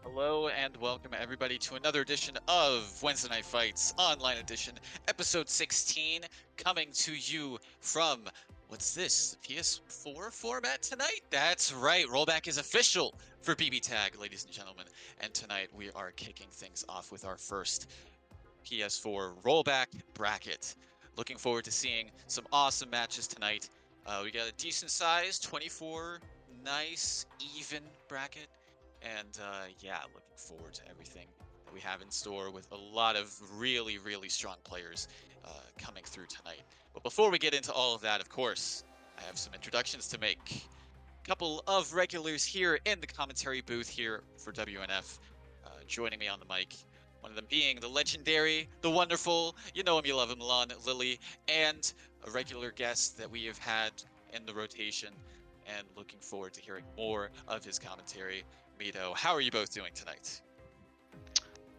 Hello and welcome everybody to another edition of Wednesday Night Fights Online Edition, episode 16, coming to you from, what's this, PS4 format tonight? That's right, rollback is official for BBTAG, ladies and gentlemen, and tonight we are kicking things off with our first PS4 rollback bracket. Looking forward to seeing some awesome matches tonight. We got a decent size, 24 nice, even bracket. And yeah, looking forward to everything that we have in store with a lot of really, really strong players coming through tonight. But before we get into all of that, of course, I have some introductions to make. A couple of regulars here in the commentary booth here for WNF, joining me on the mic. One of them being the legendary, the wonderful, you know him, you love him, Lon Lilly, and a regular guest that we have had in the rotation, and looking forward to hearing more of his commentary. Mito, how are you both doing tonight?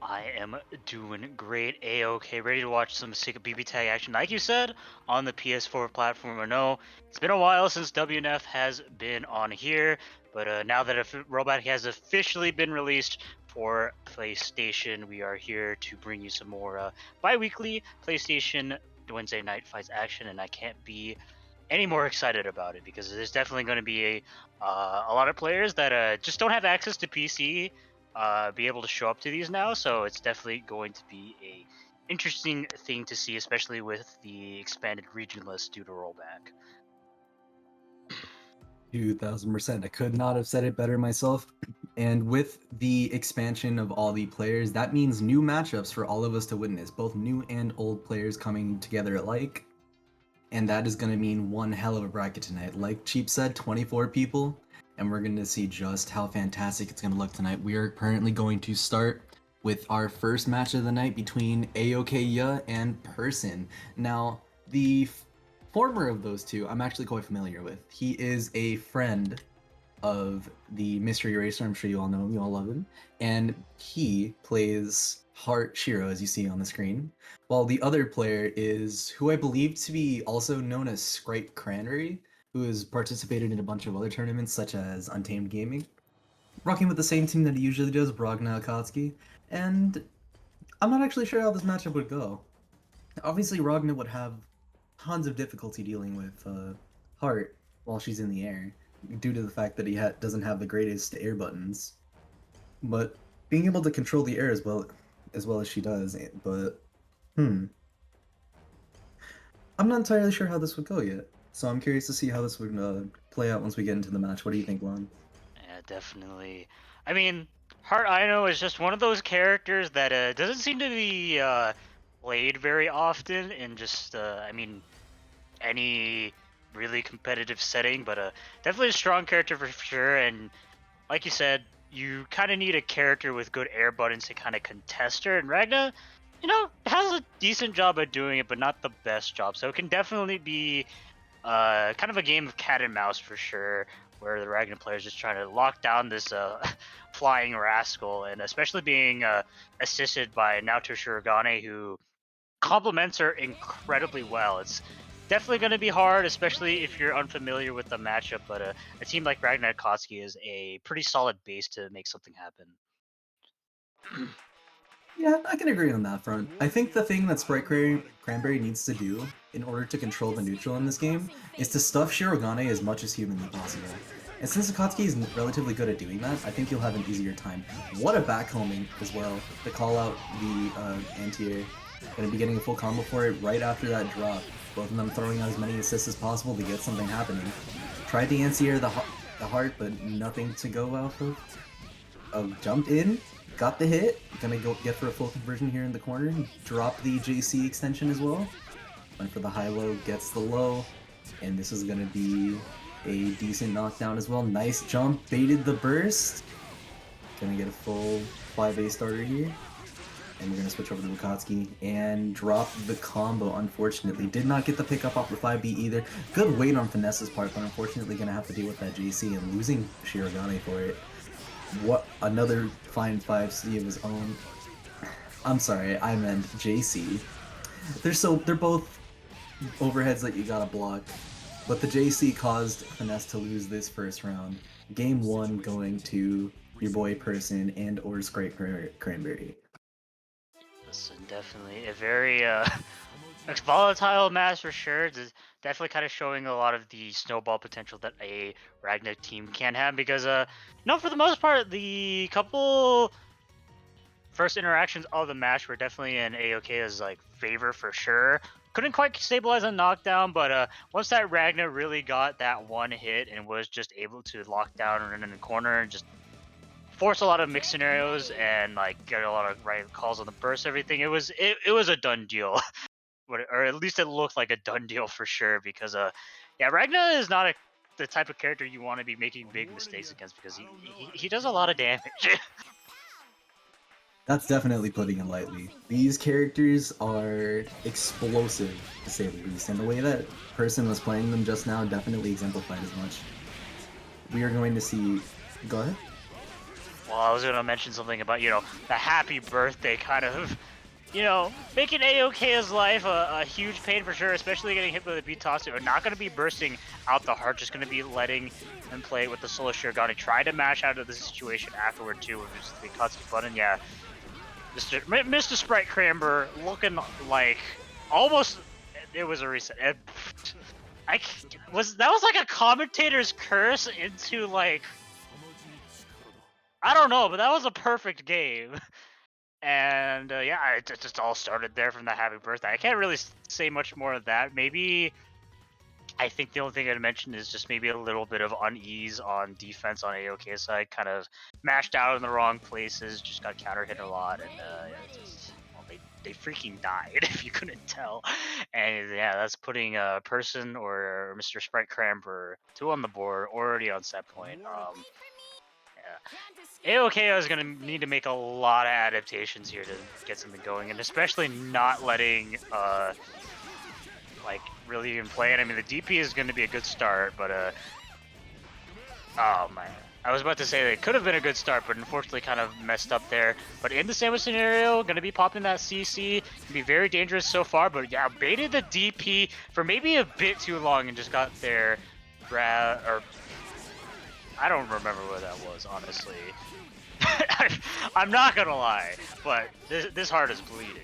I am doing great, A-OK, ready to watch some sick BBTAG action, like you said, on the PS4 platform. I know it's been a while since WNF has been on here, but now that rollback has officially been released for PlayStation, we are here to bring you some more bi-weekly PlayStation Wednesday Night Fights action, and I can't be any more excited about it because there's definitely going to be a lot of players that just don't have access to PC be able to show up to these now, so it's definitely going to be a interesting thing to see, especially with the expanded region list due to rollback. 2000%. I could not have said it better myself. And with the expansion of all the players, that means new matchups for all of us to witness, both new and old players coming together alike. And that is going to mean one hell of a bracket tonight. Like Cheap said, 24 people, and we're going to see just how fantastic it's going to look tonight. We are currently going to start with our first match of the night between A-OK and Person. Now, the former of those two, I'm actually quite familiar with. He is a friend of the Mystery Racer. I'm sure you all know him, you all love him. And he plays Heart Shiro, as you see on the screen. While the other player is who I believe to be also known as Scrape Cranberry, who has participated in a bunch of other tournaments such as Untamed Gaming. Rocking with the same team that he usually does, Brogna Akatsuki. And I'm not actually sure how this matchup would go. Obviously, Rogna would have tons of difficulty dealing with Heart while she's in the air, due to the fact that he doesn't have the greatest air buttons. But being able to control the air as well as she does, but I'm not entirely sure how this would go yet, so I'm curious to see how this would play out once we get into the match. What do you think, Lon? Yeah, definitely. I mean, Heart Aino is just one of those characters that doesn't seem to be played very often in just, I mean, any really competitive setting, but definitely a strong character for sure. And like you said, you kind of need a character with good air buttons to kind of contest her. And Ragna, has a decent job at doing it, but not the best job. So it can definitely be kind of a game of cat and mouse for sure, where the Ragnar player is just trying to lock down this flying rascal, and especially being assisted by Naoto Shirogane, who complements her incredibly well. It's definitely going to be hard, especially if you're unfamiliar with the matchup, but a team like Ragnar Kotsky is a pretty solid base to make something happen. Yeah, I can agree on that front. I think the thing that Cranberry needs to do in order to control the neutral in this game is to stuff Shirogane as much as humanly possible. And since Akatsuki is relatively good at doing that, I think you'll have an easier time. What a backhoming as well to call out the anti-air. Gonna be getting a full combo for it right after that drop. Both of them throwing out as many assists as possible to get something happening. Tried the anti-air the heart, but nothing to go off of. Jumped in, got the hit, gonna go get for a full conversion here in the corner, drop the JC extension as well. Went for the high-low, gets the low, and this is gonna be a decent knockdown as well. Nice jump, baited the burst. Gonna get a full 5A starter here. And we're gonna switch over to Lukatsky and drop the combo, unfortunately. Did not get the pickup off the 5B either. Good weight on Finesse's part, but unfortunately gonna have to deal with that JC and losing Shirogane for it. What another fine 5C of his own. I'm sorry, I meant JC. They're both overheads that you gotta block. But the JC caused Finesse to lose this first round. Game 1 going to your boy Person and or Scrape Cranberry. Listen, definitely a very volatile match for sure. It's definitely kind of showing a lot of the snowball potential that a Ragnar team can have, because for the most part, the couple first interactions of the match were definitely in AOK's favor for sure. Couldn't quite stabilize on knockdown, but once that Ragnar really got that one hit and was just able to lock down in the corner and just force a lot of mixed scenarios and get a lot of right calls on the burst, everything, it was a done deal. Or at least it looked like a done deal for sure, because Ragnar is not the type of character you want to be making big mistakes against, because he does a lot of damage. That's definitely putting it lightly. These characters are explosive, to say the least, and the way that Person was playing them just now definitely exemplified as much. We are going to see... Go ahead. Well, I was going to mention something about, the happy birthday kind of, making AOK's life a huge pain for sure, especially getting hit with a beat toss. They're not going to be bursting out the heart, just going to be letting them play with the solo Shirogane. Try to mash out of the situation afterward, too, with just the Katsuki button. Yeah, Mr. Sprite Cramber looking like almost... It was a reset. That was like a commentator's curse into, I don't know, but that was a perfect game. And it just all started there from the happy birthday. I can't really say much more of that. Maybe I think the only thing I'd mention is just maybe a little bit of unease on defense on AOK's side. Kind of mashed out in the wrong places, just got counter hit a lot, and they freaking died, if you couldn't tell. And that's putting a Person or Mr. Sprite Cramper 2 on the board, already on set point. AOK is going to need to make a lot of adaptations here to get something going, and especially not letting, really even play it. I mean, the DP is going to be a good start, but, oh man. I was about to say that it could have been a good start, but unfortunately kind of messed up there. But in the sandwich scenario, going to be popping that CC, can be very dangerous so far, but baited the DP for maybe a bit too long and just got there, or I don't remember what that was, honestly. I'm not gonna lie, but this heart is bleeding.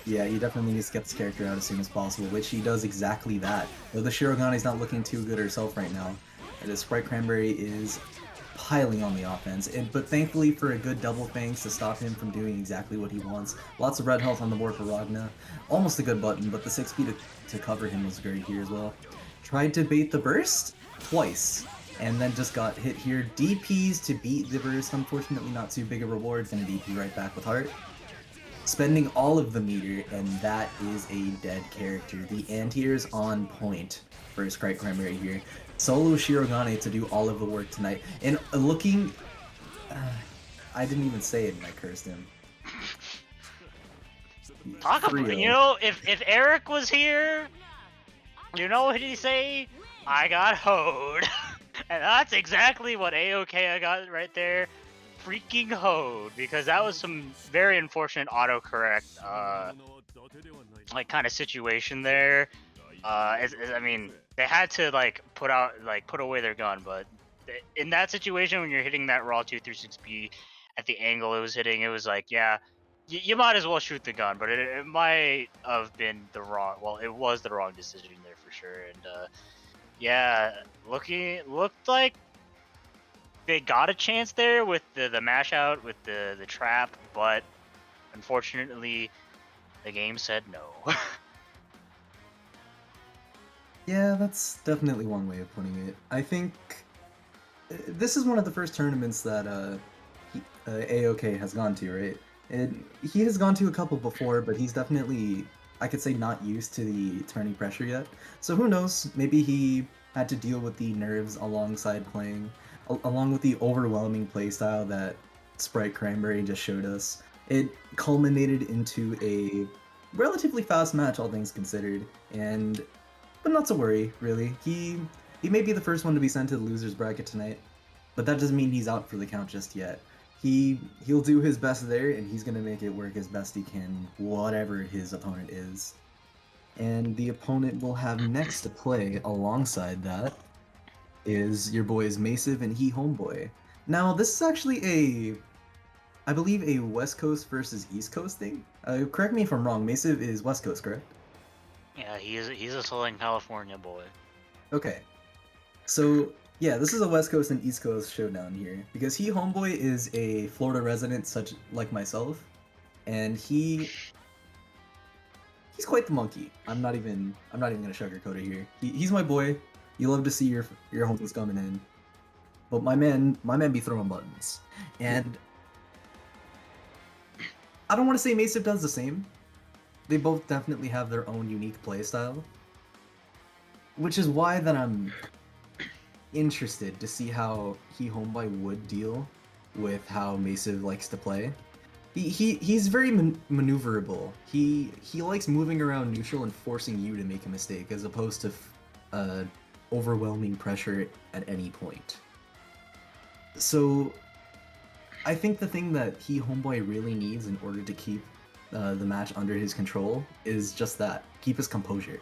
Yeah, he definitely needs to get this character out as soon as possible, which he does exactly that. Though the Shirogane's not looking too good herself right now. The Sprite Cranberry is piling on the offense. But thankfully for a good double fangs to stop him from doing exactly what he wants. Lots of red health on the board for Ragna. Almost a good button, but the 6B to cover him was great here as well. Tried to bait the burst twice, and then just got hit here. DPs to beat the burst, unfortunately not too big a reward, gonna DP right back with Heart. Spending all of the meter, and that is a dead character. The anti-air's on point for his Sprite Crime right here. Solo Shirogane to do all of the work tonight. And looking... I didn't even say it and I cursed him. Talk about, you know, if Eric was here, you know what he'd say? I got hoed. And that's exactly what AOK I got right there. Freaking hoed, because that was some very unfortunate autocorrect like kind of situation there. I mean, they had to like put away their gun, but in that situation when you're hitting that raw 236B at the angle it was hitting, it was like, yeah, you might as well shoot the gun, but it might have been the wrong, well, it was the wrong decision there for sure. And yeah, looked like they got a chance there with the mash out with the trap, but unfortunately the game said no. Yeah, that's definitely one way of putting it. I think this is one of the first tournaments that AOK has gone to, right? And he has gone to a couple before, but he's definitely, I could say, not used to the tourney pressure yet. So who knows, maybe he had to deal with the nerves alongside playing, along with the overwhelming playstyle that Sprite Cranberry just showed us. It culminated into a relatively fast match, all things considered, but not to worry, really. He may be the first one to be sent to the loser's bracket tonight, but that doesn't mean he's out for the count just yet. He'll do his best there, and he's gonna make it work as best he can, whatever his opponent is. And the opponent we'll have next to play alongside that is your boys Massive and He Homeboy. Now, this is actually I believe a West Coast versus East Coast thing. Correct me if I'm wrong, Massive is West Coast, correct? Yeah, he's a Southern California boy. Okay. So, yeah, this is a West Coast and East Coast showdown here, because He Homeboy is a Florida resident such like myself, and he's quite the monkey. I'm not even gonna sugarcoat it here. He's my boy. You love to see your homies coming in, but my man be throwing buttons, and I don't want to say Massive does the same. They both definitely have their own unique playstyle, which is why that I'm interested to see how He Homeboy would deal with how Massive likes to play. He's very maneuverable. He likes moving around neutral and forcing you to make a mistake, as opposed to overwhelming pressure at any point. So I think the thing that He Homeboy really needs in order to keep the match under his control is just that, keep his composure.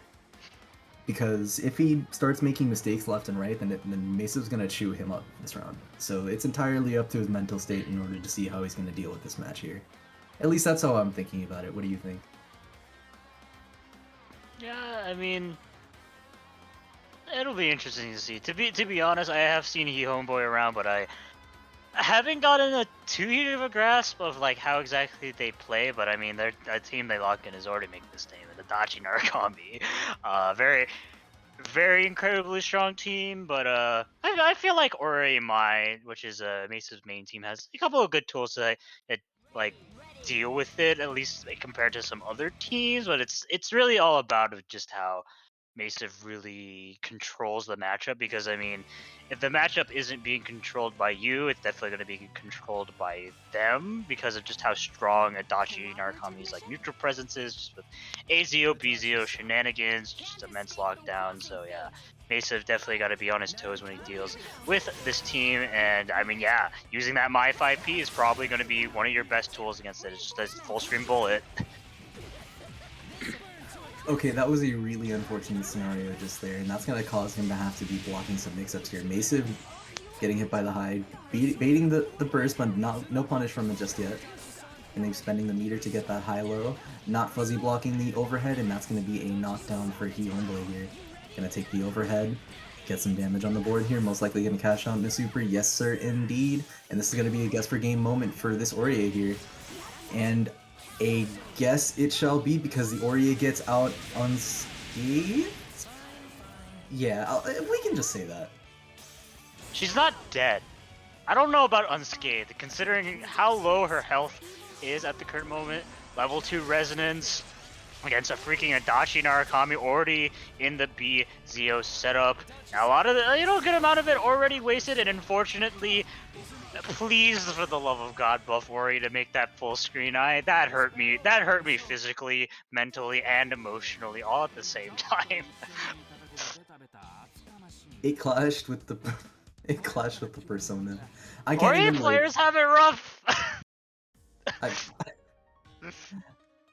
Because if he starts making mistakes left and right, then Massive's gonna chew him up this round. So it's entirely up to his mental state in order to see how he's gonna deal with this match here. At least that's how I'm thinking about it. What do you think? Yeah, I mean, it'll be interesting to see. To be honest, I have seen He Homeboy around, but I haven't gotten a too huge of a grasp of like how exactly they play. But I mean, their team they lock in is already making this name, the Dachi Narukami. Very, very incredibly strong team. But I feel like Ore Mai, which is Mesa's main team, has a couple of good tools to like deal with it, at least like, compared to some other teams. But it's really all about just how Mesa really controls the matchup, because I mean, if the matchup isn't being controlled by you, it's definitely going to be controlled by them because of just how strong Adachi Narukami's like neutral presence is, just with AZO, BZO shenanigans, just immense lockdown. So yeah, Mesa definitely got to be on his toes when he deals with this team. And I mean, yeah, using that My 5P is probably going to be one of your best tools against it. It's just a full stream bullet. Okay, that was a really unfortunate scenario just there, and that's going to cause him to have to be blocking some mix-ups here. Massive getting hit by the hide, baiting the burst, but no punish from it just yet. And then spending the meter to get that high-low. Not fuzzy blocking the overhead, and that's going to be a knockdown for He Homeboy here. Going to take the overhead. get some damage on the board here. Most likely going to cash out into super. Yes, sir, indeed. And this is going to be a guess for game moment for this Aurier here. And a guess it shall be because the Aurier gets out unscathed? Yeah, we can just say that. She's not dead. I don't know about unscathed, considering how low her health is at the current moment. Level 2 resonance against a freaking Adachi Narukami already in the BZO setup. Now a lot of the, good amount of it already wasted, and unfortunately, please, for the love of God, buff Worry to make that full screen eye. That hurt me. That hurt me physically, mentally, and emotionally all at the same time. It clashed with the persona. I can't Worry even players have it rough.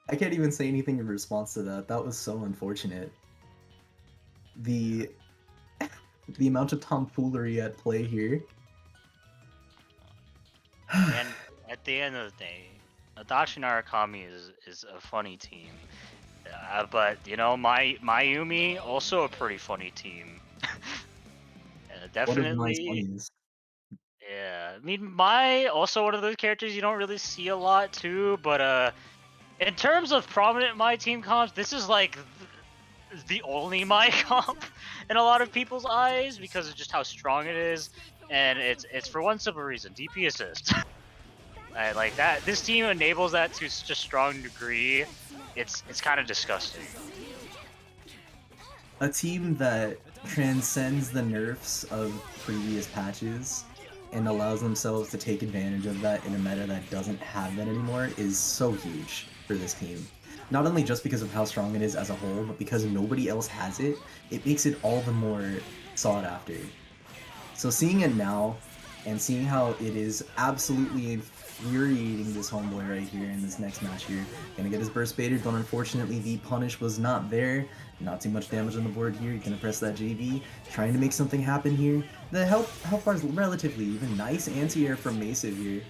I can't even say anything in response to that. That was so unfortunate. The amount of tomfoolery at play here. And at the end of the day, Adachi Narukami is a funny team. But my Mayumi also a pretty funny team. Definitely. What are funnies? Yeah, I mean, Mai also one of those characters you don't really see a lot too. But in terms of prominent Mai team comps, this is like the only Mai comp in a lot of people's eyes because of just how strong it is, and it's for one simple reason: DP assist. Like that, this team enables that to such a strong degree. It's kind of disgusting. A team that transcends the nerfs of previous patches and allows themselves to take advantage of that in a meta that doesn't have that anymore is so huge for this team. Not only just because of how strong it is as a whole, but because nobody else has it, it makes it all the more sought after. So seeing it now, and seeing how it is absolutely infuriating this homeboy right here in this next match here. Gonna get his burst baited, but unfortunately the punish was not there. Not too much damage on the board here. Gonna press that JV, trying to make something happen here. The health bar is relatively even. Nice anti-air from Masive here.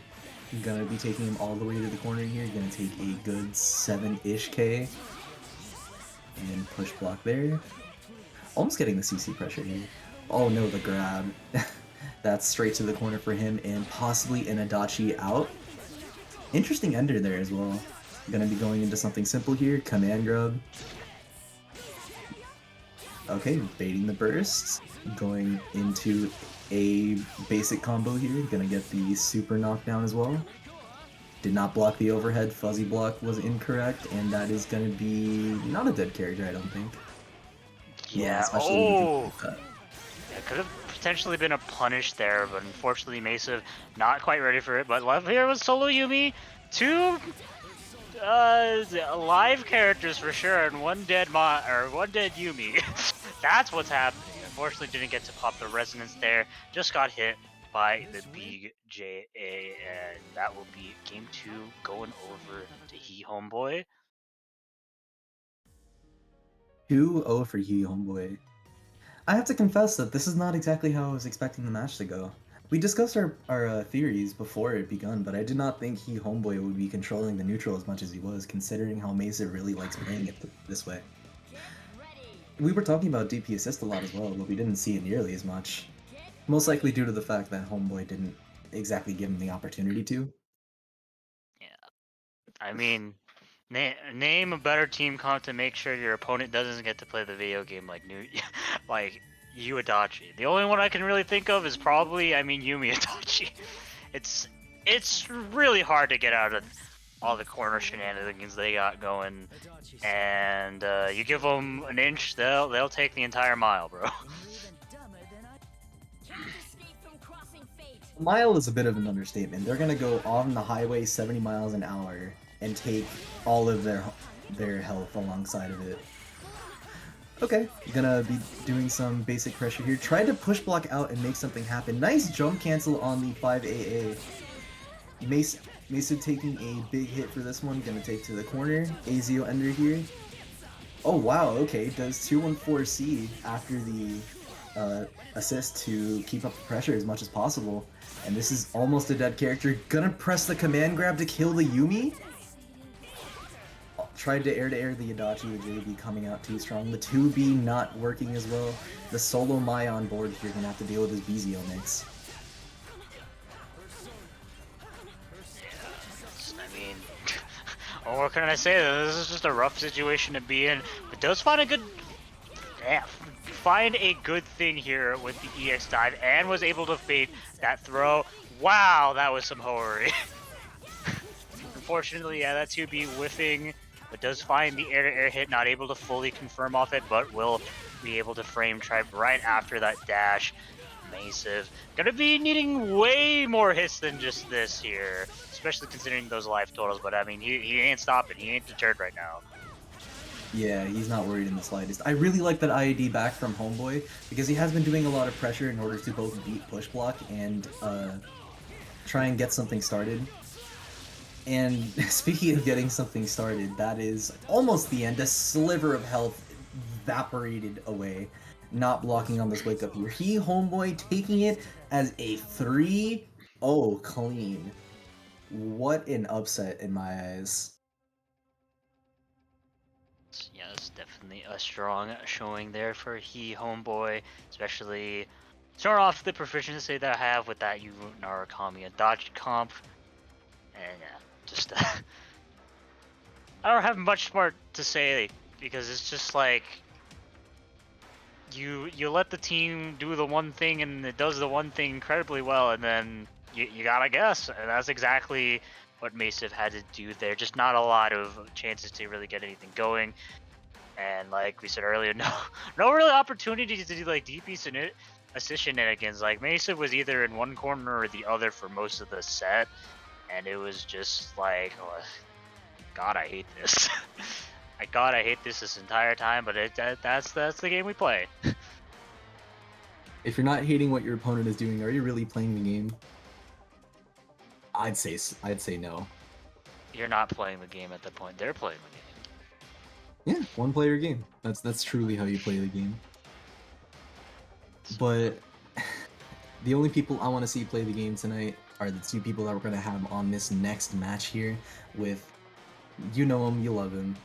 Gonna be taking him all the way to the corner here. Gonna take a good 7-ish K. And push block there. Almost getting the CC pressure here. Oh no, the grab. That's straight to the corner for him, and possibly an Adachi out. Interesting ender there as well. Gonna be going into something simple here. Command grub. Okay, baiting the burst. Going into a basic combo here. Gonna get the super knockdown as well. Did not block the overhead. Fuzzy block was incorrect, and that is gonna be not a dead character, I don't think. Yeah, especially oh! It could have potentially been a punish there, but unfortunately Mesa not quite ready for it. But left here was Solo Yumi, two live characters for sure, and one dead Yumi. That's what's happening. Unfortunately, didn't get to pop the resonance there. Just got hit by the big JA, and that will be game 2 going over to He Homeboy. 2-0 for He Homeboy. I have to confess that this is not exactly how I was expecting the match to go. We discussed our theories before it begun, but I did not think He Homeboy would be controlling the neutral as much as he was, considering how Mesa really likes playing it this way. We were talking about DP assist a lot as well, but we didn't see it nearly as much. Most likely due to the fact that Homeboy didn't exactly give him the opportunity to. Yeah, I mean, name a better team comp to make sure your opponent doesn't get to play the video game like like Yu Adachi. The only one I can really think of is probably, Yumi Adachi. It's really hard to get out of all the corner shenanigans they got going, and you give them an inch, they'll take the entire mile, bro. A mile is a bit of an understatement. They're gonna go on the highway 70 miles an hour and take all of their health alongside of it. Okay, gonna be doing some basic pressure here. Try to push block out and make something happen. Nice jump cancel on the 5AA. Mesa taking a big hit for this one. Gonna take to the corner. Azio Ender here. Oh wow, okay. Does 214C after the assist to keep up the pressure as much as possible. And this is almost a dead character. Gonna press the command grab to kill the Yumi. Tried to air the Adachi, the JB coming out too strong. The 2B not working as well. The solo Mai on board here gonna have to deal with his BZO mix. I mean, what can I say? This is just a rough situation to be in. But does find a good, find a good thing here with the EX dive, and was able to bait that throw. Wow, that was some hoery. Unfortunately, yeah, that 2B whiffing, but does find the air-to-air hit, not able to fully confirm off it, but will be able to frame Tribe right after that dash. Massive. Gonna be needing way more hits than just this here, especially considering those life totals, but I mean, he ain't stopping, he ain't deterred right now. Yeah, he's not worried in the slightest. I really like that IAD back from Homeboy, because he has been doing a lot of pressure in order to both beat push block and try and get something started. And speaking of getting something started, that is almost the end. A sliver of health evaporated away. Not blocking on this wake up here. Homeboy taking it as a 3-0 clean. What an upset in my eyes. Yes, definitely a strong showing there for Homeboy, especially start off the proficiency that I have with that Narakami dodge comp. And yeah, just I don't have much more to say because it's just like you let the team do the one thing and it does the one thing incredibly well, and then you gotta guess, and that's exactly what Massive had to do there. Just not a lot of chances to really get anything going, and like we said earlier, no really opportunities to do like DP assist shenanigans. Like Massive was either in one corner or the other for most of the set, and it was just like, oh, God, I hate this. I hate this entire time, but that's the game we play. If you're not hating what your opponent is doing, are you really playing the game? I'd say no. You're not playing the game at that point. They're playing the game. Yeah, one player game. That's truly how you play the game. But the only people I want to see play the game tonight are the two people that we're going to have on this next match here with, you know him, you love him,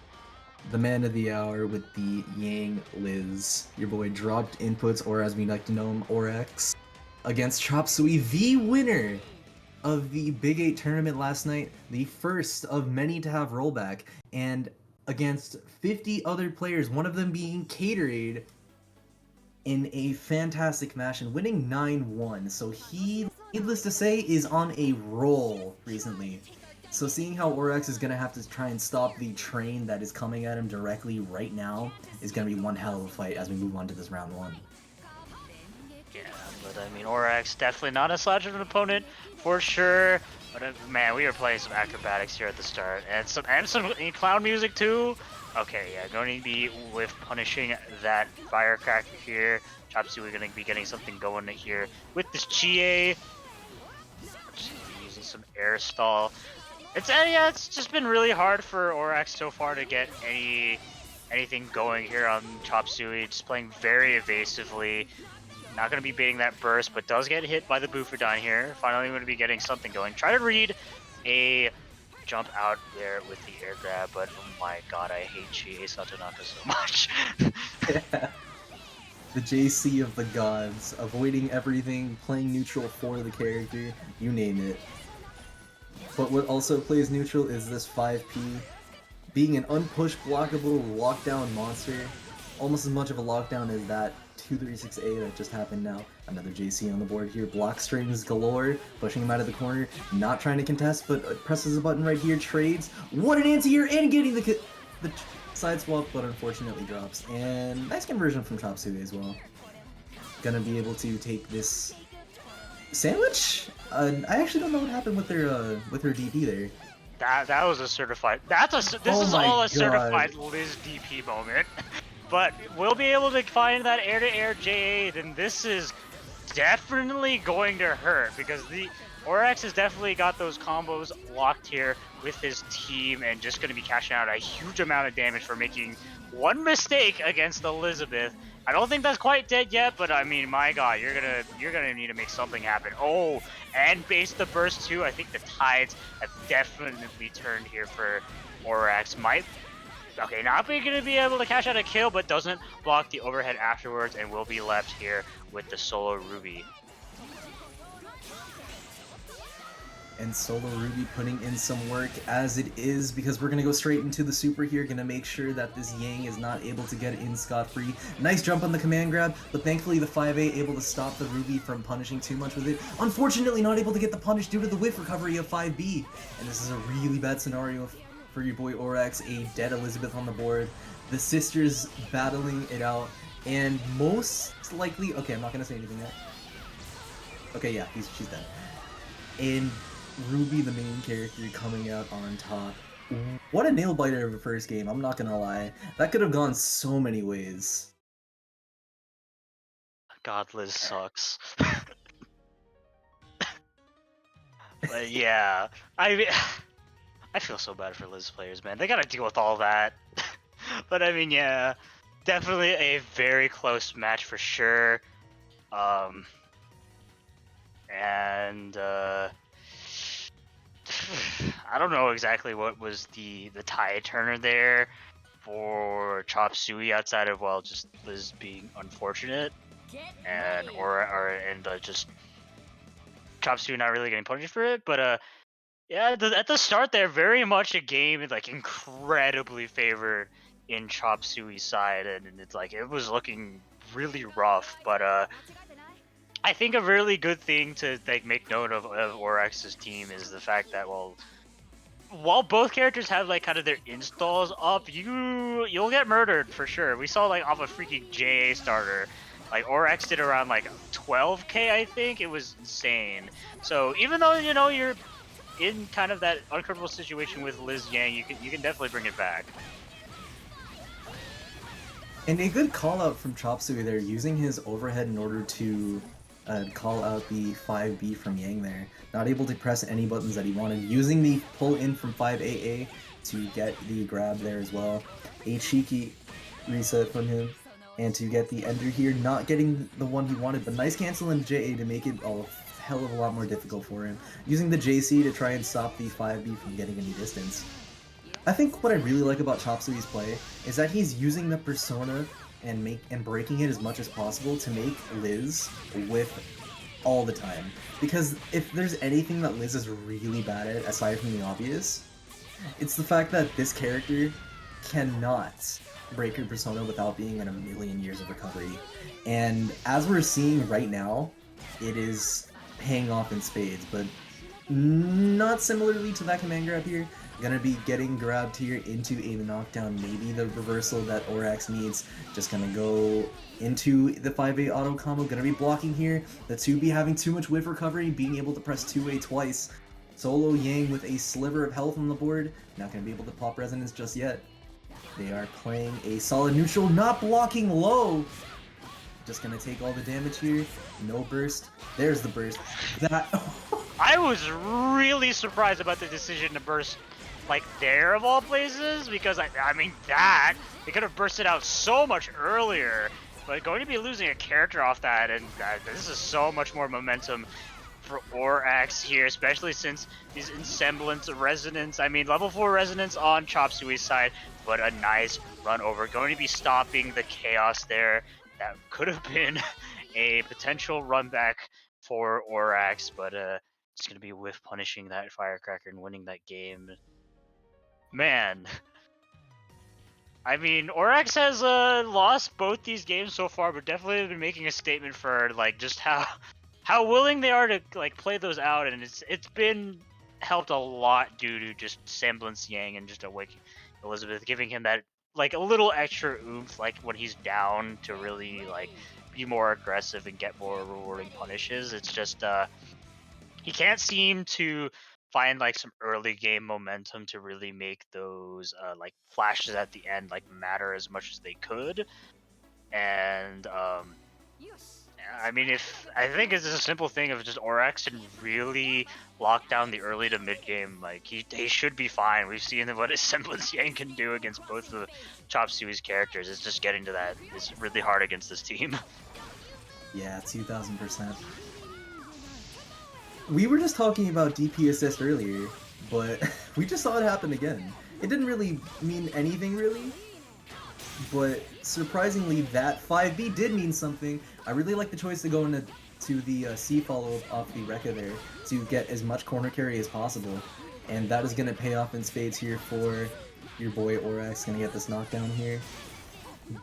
the man of the hour with the Yang Liz. Your boy dropped inputs, or as we like to know him, Orex, against Chop Suey, the winner of the Big 8 tournament last night, the first of many to have rollback, and against 50 other players, one of them being Caterade, in a fantastic match and winning 9-1. So he, needless to say, is on a roll recently. So seeing how Orex is going to have to try and stop the train that is coming at him directly right now is going to be one hell of a fight as we move on to this round 1. Yeah, but I mean, Orex definitely not a slouch of an opponent for sure. But man, we were playing some acrobatics here at the start, and some clown music too. Okay, yeah, going to be with punishing that firecracker here. Chop Suey, we're going to be getting something going here with this Chie. Using some air stall. It's just been really hard for Orex so far to get anything going here on Chop Suey. Just playing very evasively. Not going to be baiting that burst, but does get hit by the Bufordine here. Finally going to be getting something going. Try to read a jump out there with the air grab, but oh my god, I hate Chie Satonaka so much. The JC of the gods, avoiding everything, playing neutral for the character, you name it. But what also plays neutral is this 5P, being an unpush blockable lockdown monster, almost as much of a lockdown as that 236A that just happened now. Another JC on the board here, block strings galore, pushing him out of the corner, not trying to contest, but presses a button right here, trades. What an anti-air, and getting the side swap, but unfortunately drops. And nice conversion from Chop Suey as well. Gonna be able to take this sandwich? I actually don't know what happened with her DP there. That was a certified. This is all a certified Liz DP moment. But we'll be able to find that air-to-air JA, then this is definitely going to hurt, because the Orex has definitely got those combos locked here with his team and just going to be cashing out a huge amount of damage for making one mistake against Elizabeth. I don't think that's quite dead yet, but I mean, my god, you're gonna need to make something happen. Oh, and base the burst too. I think the tides have definitely turned here for Orex. Might Okay, not going to be able to cash out a kill, but doesn't block the overhead afterwards, and will be left here with the solo Ruby. And Solo Ruby putting in some work as it is, because we're going to go straight into the super here. Going to make sure that this Yang is not able to get in scot-free. Nice jump on the command grab, but thankfully the 5A able to stop the Ruby from punishing too much with it. Unfortunately not able to get the punish due to the whiff recovery of 5B. And this is a really bad scenario for your boy Orax. A dead Elizabeth on the board. The sisters battling it out. And most likely... Okay, I'm not going to say anything yet. Okay, yeah, she's dead. And Ruby, the main character, coming out on top. What a nail biter of a first game, I'm not gonna lie. That could have gone so many ways. God, Liz sucks. But yeah, I feel so bad for Liz players, man. They gotta deal with all that. But I mean, yeah, definitely a very close match for sure. And I don't know exactly what was the tie turner there for Chop Suey outside of, well, just Liz being unfortunate and just Chop Suey not really getting punished for it. But yeah, at the start there, very much a game like incredibly favored in Chop Suey's side, and it's like it was looking really rough. But I think a really good thing to like make note of Orax's team is the fact that, well, while both characters have like kind of their installs up, you'll get murdered for sure. We saw like off a freaking JA starter, like Orax did around like 12k, I think. It was insane. So even though you're in kind of that uncomfortable situation with Liz Yang, you can definitely bring it back. And a good call out from Chop Suey there, using his overhead in order to call out the 5B from Yang there. Not able to press any buttons that he wanted. Using the pull in from 5AA to get the grab there as well. A cheeky reset from him. And to get the ender here, not getting the one he wanted, but nice cancel in JA to make it a hell of a lot more difficult for him. Using the JC to try and stop the 5B from getting any distance. I think what I really like about Chop Suey's play is that he's using the persona and breaking it as much as possible to make Liz whiff all the time. Because if there's anything that Liz is really bad at, aside from the obvious, it's the fact that this character cannot break her persona without being in a million years of recovery. And as we're seeing right now, it is paying off in spades, but not similarly to that command grab here. Gonna be getting grabbed here into a knockdown, maybe the reversal that Orax needs. Just gonna go into the 5A auto combo, gonna be blocking here. The 2B having too much whiff recovery, being able to press 2A twice. Solo Yang with a sliver of health on the board, not gonna be able to pop resonance just yet. They are playing a solid neutral, not blocking low. Just gonna take all the damage here, no burst. There's the burst. That I was really surprised about the decision to burst like there of all places, because I mean that they could have bursted out so much earlier, but going to be losing a character off that, and this is so much more momentum for Orax here, especially since these in semblance of resonance. I mean, level 4 resonance on Chop Suey's side, but a nice run over, going to be stopping the chaos there. That could have been a potential run back for Orax, but it's going to be whiff punishing that firecracker and winning that game. Man, I mean, Orax has lost both these games so far, but definitely been making a statement for like just how willing they are to like play those out, and it's been helped a lot due to just semblance Yang and just awake Elizabeth, giving him that like a little extra oomph, like when he's down, to really like be more aggressive and get more rewarding punishes. It's just he can't seem to find like some early game momentum to really make those like flashes at the end like matter as much as they could. And I mean, I think it's a simple thing of just Orax can really lock down the early to mid game. Like he should be fine. We've seen what his semblance Yang can do against both the Chop Suey's characters. It's just getting to that. It's really hard against this team. Yeah, 2000%. We were just talking about DP assist earlier, but we just saw it happen again. it didn't really mean anything really, but surprisingly that 5B did mean something. I really like the choice to go into the C follow off the Rekka there to get as much corner carry as possible, and that is going to pay off in spades here for your boy Orax. Going to get this knockdown here.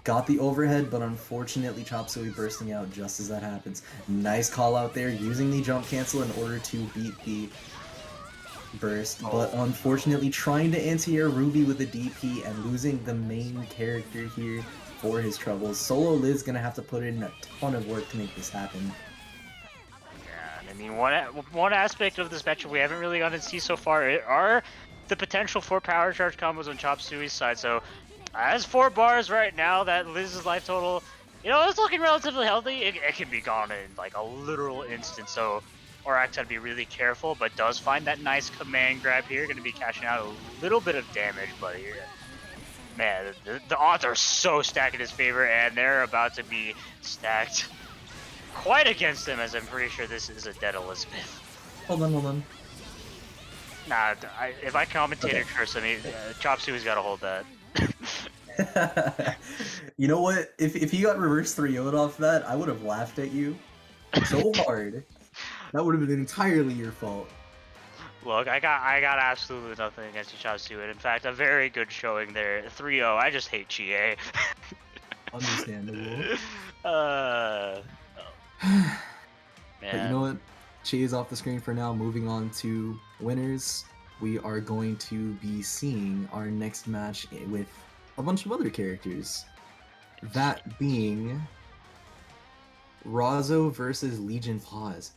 Got the overhead, but unfortunately Chop Suey bursting out just as that happens. Nice call out there, using the jump cancel in order to beat the burst, but unfortunately trying to anti-air Ruby with a DP and losing the main character here for his troubles. Solo Liz gonna have to put in a ton of work to make this happen. Yeah, I mean, one aspect of this matchup we haven't really gotten to see so far are the potential for power charge combos on Chop Suey's side. So, as 4 bars right now, that Liz's life total, you know, it's looking relatively healthy. It can be gone in like a literal instant. So, Orax had to be really careful, but does find that nice command grab here. Going to be cashing out a little bit of damage, but here, man, the odds are so stacked in his favor, and they're about to be stacked quite against him, as I'm pretty sure this is a dead Elizabeth. Hold on. Nah, if I commentated curse, I mean, Chop Suey's got to hold that. You know what? If he got reverse 3-0'd off that, I would have laughed at you so hard. That would have been entirely your fault. Look, I got absolutely nothing against you, Chop Suey. In fact, a very good showing there. 3-0. I just hate GA. Understandable. Man. But you know what? Chi is off the screen for now. Moving on to winners. We are going to be seeing our next match with a bunch of other characters. That being Razo versus Legion Pause.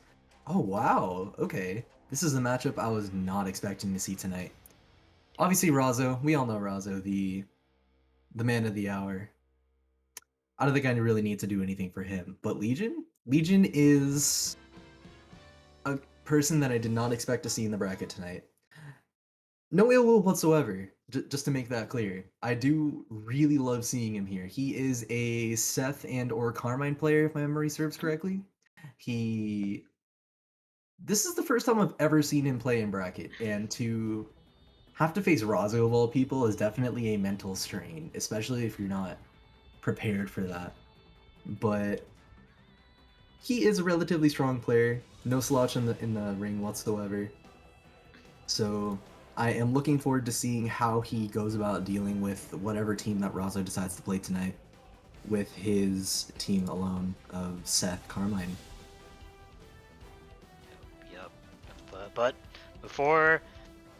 Oh wow, okay. This is a matchup I was not expecting to see tonight. Obviously Razo, we all know Razo, the man of the hour. I don't think I really need to do anything for him. But Legion? Legion is a person that I did not expect to see in the bracket tonight. No ill will whatsoever, just to make that clear. I do really love seeing him here. He is a Seth and or Carmine player, if my memory serves correctly. This is the first time I've ever seen him play in bracket, and to have to face Razo of all people is definitely a mental strain, especially if you're not prepared for that. But he is a relatively strong player, no slouch in the ring whatsoever. So I am looking forward to seeing how he goes about dealing with whatever team that Razo decides to play tonight with his team alone of Seth, Carmine. Yep. But before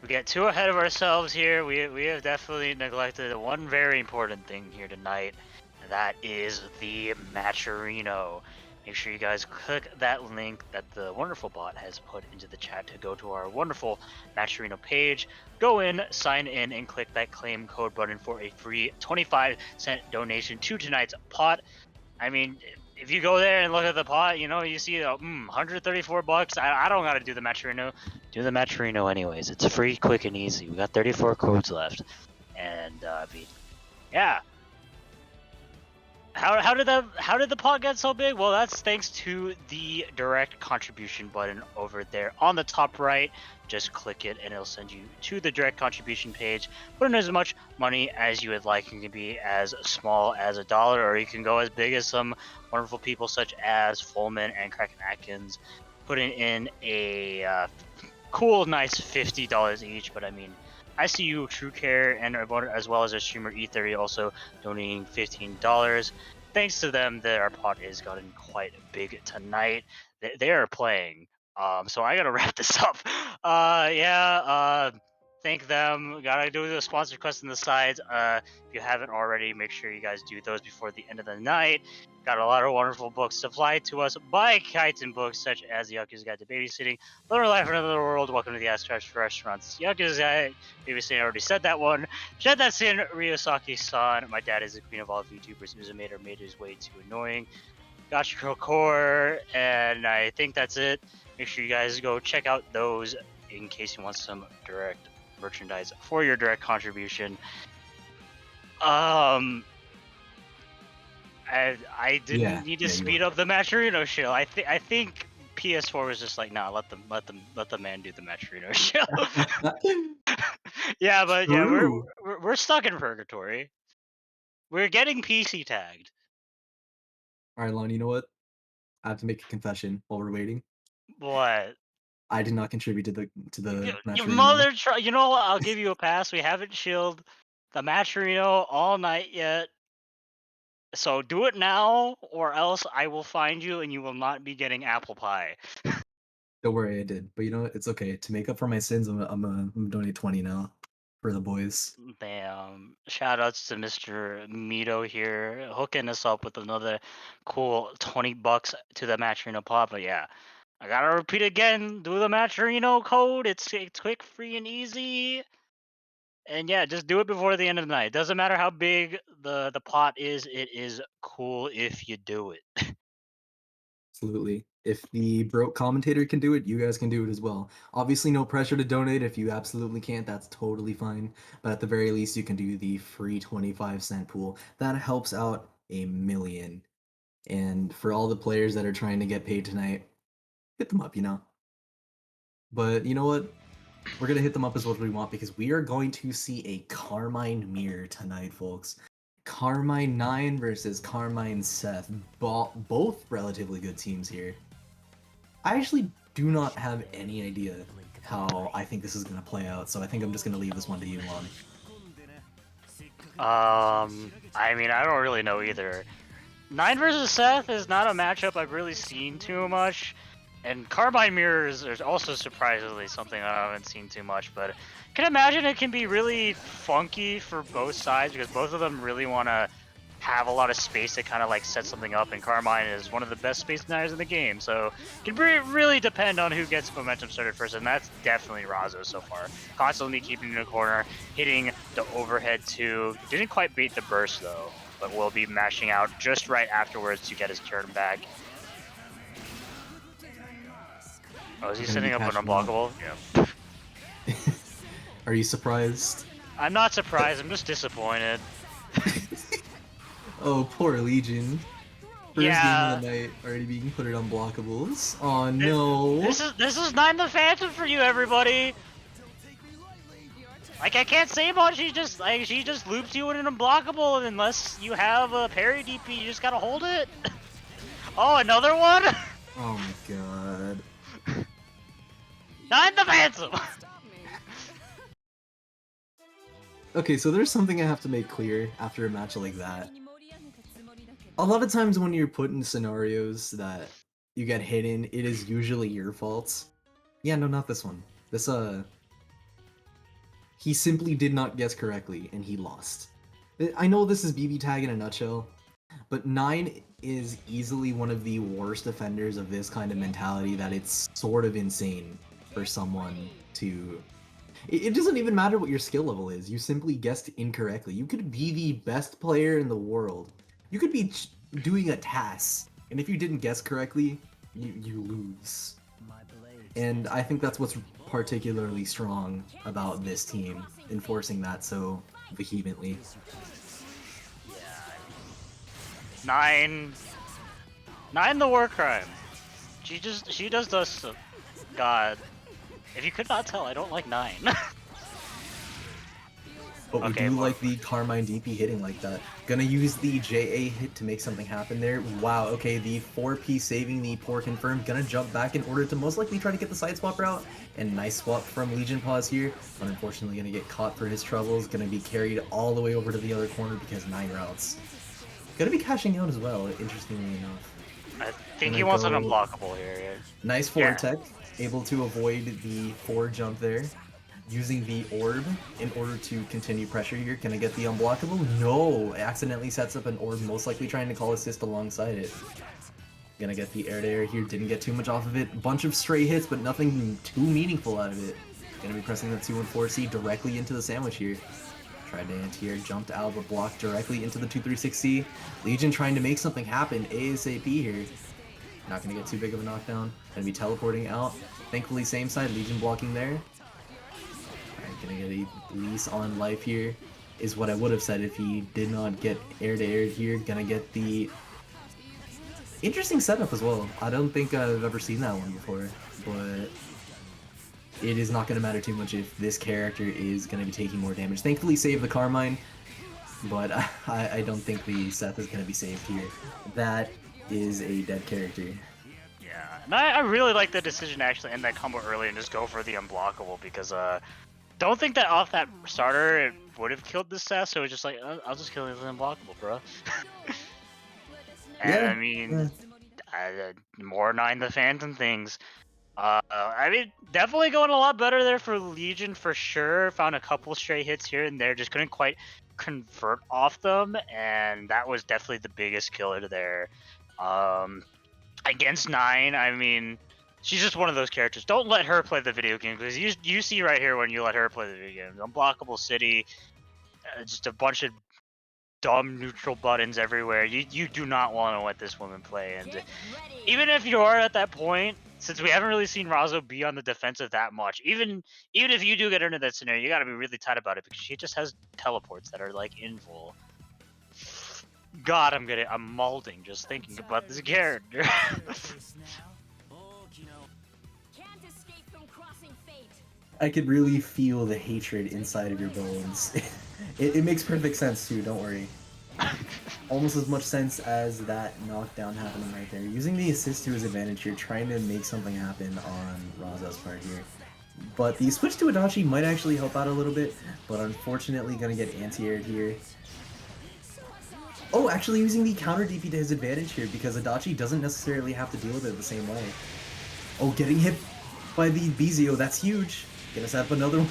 we get too ahead of ourselves here, we have definitely neglected one very important thing here tonight, and that is the Matcherino. Make sure you guys click that link that the wonderful bot has put into the chat to go to our wonderful Matcherino page. Go in, sign in, and click that claim code button for a free 25-cent donation to tonight's pot. I mean, if you go there and look at the pot, you know, you see $134. I don't gotta do the Matcherino. Do the Matcherino anyways. It's free, quick, and easy. We got 34 codes left, and I mean, yeah. How did the pot get so big? Well, that's thanks to the direct contribution button over there on the top right. Just click it and it'll send you to the direct contribution page. Put in as much money as you would like. It can be as small as $1, or you can go as big as some wonderful people such as Fullman and Kraken Atkins, putting in a cool, nice $50 each. But I mean, I see you, True Care, and as well as our streamer E30 also donating $15. Thanks to them, our pot is gotten quite big tonight. They are playing. So I gotta wrap this up. Thank them. Gotta do the sponsor quest on the sides. If you haven't already, make sure you guys do those before the end of the night. Got a lot of wonderful books supplied to us by Kaiten Books, such as The Yakuza Guide to Babysitting, Learn Life in Another World, Welcome to the Ask Crash Restaurants, Yakuza Guide, Babysitting, I already said that one, Shed That Sin, Ryosaki-san, My Dad is the Queen of All VTubers, Uzumator made his way too annoying, Gotcha Girl Core, and I think that's it. Make sure you guys go check out those in case you want some direct merchandise for your direct contribution. I didn't need to speed up the Matcherino show. I think PS4 was just like, nah, let the man do the Matcherino show. Yeah, but yeah, True. we're stuck in purgatory. We're getting PC tagged. All right, Lon, you know what? I have to make a confession while we're waiting. What? I did not contribute to the You Maturino. mother try. You know what? I'll give you a pass. We haven't chilled the Maturino all night yet. So do it now, or else I will find you and you will not be getting apple pie. Don't worry, I did. But you know what? It's okay. To make up for my sins, I'm gonna donate 20 now for the boys. Damn. Shoutouts to Mr. Mito here, hooking us up with another cool $20 to the Maturino pot. But yeah, I gotta repeat again, do the Maturino code. It's quick, free, and easy. And yeah, just do it before the end of the night. Doesn't matter how big the pot is, it is cool if you do it. Absolutely. If the broke commentator can do it, you guys can do it as well. Obviously, no pressure to donate. If you absolutely can't, that's totally fine. But at the very least, you can do the free 25-cent pool. That helps out a million. And for all the players that are trying to get paid tonight, hit them up, you know. But you know what? We're going to hit them up as what we want because we are going to see a Carmine mirror tonight, folks. Carmine 9 versus Carmine Seth. Both relatively good teams here. I actually do not have any idea how I think this is going to play out, so I think I'm just going to leave this one to you, Lon. I mean, I don't really know either. 9 versus Seth is not a matchup I've really seen too much. And Carbine Mirrors is also surprisingly something I haven't seen too much, but I can imagine it can be really funky for both sides because both of them really want to have a lot of space to kind of like set something up, and Carmine is one of the best space deniers in the game, so it can really depend on who gets momentum started first, and that's definitely Razo so far. Constantly keeping in the corner, hitting the overhead too. Didn't quite beat the burst though, but will be mashing out just right afterwards to get his turn back. Oh, is he setting up an unblockable? Yeah. Are you surprised? I'm not surprised, I'm just disappointed. Oh, poor Legion. First Yeah. game of the night, already being put it on blockables. Oh no. This is 9 the Phantom for you, everybody. Like, I can't say much. She just loops you in an unblockable, and unless you have a parry DP, you just gotta hold it. Oh, another one. Oh my god. 9 the Phantom. Okay, so there's something I have to make clear after a match like that. A lot of times when you're put in scenarios that you get hit in, it is usually your fault. Yeah, no, not this one. This, he simply did not guess correctly, and he lost. I know this is BBTAG in a nutshell, but 9 is easily one of the worst offenders of this kind of mentality that it's sort of insane for someone to... It doesn't even matter what your skill level is, you simply guessed incorrectly. You could be the best player in the world. You could be doing a task, and if you didn't guess correctly, you lose. And I think that's what's particularly strong about this team, enforcing that so vehemently. Yeah. 9 the war crime. She does this. God, if you could not tell, I don't like 9. But we do like the Carmine DP hitting like that. Gonna use the JA hit to make something happen there. Wow, okay, the 4P saving the poor confirmed. Gonna jump back in order to most likely try to get the side swap route. And nice swap from Legion Pause here. But unfortunately gonna get caught for his troubles. Gonna be carried all the way over to the other corner because 9 routes. Gonna be cashing out as well, interestingly enough. I think he wants an unblockable here. Yeah. Nice forward tech. Able to avoid the forward jump there. Using the orb in order to continue pressure here. Can I get the unblockable? No! Accidentally sets up an orb, most likely trying to call assist alongside it. Gonna get the air to air here, didn't get too much off of it. Bunch of stray hits, but nothing too meaningful out of it. Gonna be pressing the 214C directly into the sandwich here. Tried to anti-air, jumped out, but blocked directly into the 236C. Legion trying to make something happen ASAP here. Not gonna get too big of a knockdown. Gonna be teleporting out. Thankfully, same side, Legion blocking there. Gonna get a lease on life here, is what I would have said if he did not get air to air here. Gonna get the interesting setup as well. I don't think I've ever seen that one before, but it is not going to matter too much if this character is going to be taking more damage. Thankfully, save the Carmine, but I don't think the Seth is going to be saved here. That is a dead character. Yeah, and I really like the decision to actually end that combo early and just go for the unblockable because don't think that off that starter it would have killed the Seth, so it's just like I'll just kill the unblockable, bro. And Yeah, I mean, more 9 the Phantom things. I mean, definitely going a lot better there for Legion for sure. Found a couple stray hits here and there, just couldn't quite convert off them, and that was definitely the biggest killer there. Against 9, I mean, she's just one of those characters. Don't let her play the video game, because you see right here when you let her play the video game. Unblockable City, just a bunch of dumb neutral buttons everywhere. You do not want to let this woman play, and even if you are at that point, since we haven't really seen Razo be on the defensive that much, even if you do get into that scenario, you got to be really tight about it because she just has teleports that are like in full. God, I'm molding just thinking about this character. I could really feel the hatred inside of your bones. It makes perfect sense too, don't worry. Almost as much sense as that knockdown happening right there. Using the assist to his advantage here, trying to make something happen on Raza's part here. But the switch to Adachi might actually help out a little bit, but unfortunately gonna get anti-aired here. Oh, actually using the counter DP to his advantage here, because Adachi doesn't necessarily have to deal with it the same way. Oh, getting hit by the Bizio, that's huge. Gonna set up another one.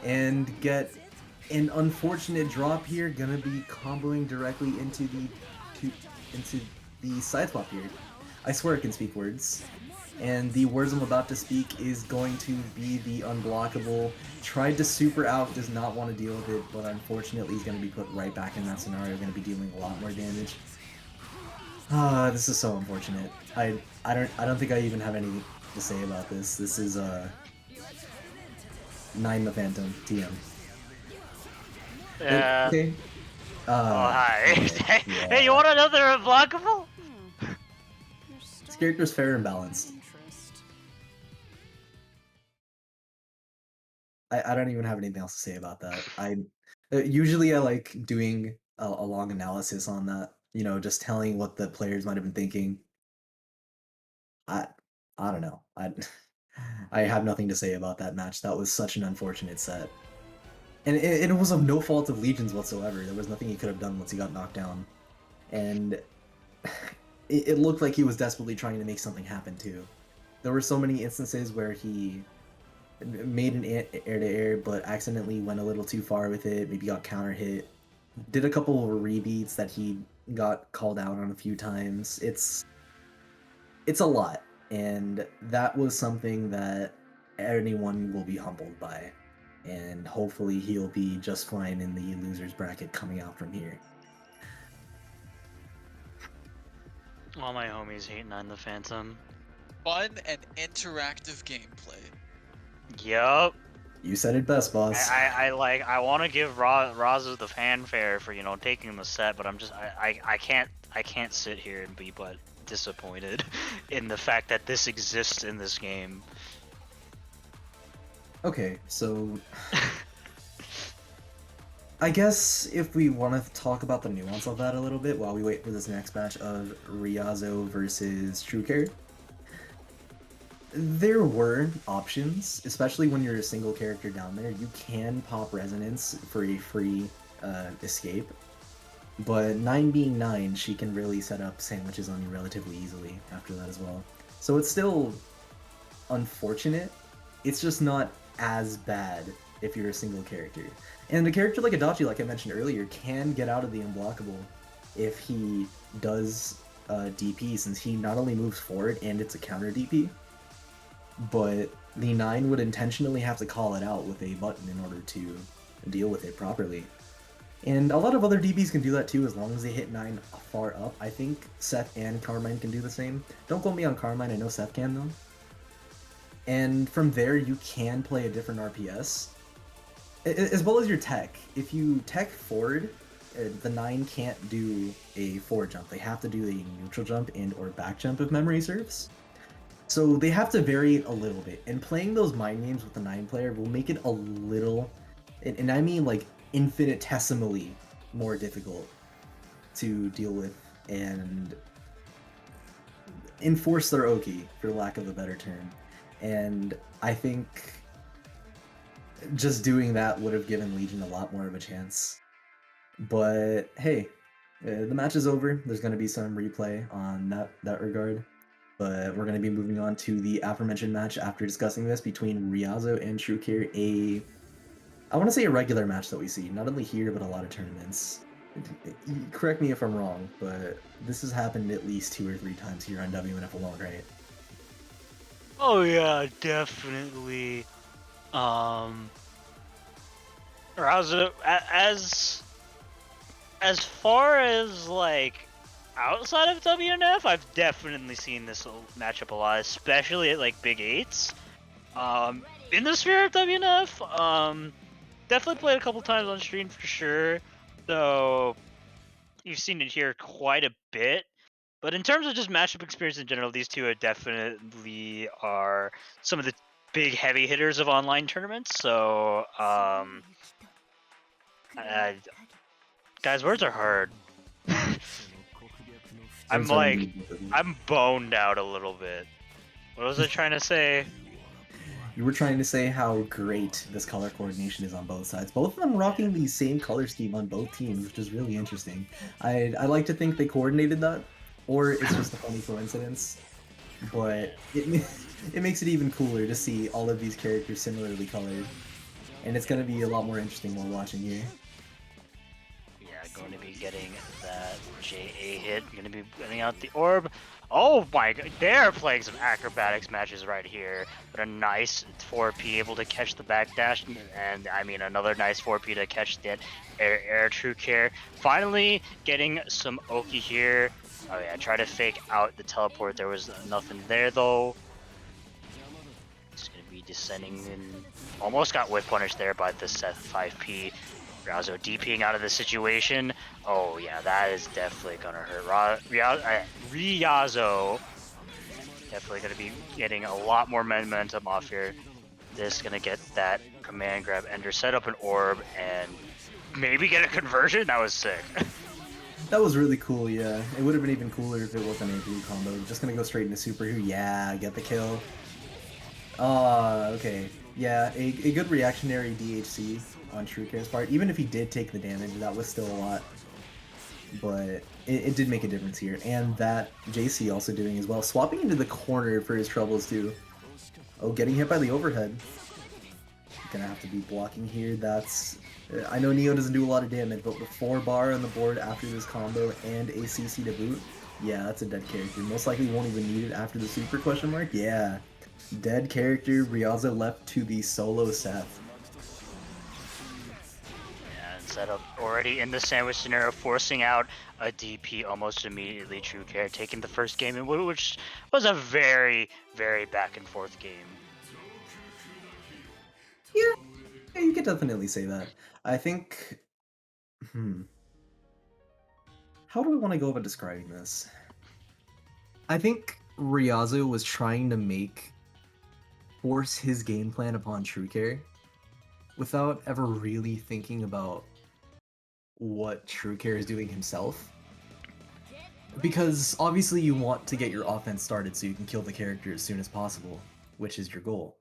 And get an unfortunate drop here, gonna be comboing directly into the side swap here. I swear I can speak words. And the words I'm about to speak is going to be the unblockable. Tried to super out, does not want to deal with it, but unfortunately he's going to be put right back in that scenario, going to be dealing a lot more damage. This is so unfortunate. I don't think I even have anything to say about this. This is 9 the Phantom TM. Okay. Oh, hi. Yeah. Hey, you want another unblockable? This character's fair and balanced. I don't even have anything else to say about that. Usually I like doing a long analysis on that, you know, just telling what the players might have been thinking. I don't know. I have nothing to say about that match. That was such an unfortunate set. And it was of no fault of Legion's whatsoever. There was nothing he could have done once he got knocked down. And it looked like he was desperately trying to make something happen too. There were so many instances where he made an air-to-air, but accidentally went a little too far with it, maybe got counter-hit. Did a couple of rebeats that he got called out on a few times. It's a lot, and that was something that anyone will be humbled by. And hopefully he'll be just fine in the loser's bracket coming out from here. All my homies hating on the Phantom. Fun and interactive gameplay. Yup. You said it best, boss. I want to give Raza the fanfare for, you know, taking the set, but I'm just I can't sit here and be but disappointed in the fact that this exists in this game. Okay, so I guess if we want to talk about the nuance of that a little bit while we wait for this next match of Riazo versus TrueCare. There were options, especially when you're a single character down there. You can pop Resonance for a free escape, but 9 being 9, she can really set up sandwiches on you relatively easily after that as well. So it's still unfortunate. It's just not as bad if you're a single character. And a character like Adachi, like I mentioned earlier, can get out of the unblockable if he does DP, since he not only moves forward and it's a counter DP, but the 9 would intentionally have to call it out with a button in order to deal with it properly. And a lot of other DPs can do that too, as long as they hit 9 far up. I think Seth and Carmine can do the same. Don't quote me on Carmine, I know Seth can though. And from there, you can play a different RPS, as well as your tech. If you tech forward, the 9 can't do a forward jump. They have to do a neutral jump and or back jump if memory serves. So they have to vary it a little bit, and playing those mind games with the 9-player will make it a little, and I mean like infinitesimally more difficult to deal with and enforce their Oki, for lack of a better term. And I think just doing that would have given Legion a lot more of a chance. But hey, the match is over. There's going to be some replay on that regard. But we're going to be moving on to the aforementioned match after discussing this between Ryazo and TrueCare. I want to say a regular match that we see, not only here, but a lot of tournaments. Correct me if I'm wrong, but this has happened at least 2 or 3 times here on WNF alone, right? Oh yeah, definitely. Ryazo, as far as like outside of WNF, I've definitely seen this matchup a lot, especially at like Big 8s. In the sphere of WNF, definitely played a couple times on stream for sure. So you've seen it here quite a bit. But in terms of just matchup experience in general, these two are definitely some of the big heavy hitters of online tournaments. So guys, words are hard. I'm boned out a little bit. What was I trying to say? You were trying to say how great this color coordination is on both sides. Both of them rocking the same color scheme on both teams, which is really interesting. I like to think they coordinated that, or it's just a funny coincidence. But it makes it even cooler to see all of these characters similarly colored. And it's going to be a lot more interesting while watching here. Yeah, going to be getting that JA hit. Going to be getting out the orb. Oh my god, they're playing some acrobatics matches right here. But a nice 4P able to catch the backdash, and I mean another nice 4P to catch that air TrueCare. Finally getting some Oki here. Oh yeah, try to fake out the teleport. There was nothing there though. It's gonna be descending and almost got whip punished there by the Seth 5P. Ryazo DPing out of the situation. Oh yeah, that is definitely gonna hurt. Ryazo definitely gonna be getting a lot more momentum off here. This gonna get that command grab ender, set up an orb, and maybe get a conversion. That was sick. That was really cool, yeah. It would have been even cooler if it wasn't a blue combo. Just gonna go straight into Super Who. Yeah, get the kill. Okay. Yeah, a good reactionary DHC on TrueCare's part. Even if he did take the damage, that was still a lot. But it did make a difference here. And that JC also doing as well. Swapping into the corner for his troubles too. Oh, getting hit by the overhead. Gonna have to be blocking here. That's... I know Neo doesn't do a lot of damage, but with 4 bar on the board after this combo and a CC to boot, yeah, that's a dead character. Most likely won't even need it after the super question mark. Yeah. Dead character, Ryazo left to the solo Seth. Yeah, and set up already in the sandwich scenario, forcing out a DP almost immediately. TrueCare taking the first game, which was a very, very back and forth game. Yeah, you could definitely say that. I think... How do I want to go about describing this? I think Ryazo was trying to force his game plan upon TrueCare without ever really thinking about what TrueCare is doing himself. Because obviously you want to get your offense started so you can kill the character as soon as possible, which is your goal.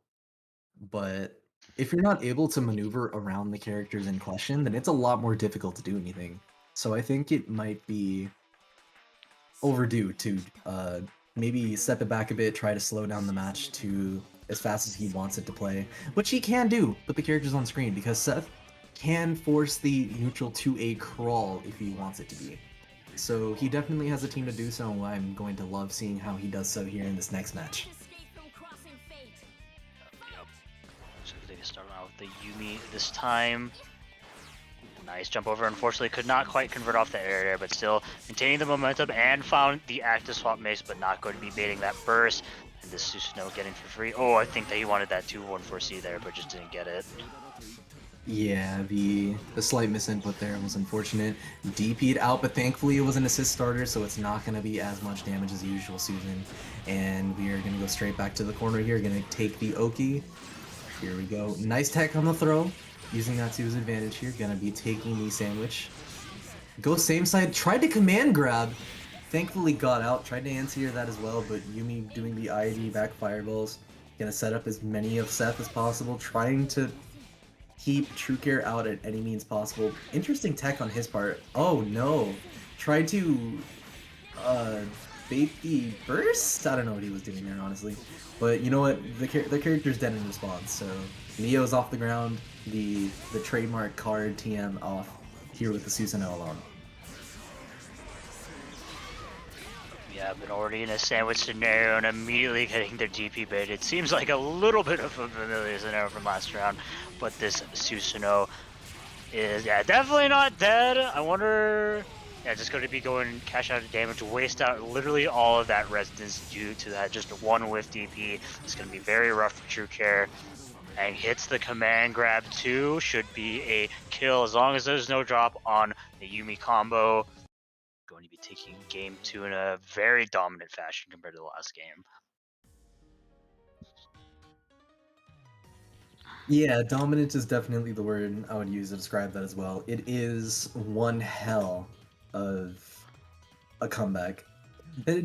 But if you're not able to maneuver around the characters in question, then it's a lot more difficult to do anything. So I think it might be overdue to maybe step it back a bit, try to slow down the match to as fast as he wants it to play, which he can do with the characters on screen, because Seth can force the neutral to a crawl if he wants it to be. So he definitely has a team to do so, and I'm going to love seeing how he does so here in this next match. Yep. So they start out with the Yumi this time. Nice jump over. Unfortunately, could not quite convert off the air, but still maintaining the momentum and found the active swap mace, but not going to be baiting that burst. And this Susano getting for free. Oh, I think that he wanted that 2-1-4C there, but just didn't get it. Yeah, the slight misinput there was unfortunate. DP'd out, but thankfully it was an assist starter, so it's not going to be as much damage as usual, Susan. And we are going to go straight back to the corner here, going to take the Oki. Here we go. Nice tech on the throw. Using that to his advantage here. Going to be taking the sandwich. Go same side. Tried to command grab. Thankfully got out. Tried to anti-air that as well, but Yumi doing the ID back fireballs. Going to set up as many of Seth as possible. Trying to keep True Care out at any means possible. Interesting tech on his part. Oh no. Tried to bait the burst? I don't know what he was doing there, honestly. But you know what? The character's dead in response, so Neo's off the ground. The trademark card TM off here with the Susanoo alone. Yeah, I've been already in a sandwich scenario and immediately getting their GP bait. It seems like a little bit of a familiar scenario from last round, but this Susanoo is, definitely not dead. I wonder, just going to be going cash out of damage, waste out literally all of that resistance due to that just one whiff DP. It's going to be very rough for True Care. And hits the command grab too, should be a kill as long as there's no drop on the Yumi combo. Going to be taking game 2 in a very dominant fashion compared to the last game. Yeah, dominant is definitely the word I would use to describe that as well. It is one hell of a comeback.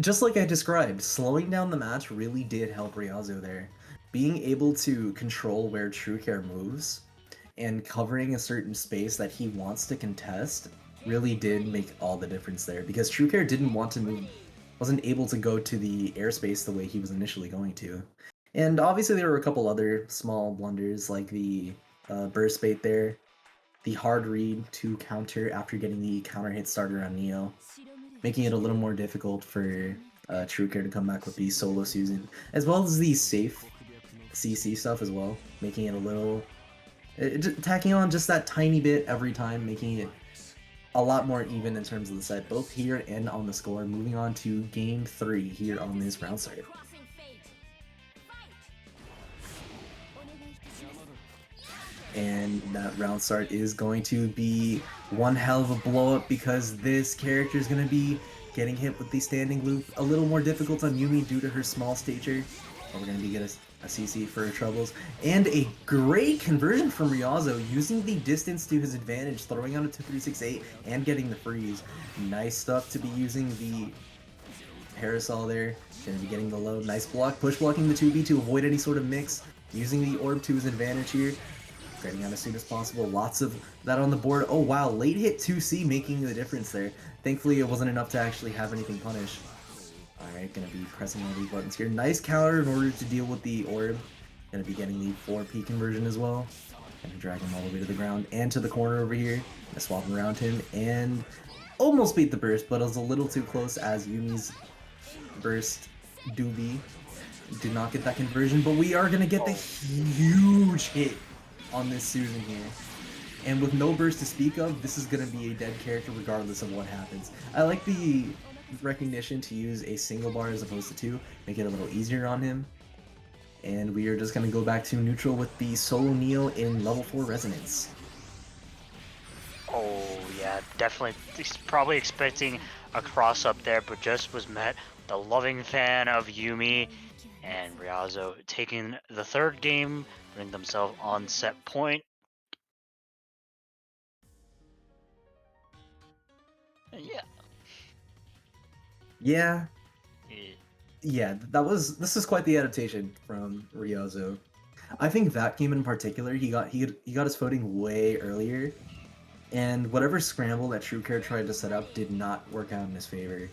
Just like I described, slowing down the match really did help Ryazo there. Being able to control where True Care moves and covering a certain space that he wants to contest really did make all the difference there, because True Care didn't want to move, wasn't able to go to the airspace the way he was initially going to. And obviously there were a couple other small blunders, like the burst bait there, the hard read to counter after getting the counter hit starter on Neo, making it a little more difficult for True Care to come back with the solo Susan, as well as the safe CC stuff as well, making it a little, tacking on just that tiny bit every time, making it a lot more even in terms of the set, both here and on the score. Moving on to game 3 here on this round start. And that round start is going to be one hell of a blow up, because this character is going to be getting hit with the standing loop. A little more difficult on Yumi due to her small stature. But we're going to be getting a CC for her troubles. And a great conversion from Ryazo, using the distance to his advantage, throwing out a 2368 and getting the freeze. Nice stuff to be using the parasol there. Going to be getting the low. Nice block, push blocking the 2B to avoid any sort of mix. Using the orb to his advantage here. Getting out as soon as possible. Lots of that on the board. Oh wow, late hit 2C making the difference there. Thankfully it wasn't enough to actually have anything punished. Alright, gonna be pressing all these buttons here. Nice counter in order to deal with the orb. Gonna be getting the 4P conversion as well. Gonna drag him all the way to the ground and to the corner over here. Gonna swap around him and almost beat the burst, but it was a little too close as Yumi's burst doobie did not get that conversion. But we are gonna get the huge hit on this Susan here. And with no burst to speak of, this is going to be a dead character regardless of what happens. I like the recognition to use a single bar as opposed to two, make it a little easier on him. And we are just going to go back to neutral with the solo Neo in level 4 Resonance. Oh yeah, definitely. He's probably expecting a cross up there, but just was met the loving fan of Yumi, and Ryazo taking the third game, putting themselves on set point. Yeah, this is quite the adaptation from Ryazo. I think that game in particular, he got his footing way earlier, and whatever scramble that True Care tried to set up did not work out in his favor.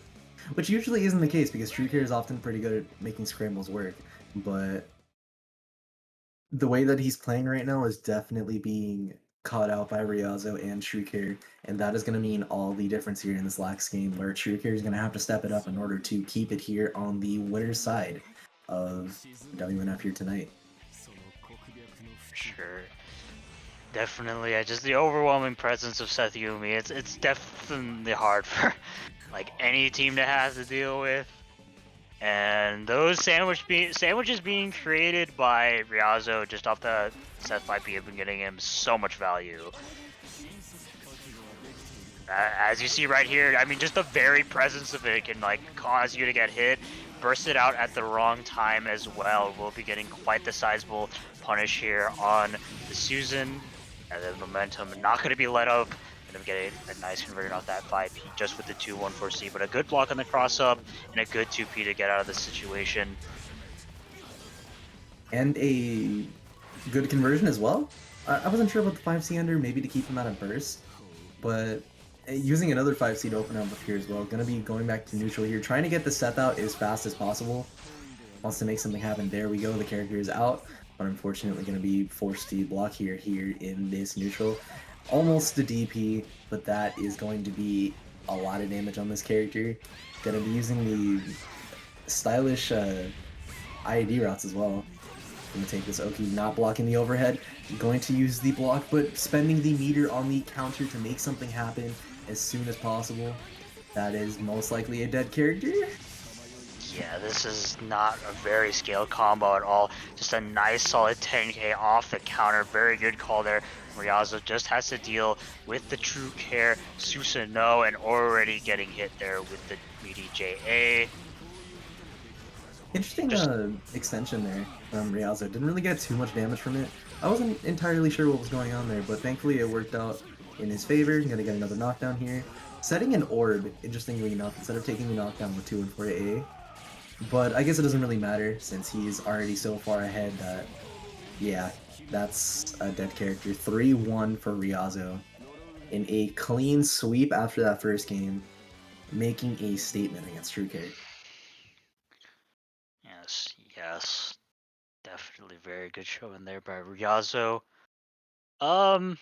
Which usually isn't the case, because True Care is often pretty good at making scrambles work, but the way that he's playing right now is definitely being caught out by Ryazo and True Care, and that is going to mean all the difference here in this lax game, where True Care is going to have to step it up in order to keep it here on the winner's side of WNF here tonight. Sure. Definitely, just the overwhelming presence of Seth Yumi. It's definitely hard for like any team to have to deal with. And those sandwiches being created by Ryazo just off the set 5P have been getting him so much value. As you see right here, I mean, just the very presence of it can like cause you to get hit. Burst it out at the wrong time as well. We'll be getting quite the sizable punish here on the Susan. And the momentum not going to be let up. And I'm getting a nice conversion off that 5P just with the 2-1-4C. But a good block on the cross up and a good 2P to get out of the situation. And a good conversion as well. I wasn't sure about the 5C under, maybe to keep him out of burst. But using another 5C to open up here as well. Gonna be going back to neutral here, trying to get the Seth out as fast as possible. Wants to make something happen. There we go. The character is out, but unfortunately gonna be forced to block here in this neutral. Almost a DP, but that is going to be a lot of damage on this character. Gonna be using the stylish IAD routes as well. Gonna take this Oki, not blocking the overhead. Going to use the block, but spending the meter on the counter to make something happen as soon as possible. That is most likely a dead character. Yeah, this is not a very scaled combo at all. Just a nice solid 10k off the counter. Very good call there. Ryazo just has to deal with the True Care Susanoo and already getting hit there with the meaty JA. Interesting extension there from Ryazo. Didn't really get too much damage from it. I wasn't entirely sure what was going on there, but thankfully it worked out in his favor. Gonna get another knockdown here. Setting an orb, interestingly enough, instead of taking the knockdown with 2 and 4 AA. But I guess it doesn't really matter since he's already so far ahead that, yeah, that's a dead character. 3-1 for Ryazo in a clean sweep after that first game, making a statement against True Care. Yes. Definitely very good showing there by Ryazo. I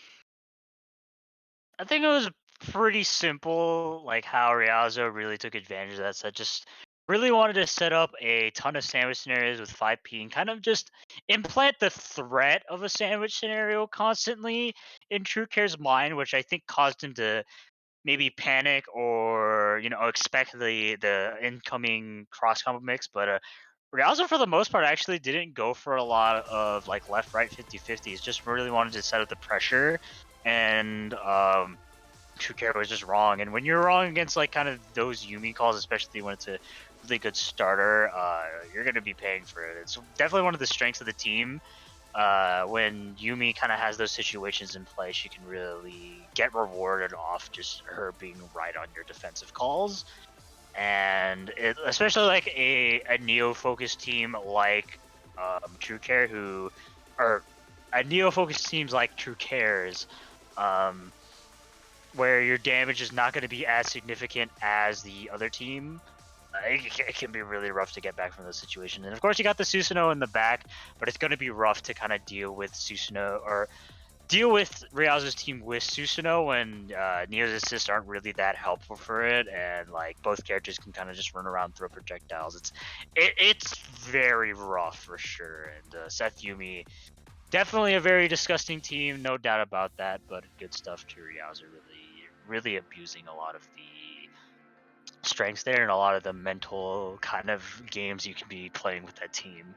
think it was pretty simple, like how Ryazo really took advantage of that set. Just really wanted to set up a ton of sandwich scenarios with 5P and kind of just implant the threat of a sandwich scenario constantly in True Care's mind, which I think caused him to maybe panic or expect the incoming cross combo mix. But Ryazo for the most part actually didn't go for a lot of like left right 50-50s. Just really wanted to set up the pressure, and True Care was just wrong. And when you're wrong against like kind of those Yumi calls, especially when it's a really good starter, you're gonna be paying for it. It's definitely one of the strengths of the team. When Yumi kind of has those situations in play, she can really get rewarded off just her being right on your defensive calls. And especially like a neo-focused team like True Care, or a neo-focused teams like True Care's, where your damage is not going to be as significant as the other team. It can be really rough to get back from those situations. And of course, you got the Susanoo in the back, but it's going to be rough to kind of deal with Susanoo or deal with Ryazo's team with Susanoo when Neo's assists aren't really that helpful for it, and like both characters can kind of just run around, throw projectiles. It's very rough for sure. And Seth Yumi, definitely a very disgusting team, no doubt about that. But good stuff to Ryazo, really abusing a lot of the strengths there and a lot of the mental kind of games you can be playing with that team.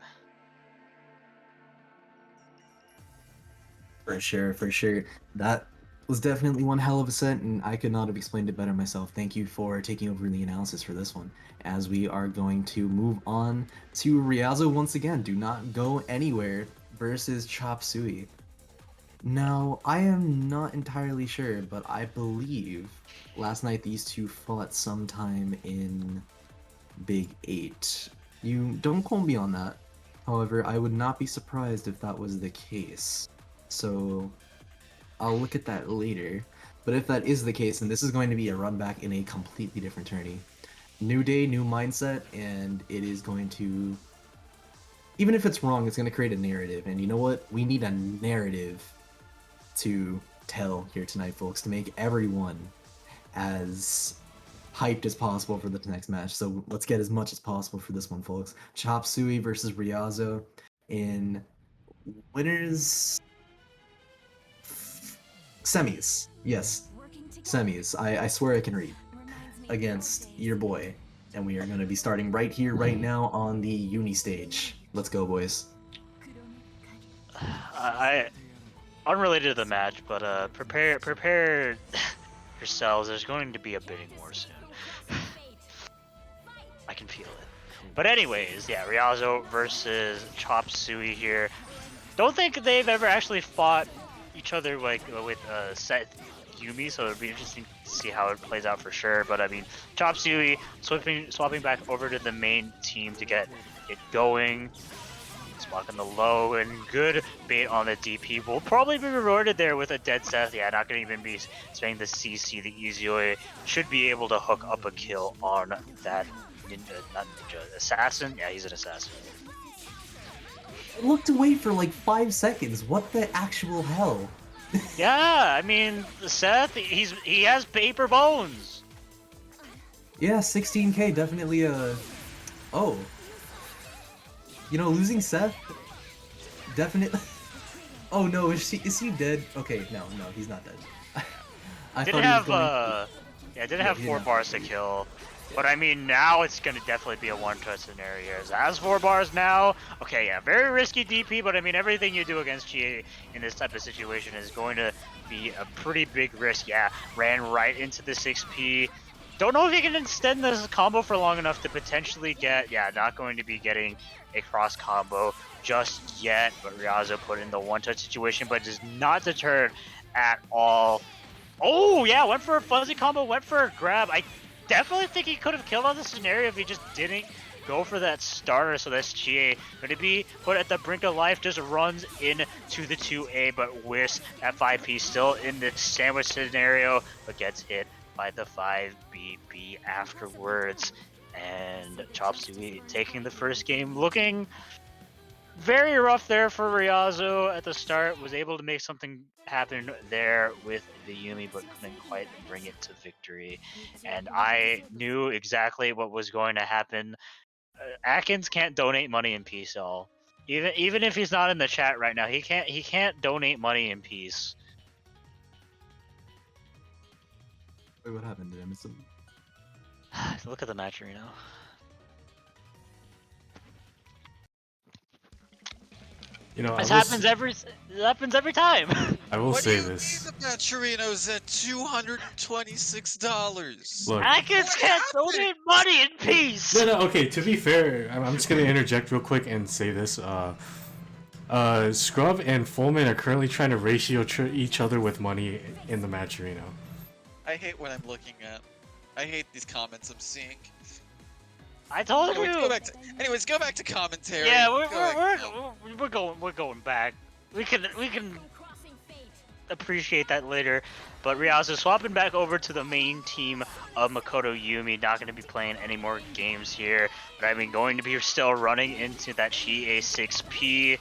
For sure. That was definitely one hell of a set, and I could not have explained it better myself. Thank you for taking over the analysis for this one. As we are going to move on to Ryazo once again. Do not go anywhere versus Chop Suey. Now, I am not entirely sure, but I believe last night these two fought sometime in Big 8. You don't quote me on that. However, I would not be surprised if that was the case. So I'll look at that later. But if that is the case, then this is going to be a run back in a completely different tourney. New day, new mindset, and it is going to... Even if it's wrong, it's going to create a narrative. And you know what? We need a narrative to tell here tonight, folks, to make everyone as hyped as possible for the next match. So let's get as much as possible for this one, folks. Chop Suey versus Ryazo in winners... semis. Yes, semis. I swear I can read. Against your boy, And we are going to be starting right here, right now on the uni stage. Let's go, boys. I unrelated to the match, but prepare yourselves. There's going to be a bidding war soon. I can feel it. But anyways, yeah, Ryazo versus Chop Suey here. Don't think they've ever actually fought each other like with Set Yumi, so it'd be interesting to see how it plays out for sure. But I mean, Chop Suey swapping back over to the main team to get it going. Spot on the low and good bait on the DP. Will probably be rewarded there with a dead Seth. Yeah, not gonna even be spending the CC. The Izoi should be able to hook up a kill on that not ninja, assassin. Yeah, he's an assassin. I looked away for like 5 seconds. What the actual hell? Yeah, I mean, Seth, he has paper bones. Yeah, 16k definitely oh. You know, losing Seth definitely. Oh no, is he dead? Okay, no, he's not dead. I didn't thought he was have didn't have 4 bars to kill. But I mean, now it's gonna definitely be a one-touch scenario. As 4 bars now, okay, yeah, very risky DP, but I mean, everything you do against GA in this type of situation is going to be a pretty big risk. Yeah, ran right into the 6P. Don't know if he can extend this combo for long enough to potentially get, yeah, not going to be getting a cross combo just yet, but Ryazo put in the one-touch situation, but does not deter at all. Oh, yeah, went for a fuzzy combo, went for a grab. I definitely think he could have killed on the scenario if he just didn't go for that starter. So that's GA going to be put at the brink of life, just runs into the 2A, but Whis at 5P still in the sandwich scenario, but gets hit by the 5BB afterwards. And Chop Suey taking the first game, looking very rough there for Ryazo at the start. Was able to make something happen there with the Yumi, but couldn't quite bring it to victory. And I knew exactly what was going to happen. Atkins can't donate money in peace, y'all. Even if he's not in the chat right now, he can't donate money in peace. Wait, what happened? Did I miss something? Look at the match arena. You know, This happens every time. I will What say do you this. mean the Maturino's at $226? Look, Atkins can't donate money in peace. no, okay. To be fair, I'm just gonna interject real quick and say this. Scrub and Fullman are currently trying to ratio each other with money in the match arena. I hate what I'm looking at. I hate these comments I'm seeing. I told Anyways, you. Anyways, go back to commentary. Yeah, we're going back. We can appreciate that later. But Ryazo swapping back over to the main team of Makoto Yumi. Not going to be playing any more games here. But I mean, going to be still running into that Shie 6P.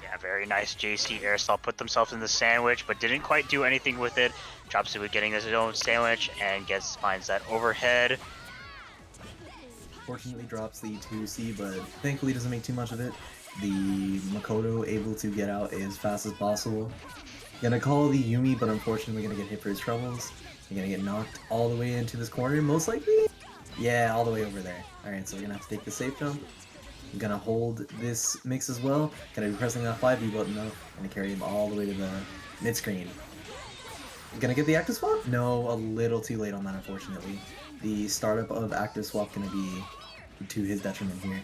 Yeah, very nice JC airstyle. Put themselves in the sandwich, but didn't quite do anything with it. Chop Suey getting his own sandwich and finds that overhead. Fortunately drops the 2C, but thankfully doesn't make too much of it. The Makoto able to get out as fast as possible. Gonna call the Yumi, but unfortunately gonna get hit for his troubles. You're gonna get knocked all the way into this corner, most likely? Yeah, all the way over there. Alright, so we're gonna have to take the safe jump. I'm gonna hold this mix as well. Gonna be pressing that 5B button though. Gonna carry him all the way to the mid screen. Gonna get the active swap? No, a little too late on that, unfortunately. The startup of active swap gonna be to his detriment here.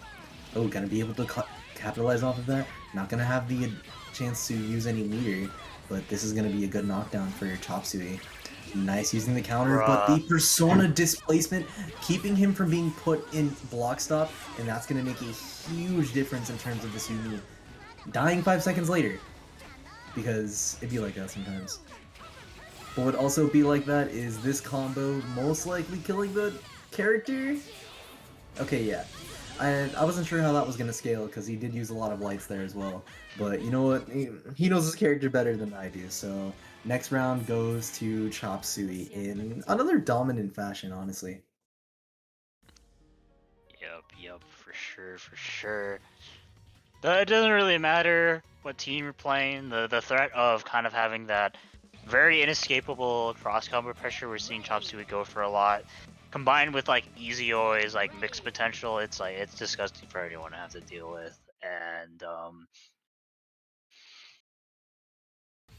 Oh, gonna be able to capitalize off of that. Not gonna have the chance to use any meter, but this is gonna be a good knockdown for your Chop Suey. Nice using the counter, but the persona displacement, keeping him from being put in block stop, and that's gonna make a huge difference in terms of this Yumi dying 5 seconds later. Because it'd be like that sometimes. What would also be like that is this combo most likely killing the character. Okay, yeah. I wasn't sure how that was going to scale because he did use a lot of lights there as well. But you know what? He knows his character better than I do. So next round goes to Chop Suey in another dominant fashion, honestly. Yep, for sure. It doesn't really matter what team you're playing. The threat of kind of having that very inescapable cross combo pressure we're seeing Chop Suey go for a lot. combined with like Easy's like mixed potential, it's like it's disgusting for anyone to have to deal with. And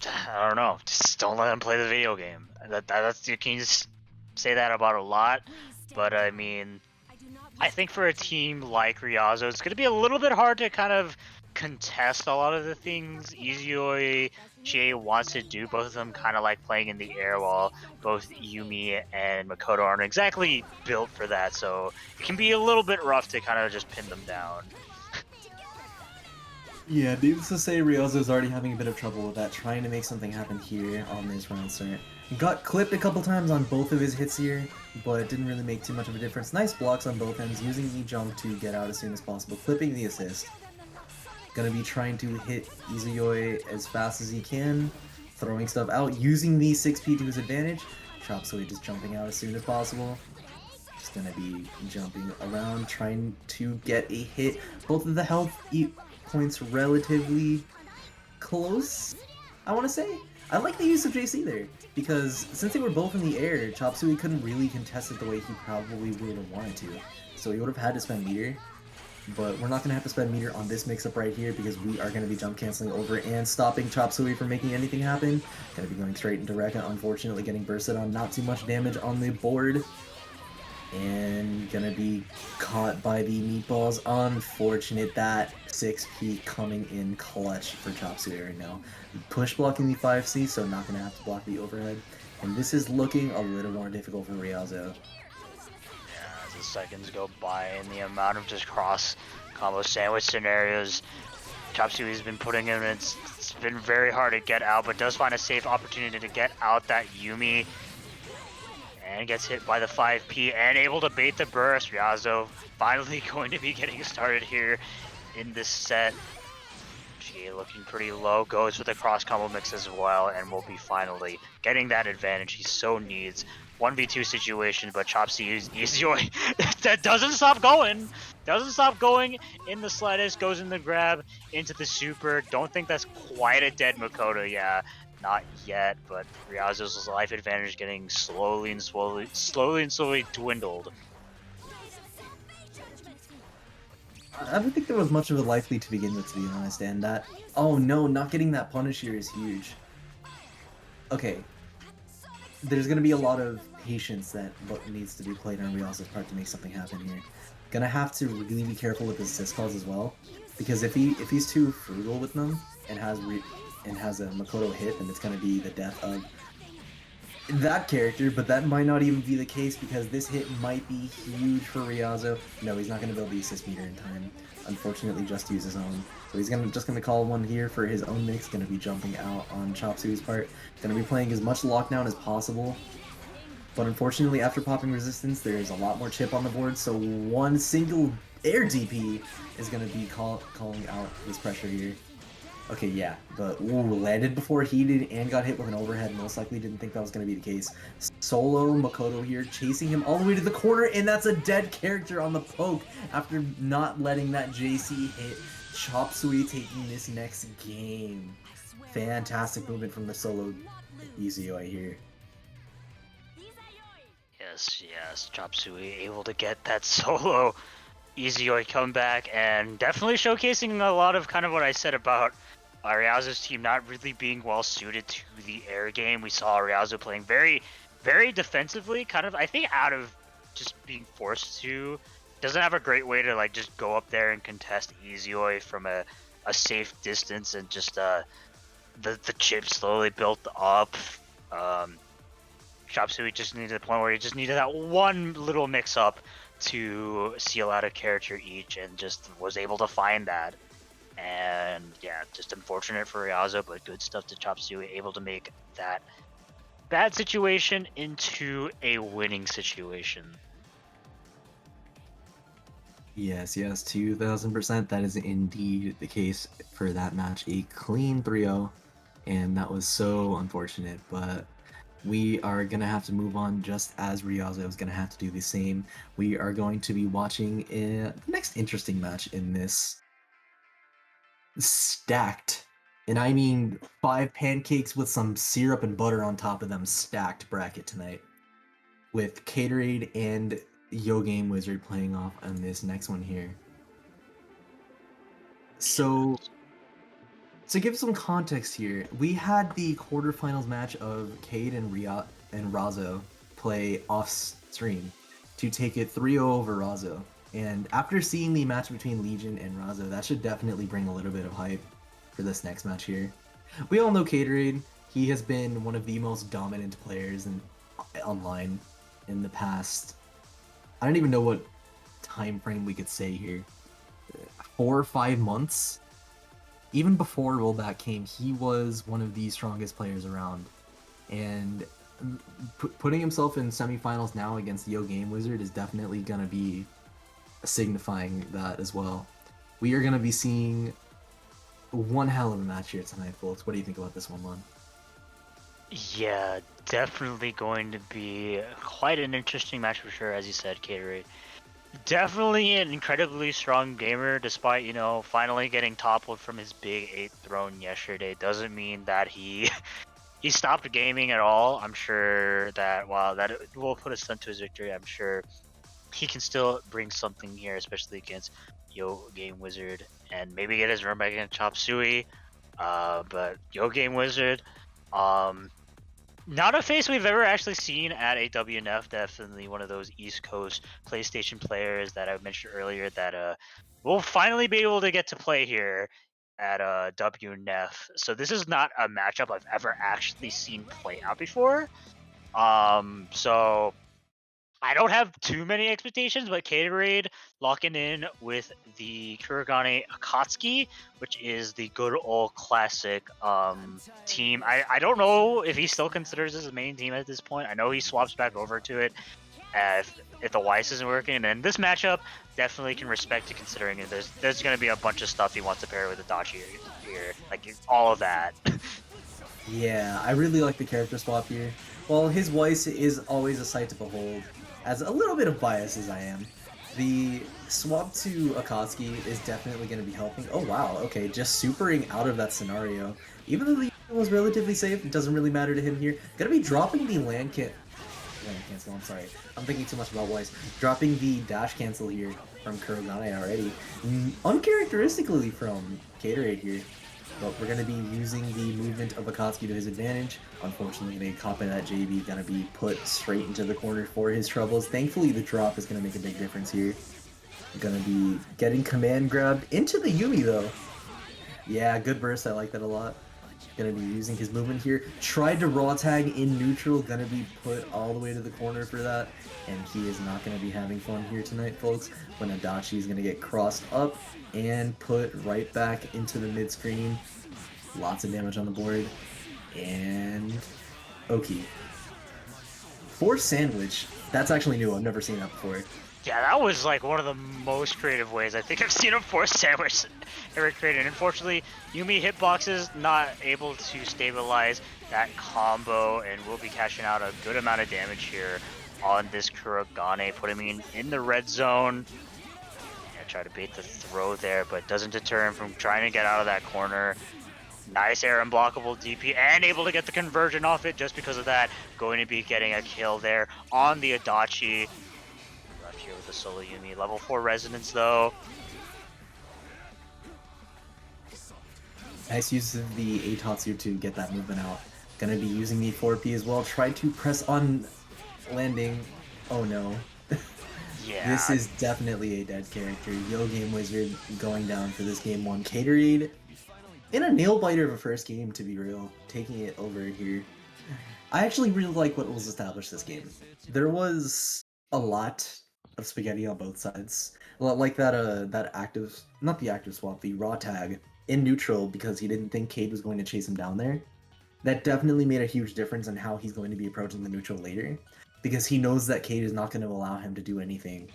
I don't know, just don't let them play the video game. That's you can just say that about a lot, but I mean, I think for a team like Riazo, it's going to be a little bit hard to kind of contest a lot of the things Izuyoi Jay wants to do. Both of them kind of like playing in the air, while both Yumi and Makoto aren't exactly built for that. So it can be a little bit rough to kind of just pin them down. Yeah, needless to say, Ryozo's already having a bit of trouble with that, trying to make something happen here on this round start. Got clipped a couple times on both of his hits here, but it didn't really make too much of a difference. Nice blocks on both ends, using E-jump to get out as soon as possible, clipping the assist. Gonna be trying to hit Izuyoi as fast as he can, throwing stuff out, using the 6P to his advantage. Chop Suey just jumping out as soon as possible. Just gonna be jumping around, trying to get a hit. Both of the health points relatively close, I want to say. I like the use of JC there, because since they were both in the air, Chop Suey couldn't really contest it the way he probably would have wanted to. So he would have had to spend meter, but we're not going to have to spend meter on this mix-up right here, because we are going to be jump canceling over and stopping Chop Suey from making anything happen. Going to be going straight into Rekka, unfortunately getting bursted on, not too much damage on the board. And gonna be caught by the meatballs. Unfortunate, that 6P coming in clutch for Chop Suey right now. Push blocking the 5C, so not gonna have to block the overhead. And this is looking a little more difficult for Ryozo. Yeah, as the seconds go by and the amount of just cross combo sandwich scenarios Chop Suey's been putting in, it's been very hard to get out, but does find a safe opportunity to get out that Yumi. And gets hit by the 5P and able to bait the burst. Ryazo finally going to be getting started here in this set. She looking pretty low, goes with the cross combo mix as well, and will be finally getting that advantage he so needs. 1v2 situation, but Chop Suey's Izuyoi that doesn't stop going. Doesn't stop going in the slightest, goes in the grab into the super. Don't think that's quite a dead Makoto, yeah. Not yet, but Ryazo's life advantage getting slowly and slowly dwindled. I don't think there was much of a life lead to begin with, to be honest, and that... Oh no, not getting that punish here is huge. Okay. There's gonna be a lot of patience that needs to be played on Ryazo's part to make something happen here. Gonna have to really be careful with his assist calls as well, because if he's too frugal with them and has a Makoto hit, then it's going to be the death of that character, but that might not even be the case, because this hit might be huge for Ryazo. No, he's not going to build the assist meter in time. Unfortunately, just use his own. So he's just going to call one here for his own mix, going to be jumping out on Chop Suey's part. Going to be playing as much lockdown as possible. But unfortunately, after popping resistance, there's a lot more chip on the board, so one single air DP is going to be calling out this pressure here. Okay, yeah, but landed before he did and got hit with an overhead. Most likely didn't think that was going to be the case. Solo Makoto here, chasing him all the way to the corner, and that's a dead character on the poke after not letting that JC hit. Chop Suey taking this next game. Fantastic movement from the Solo Izuyoi here. Yes, Chop Suey able to get that solo Izuyoi comeback, and definitely showcasing a lot of kind of what I said about Ryazo's team not really being well suited to the air game. We saw Ryazo playing very, very defensively, kind of, I think, out of just being forced to. Doesn't have a great way to like just go up there and contest Izuyoi from a safe distance, and just the chip slowly built up. Chop Suey just needed a point where he just needed that one little mix up to seal out a character each, and just was able to find that. And yeah, just unfortunate for Ryazo, but good stuff to Chop Suey, able to make that bad situation into a winning situation. Yes, 2000%. That is indeed the case for that match. A clean 3-0, and that was so unfortunate, but we are going to have to move on, just as Ryazo is going to have to do the same. We are going to be watching the next interesting match in this stacked, and I mean 5 pancakes with some syrup and butter on top of them, stacked bracket tonight. with Caterade and Yo Game Wizard playing off on this next one here. So, to give some context here, we had the quarterfinals match of Cade and Razo play off stream to take it 3-0 over Razo. And after seeing the match between Legion and Razo, that should definitely bring a little bit of hype for this next match here. We all know Caterade. He has been one of the most dominant players online in the past. I don't even know what time frame we could say here. 4 or 5 months. Even before rollback came, he was one of the strongest players around. And putting himself in semifinals now against Yo Game Wizard is definitely going to be signifying that as well. We are going to be seeing one hell of a match here tonight, folks. What do you think about this one, Lon? Yeah, definitely going to be quite an interesting match for sure, as you said, Caterade. Definitely an incredibly strong gamer, despite, you know, finally getting toppled from his big 8th throne yesterday. Doesn't mean that he stopped gaming at all. I'm sure that while that will put a stunt to his victory, I'm sure he can still bring something here, especially against Yo Game Wizard, and maybe get his run back against Chop Suey. But Yo Game Wizard, not a face we've ever actually seen at a WNF. Definitely one of those East Coast PlayStation players that I mentioned earlier that will finally be able to get to play here at WNF. So this is not a matchup I've ever actually seen play out before. So I don't have too many expectations, but Caterade locking in with the Kurogane Akatsuki, which is the good old classic team. I don't know if he still considers this his main team at this point. I know he swaps back over to it if the Weiss isn't working. And this matchup definitely can respect it, considering it. There's going to be a bunch of stuff he wants to pair with Adachi here, like all of that. Yeah, I really like the character swap here. While his Weiss is always a sight to behold, as a little bit of bias as I am, the swap to Akatsuki is definitely going to be helping. Oh wow, okay, just supering out of that scenario. Even though the was relatively safe, it doesn't really matter to him here. Gonna be dropping the land cancel, I'm sorry. I'm thinking too much about Weiss. Dropping the dash cancel here from Kurogane already. Uncharacteristically from Caterade here. But we're going to be using the movement of Akatsuki to his advantage. Unfortunately, the copy that JB going to be put straight into the corner for his troubles. Thankfully, the drop is going to make a big difference here. Going to be getting command grabbed into the Yumi, though. Yeah, good burst. I like that a lot. Going to be using his movement here. Tried to raw tag in neutral. Going to be put all the way to the corner for that. And he is not going to be having fun here tonight, folks. When Adachi is going to get crossed up and put right back into the mid screen. Lots of damage on the board. And Oki. Force Sandwich. That's actually new. I've never seen that before. Yeah, that was like one of the most creative ways I think I've seen a Force Sandwich ever created. Unfortunately, Yumi hitboxes not able to stabilize that combo, and will be cashing out a good amount of damage here on this Kurogane, putting him in the red zone. Yeah, try to bait the throw there, but doesn't deter him from trying to get out of that corner. Nice air unblockable DP, and able to get the conversion off it just because of that. Going to be getting a kill there on the Adachi. Left here with the solo Yumi. Level 4 resonance though. Nice use of the Eitatsu to get that movement out. Gonna be using the 4P as well. Try to press on landing. Oh no. Yeah. This is definitely a dead character. Yo Game Wizard going down for this game one. Caterade in a nail biter of a first game, to be real. Taking it over here. I actually really like what was established this game. There was a lot of spaghetti on both sides. Like that active, not the active swap, the raw tag in neutral because he didn't think Cade was going to chase him down there. That definitely made a huge difference in how he's going to be approaching the neutral later, because he knows that Cade is not going to allow him to do anything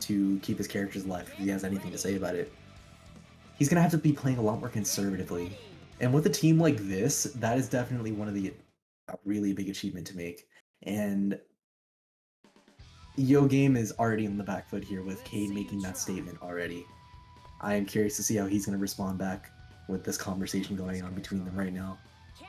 to keep his characters alive if he has anything to say about it. He's going to have to be playing a lot more conservatively. And with a team like this, that is definitely one of the really big achievement to make. And Yo Game is already on the back foot here with Cade making that statement already. I am curious to see how he's going to respond back with this conversation going on between them right now. Yeah,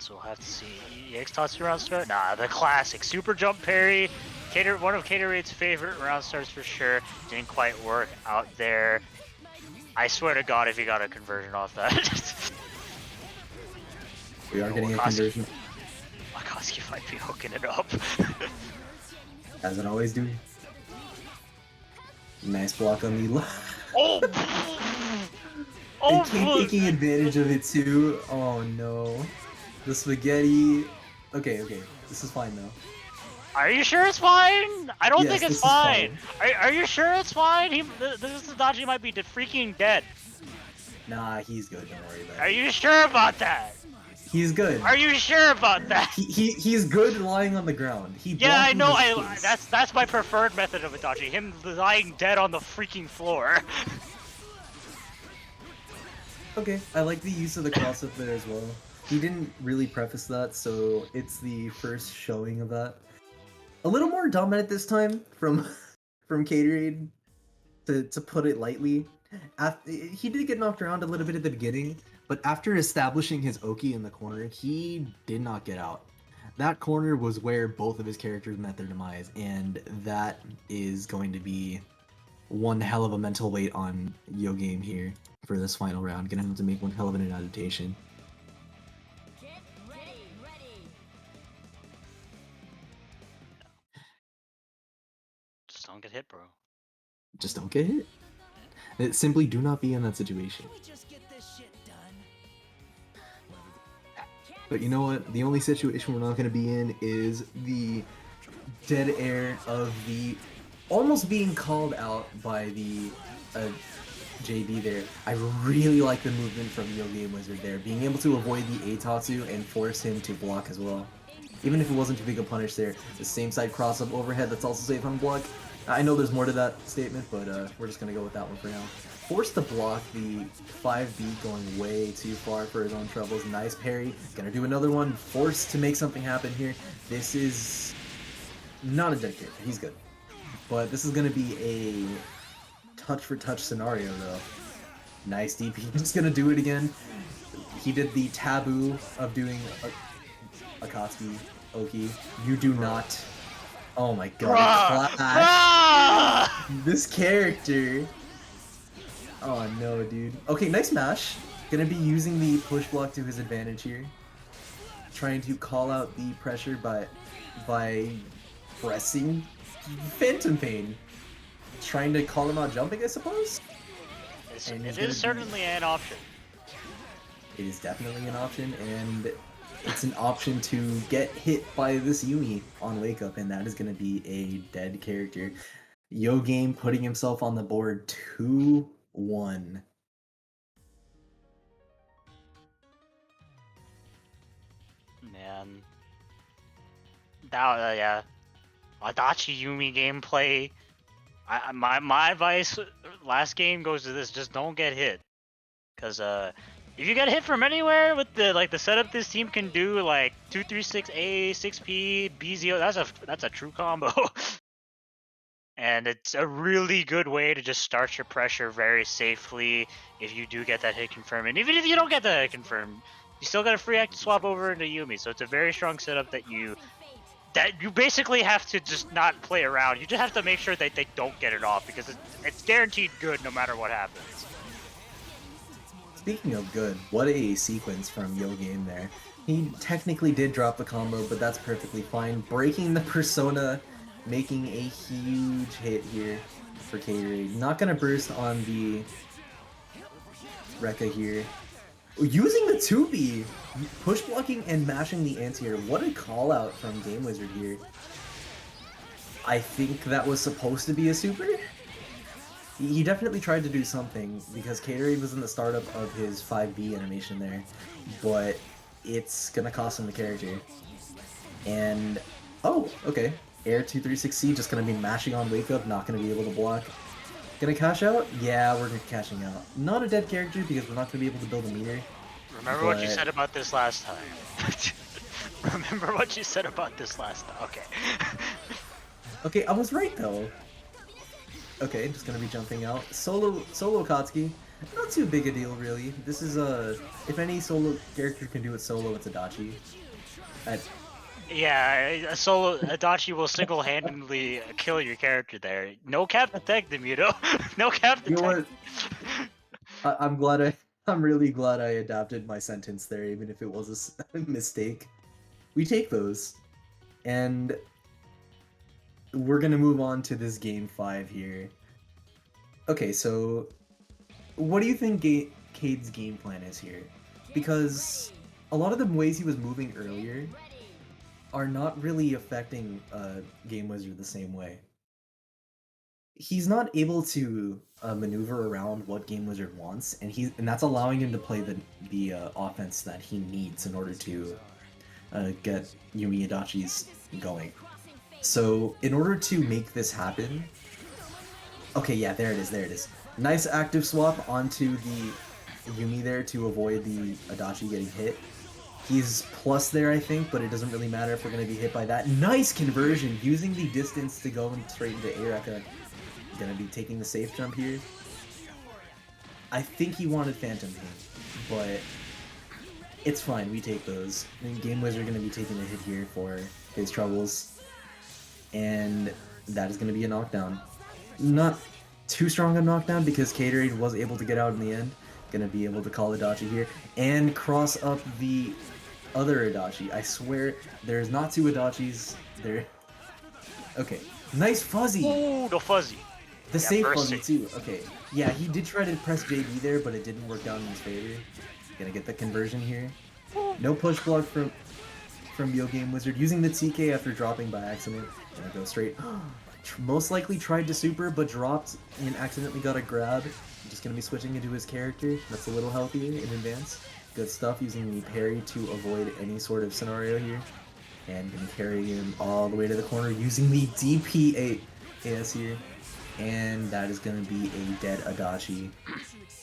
so we'll have to see. EX Tatsu round start? Nah, the classic super jump parry. One of Caterade's favorite round starts for sure. Didn't quite work out there. I swear to God, if he got a conversion off that. We are getting a conversion. Wakaski might be hooking it up. As it always do. Nice block on the left. Oh! And keep taking advantage of it too. Oh no. The spaghetti. Okay, this is fine though. Are you sure it's fine? I don't think Yes, it's this is fine. Are you sure it's fine? This Tadachi might be freaking dead. Nah, he's good. Don't worry about it. Are you sure about that? He's good. Are you sure about that? He's good lying on the ground. Yeah, I know. blocked his face. That's my preferred method of Itachi. Him lying dead on the freaking floor. Okay, I like the use of the cross up there as well. He didn't really preface that, so it's the first showing of that. A little more dominant this time from Caterade, to put it lightly. He did get knocked around a little bit at the beginning, but after establishing his Oki in the corner, he did not get out. That corner was where both of his characters met their demise, and that is going to be one hell of a mental weight on Yo Game here for this final round. Gonna have to make one hell of an adaptation. Just don't get hit, bro. Just don't get hit. Simply do not be in that situation. But you know what? The only situation we're not going to be in is the dead air of the almost being called out by the JB there. I really like the movement from Yo Game Wizard there, being able to avoid the Eitatsu and force him to block as well. Even if it wasn't too big a punish there, the same side cross up overhead that's also safe on block. I know there's more to that statement, but we're just going to go with that one for now. Forced to block the 5B going way too far for his own troubles. Nice parry. Gonna do another one. Forced to make something happen here. This is not a dead kid. He's good. But this is going to be a touch-for-touch scenario, though. Nice DP. Just going to do it again. He did the taboo of doing Akatsuki, Oki. You do not. Oh my god. This character. Oh no, dude. Okay, nice mash. Gonna be using the push block to his advantage here. Trying to call out the pressure by pressing Phantom Pain. Trying to call him out jumping, I suppose? It is certainly an option. It is definitely an option, and it's an option to get hit by this Yumi on Wake Up, and that is going to be a dead character. Yo Game putting himself on the board 2-1. Man. That, yeah. Adachi Yumi gameplay. My advice last game goes to this: just don't get hit, because if you get hit from anywhere with the setup this team can do, like 236A, 6P, BZO, that's a true combo. And it's a really good way to just start your pressure very safely if you do get that hit confirmed. And even if you don't get that hit confirmed, you still got a free active swap over into Yumi. So it's a very strong setup that you basically have to just not play around. You just have to make sure that they don't get it off, because it's guaranteed good no matter what happens. Speaking of good, what a sequence from Yo Game there. He technically did drop the combo, but that's perfectly fine. Breaking the persona, making a huge hit here for Caterade. Not gonna burst on the Rekka here. Using the 2B, push blocking and mashing the anti-air. What a call out from Game Wizard here. I think that was supposed to be a super. He definitely tried to do something, because Caterade was in the startup of his 5B animation there, but it's gonna cost him the character. And, oh, okay. Air 236C just gonna be mashing on Wake Up, not gonna be able to block. Gonna cash out? Yeah, we're cashing out. Not a dead character, because we're not gonna be able to build a meter. Remember what you said about this last time. Remember what you said about this last time. Okay. Okay, I was right though. Okay, just gonna be jumping out. Solo Akatsuki. Not too big a deal, really. This is if any solo character can do it solo, it's Adachi. Yeah, solo Adachi will single-handedly kill your character there. No cap detect them, you know? No cap You know detect. what? I'm really glad I adapted my sentence there, even if it was a mistake. We take those, and we're gonna move on to this game 5 here. Okay, so what do you think Cade's game plan is here? Because a lot of the ways he was moving earlier are not really affecting Game Wizard the same way. He's not able to maneuver around what Game Wizard wants, and that's allowing him to play the offense that he needs in order to get Yumi Adachi's going. So in order to make this happen, okay, yeah, there it is. Nice active swap onto the Yumi there to avoid the Adachi getting hit. He's plus there, I think, but it doesn't really matter if we're going to be hit by that. Nice conversion, using the distance to go straight into Areka. Going to be taking the safe jump here. I think he wanted Phantom Pain, but it's fine, we take those. I mean, Game Wizard going to be taking a hit here for his troubles. And that is going to be a knockdown. Not too strong a knockdown because Caterade was able to get out in the end. Gonna be able to call Adachi here and cross up the other Adachi. I swear there's not two Adachis there. Okay, nice fuzzy. Ooh, the fuzzy. The Yeah, safe burst fuzzy too. Okay, yeah, he did try to press JB there, but it didn't work out in his favor. Gonna get the conversion here. No push block from Yo Game Wizard using the TK after dropping by accident. Gonna go straight. Most likely tried to super, but dropped and accidentally got a grab. I'm just gonna be switching into his character. That's a little healthier in advance. Good stuff, using the parry to avoid any sort of scenario here. And gonna carry him all the way to the corner using the DP8 AS here. And that is gonna be a dead Adachi.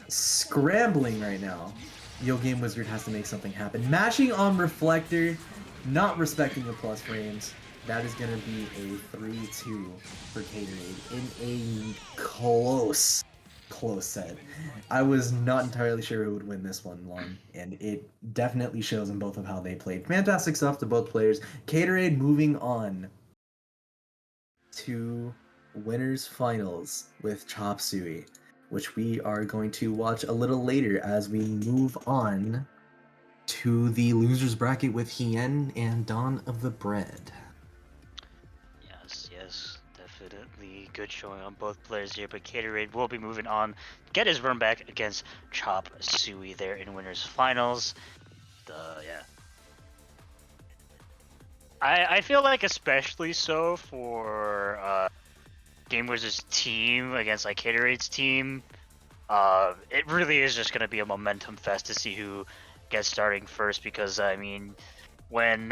Scrambling right now. Yo Game Wizard has to make something happen. Mashing on Reflector, not respecting the plus frames. That is going to be a 3-2 for Caterade in a close set. I was not entirely sure who would win this one, and it definitely shows in both of how they played. Fantastic stuff to both players. Caterade moving on to winners finals with Chop Suey, which we are going to watch a little later as we move on to the losers bracket with Hien and Dawn of the Bread. Yes, definitely good showing on both players here, but Caterade will be moving on, get his run back against Chop Suey there in winners finals. Yeah. I feel like especially so for Game Wizard's team against like Caterade's team, it really is just gonna be a momentum fest to see who gets starting first, because I mean, when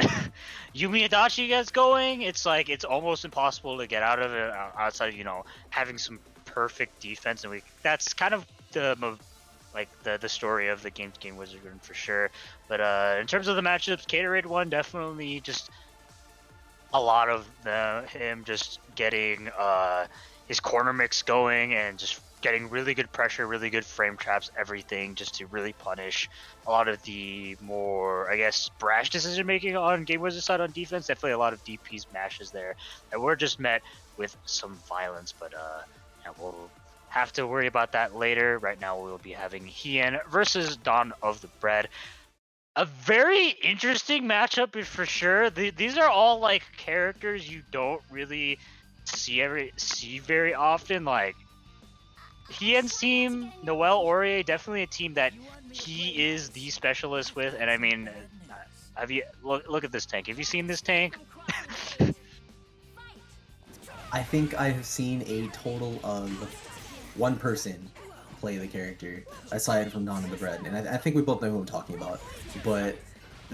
Yumi Adachi gets going, it's like it's almost impossible to get out of it outside of, you know, having some perfect defense, and that's kind of the story of the Game Wizard for sure. But in terms of the matchups, Caterade won definitely just a lot of him just getting his corner mix going and just getting really good pressure, really good frame traps, everything, just to really punish a lot of the more, I guess, brash decision making on Game Wizard's side on defense. Definitely a lot of DP's mashes there that were just met with some violence, but yeah, we'll have to worry about that later. Right now we'll be having Hien versus Dawn of the Bread. A very interesting matchup for sure. These are all like characters you don't really see very often. Like Hien's team, Noel Aurier, definitely a team that he is the specialist with. And I mean, have you look at this tank? Have you seen this tank? I think I have seen a total of one person play the character aside from Dawn of the Bread, and I think we both know who I'm talking about. But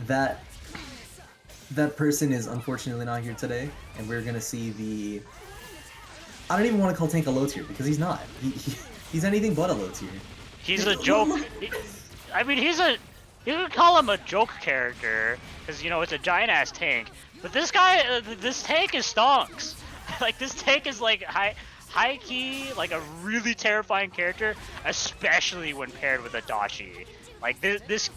that person is unfortunately not here today, and we're gonna see the. I don't even want to call Tank a low tier because he's not. He's anything but a low tier. He's a joke. I mean, you could call him a joke character because, you know, it's a giant ass tank. But this guy, this tank is stonks. Like, this tank is like high key, like a really terrifying character, especially when paired with Adachi. Like this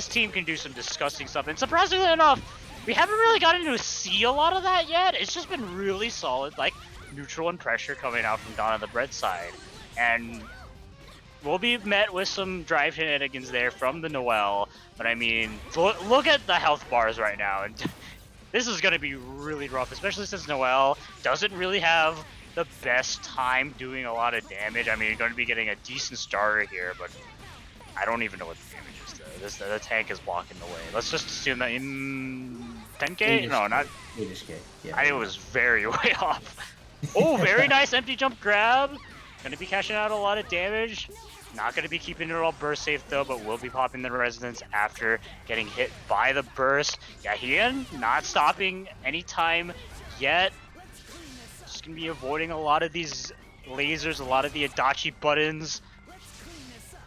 team can do some disgusting stuff, and surprisingly enough, we haven't really gotten to see a lot of that yet. It's just been really solid, like neutral and pressure coming out from Dawn of the Bread side, and we'll be met with some drive shenanigans there from the Noel. But I mean, look at the health bars right now, and this is gonna be really rough, especially since Noel doesn't really have the best time doing a lot of damage. I mean, you're going to be getting a decent starter here, but I don't even know what the damage is there. The tank is blocking the way. Let's just assume that in 10k? No, not 8-ish K. Yeah. I was very way off. Oh, very nice empty jump grab. Gonna be cashing out a lot of damage. Not gonna be keeping it all burst safe though, but will be popping the resonance after getting hit by the burst. Yahian not stopping anytime yet. Just gonna be avoiding a lot of these lasers, a lot of the Adachi buttons.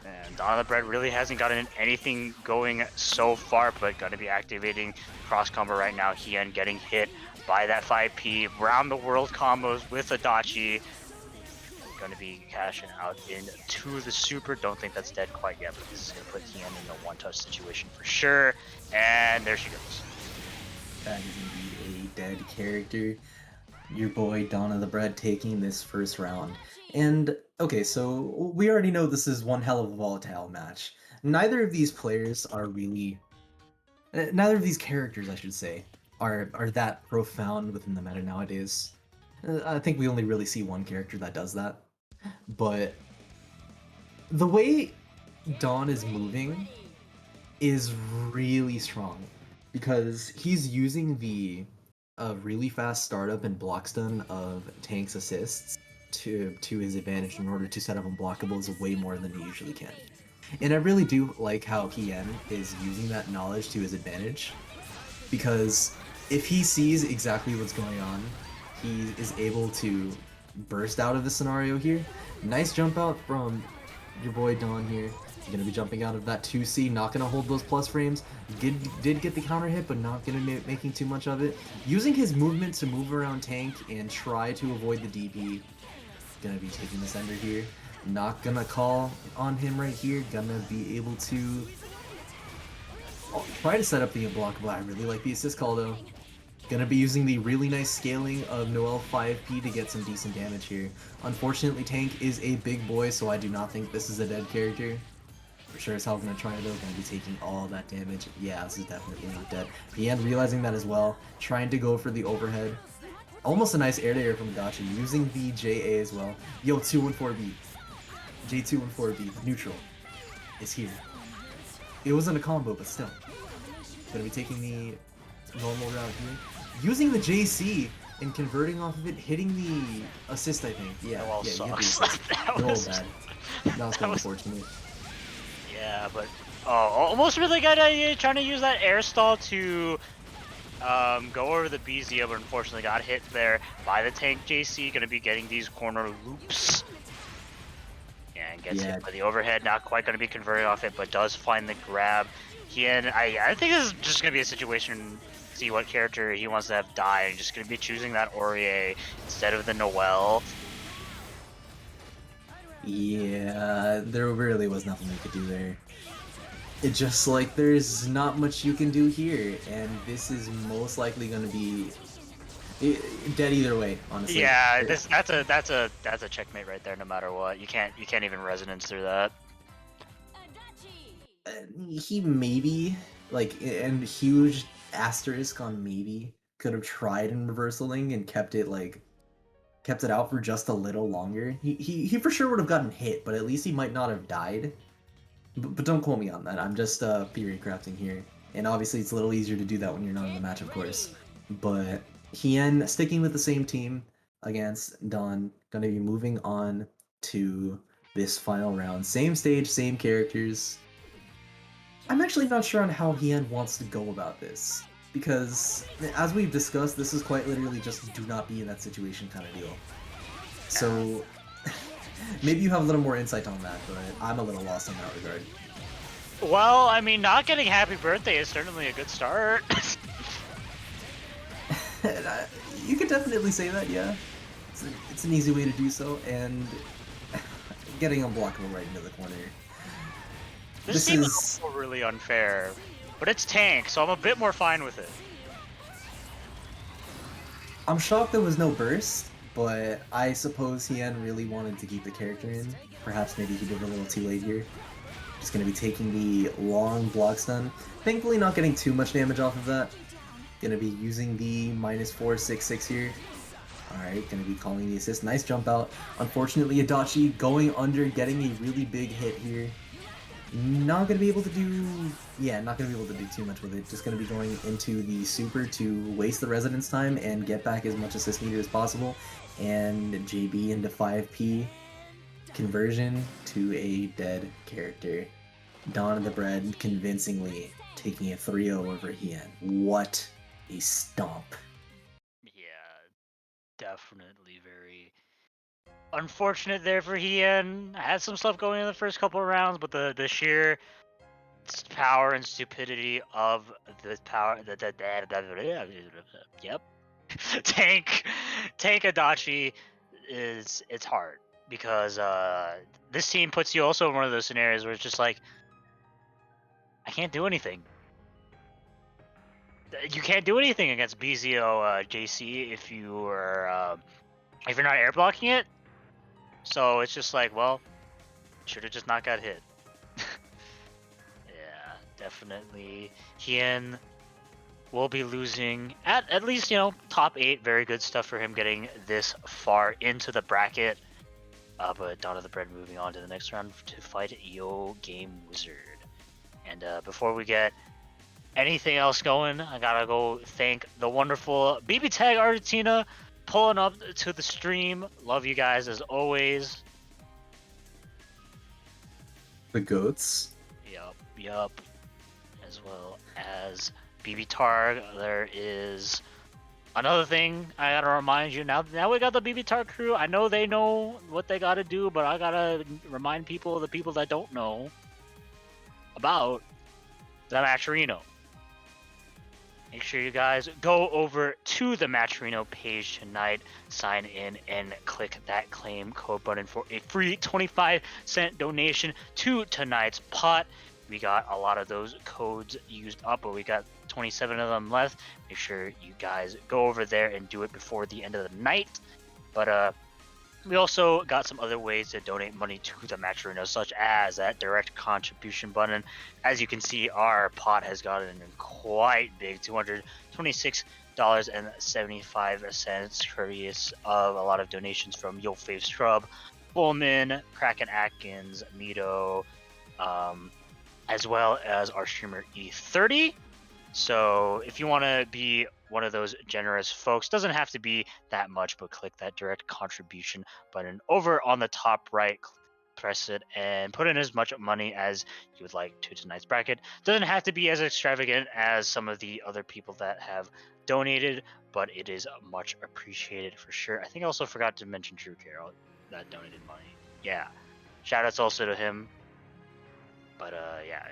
And Dawn of the Bread really hasn't gotten anything going so far, but gonna be activating cross combo right now. Hien getting hit by that 5P, round the world combos with Adachi. Gonna be cashing out into the super. Don't think that's dead quite yet, but this is gonna put Hien in a one-touch situation for sure. And there she goes. That is indeed a dead character. Your boy Dawn of the Bread taking this first round. And okay, so we already know this is one hell of a volatile match. Neither of these players are really, neither of these characters, I should say, are that profound within the meta nowadays. I think we only really see one character that does that. But the way Dawn is moving is really strong because he's using the really fast startup and block stun of Tank's assists to his advantage in order to set up unblockables way more than he usually can. And I really do like how Hien is using that knowledge to his advantage, because if he sees exactly what's going on, he is able to burst out of the scenario here. Nice jump out from your boy Dawn here. He's gonna be jumping out of that 2C, not gonna hold those plus frames. Did get the counter hit, but not gonna be making too much of it. Using his movement to move around Tank and try to avoid the DP. Gonna be taking the sender here. Not gonna call on him right here. Gonna be able to try to set up the unblockable. I really like the assist call though. Gonna be using the really nice scaling of Noel 5P to get some decent damage here. Unfortunately, Tank is a big boy, so I do not think this is a dead character. For sure as hell gonna try though, gonna be taking all that damage. Yeah, this is definitely not dead. Hien realizing that as well, trying to go for the overhead. Almost a nice air to air from Gachi, using the JA as well. Yo, 214B. J214B, neutral, is here. It wasn't a combo, but still. Gonna be taking the normal route here. Using the JC and converting off of it, hitting the assist, I think. Yeah, Noel yeah, sucks. that was bad. That was kind of unfortunate. Yeah, but almost really good idea trying to use that air stall to go over the BZ, but unfortunately got hit there by the Tank JC. Gonna be getting these corner loops. Yeah, and gets hit by the overhead. Not quite gonna be converted off it, but does find the grab. I think this is just gonna be a situation. See what character he wants to have die, and just gonna be choosing that Aurier instead of the Noel. Yeah, there really was nothing we could do there. It just like there's not much you can do here, and this is most likely gonna be dead either way, honestly. Yeah, that's a checkmate right there. No matter what, you can't even resonance through that. He maybe and huge asterisk on maybe could have tried in reversaling and kept it out for just a little longer. He for sure would have gotten hit, but at least he might not have died. But don't quote me on that. I'm just theory crafting here, and obviously it's a little easier to do that when you're not in the match, of course. But Hien sticking with the same team against Dawn, gonna be moving on to this final round. Same stage, same characters. I'm actually not sure on how Hien wants to go about this, because as we've discussed, this is quite literally just do not be in that situation kind of deal. So maybe you have a little more insight on that, but I'm a little lost in that regard. Well, I mean, not getting happy birthday is certainly a good start. You could definitely say that, yeah. It's an easy way to do so, and getting unblockable right into the corner. This team is also really unfair, but it's tank, so I'm a bit more fine with it. I'm shocked there was no burst, but I suppose Hien really wanted to keep the character in. Perhaps maybe he did a little too late here. Just going to be taking the long block stun. Thankfully not getting too much damage off of that. Going to be using the -466 here. Alright, going to be calling the assist. Nice jump out. Unfortunately, Adachi going under, getting a really big hit here. Not going to be able to do... Yeah, not going to be able to do too much with it. Just going to be going into the super to waste the residence time and get back as much assist meter as possible. And JB into 5P. Conversion to a dead character. Dawn of the Bread convincingly taking a 3-0 over Hien. What a stomp. Yeah, definitely very unfortunate there for Hien. Had some stuff going in the first couple of rounds, but the sheer power and stupidity of the power yep. Tank Adachi it's hard because this team puts you also in one of those scenarios where it's just like I can't do anything. You can't do anything against BZO JC if you're not air blocking it. So it's just like, well, should have just not got hit. Yeah, definitely. Hien will be losing at least, top 8. Very good stuff for him getting this far into the bracket. But Dawn of the Bread moving on to the next round to fight Yo Game Wizard. And before we get anything else going, I gotta go thank the wonderful BBTAG Argentina pulling up to the stream. Love you guys as always. The goats. Yup. As well as BB Targ. There is another thing I gotta remind you. Now we got the BB Targ crew. I know they know what they gotta do, but I gotta remind the people that don't know about the Matcherino. Make sure you guys go over to the Matcherino page tonight, sign in, and click that claim code button for a free 25-cent donation to tonight's pot. We got a lot of those codes used up, but we got 27 of them left. Make sure you guys go over there and do it before the end of the night. But we also got some other ways to donate money to the Matcherino, such as that direct contribution button. As you can see, our pot has gotten quite big, $226.75, courteous of a lot of donations from Yo Fave Scrub, Bullman, Kraken Atkins, Mito, as well as our streamer E30. So if you want to be one of those generous folks, doesn't have to be that much, but click that direct contribution button over on the top right, press it, and put in as much money as you would like to tonight's bracket. Doesn't have to be as extravagant as some of the other people that have donated, but it is much appreciated for sure. I think I also forgot to mention Drew Carroll that donated money. Yeah, shout outs also to him. But yeah.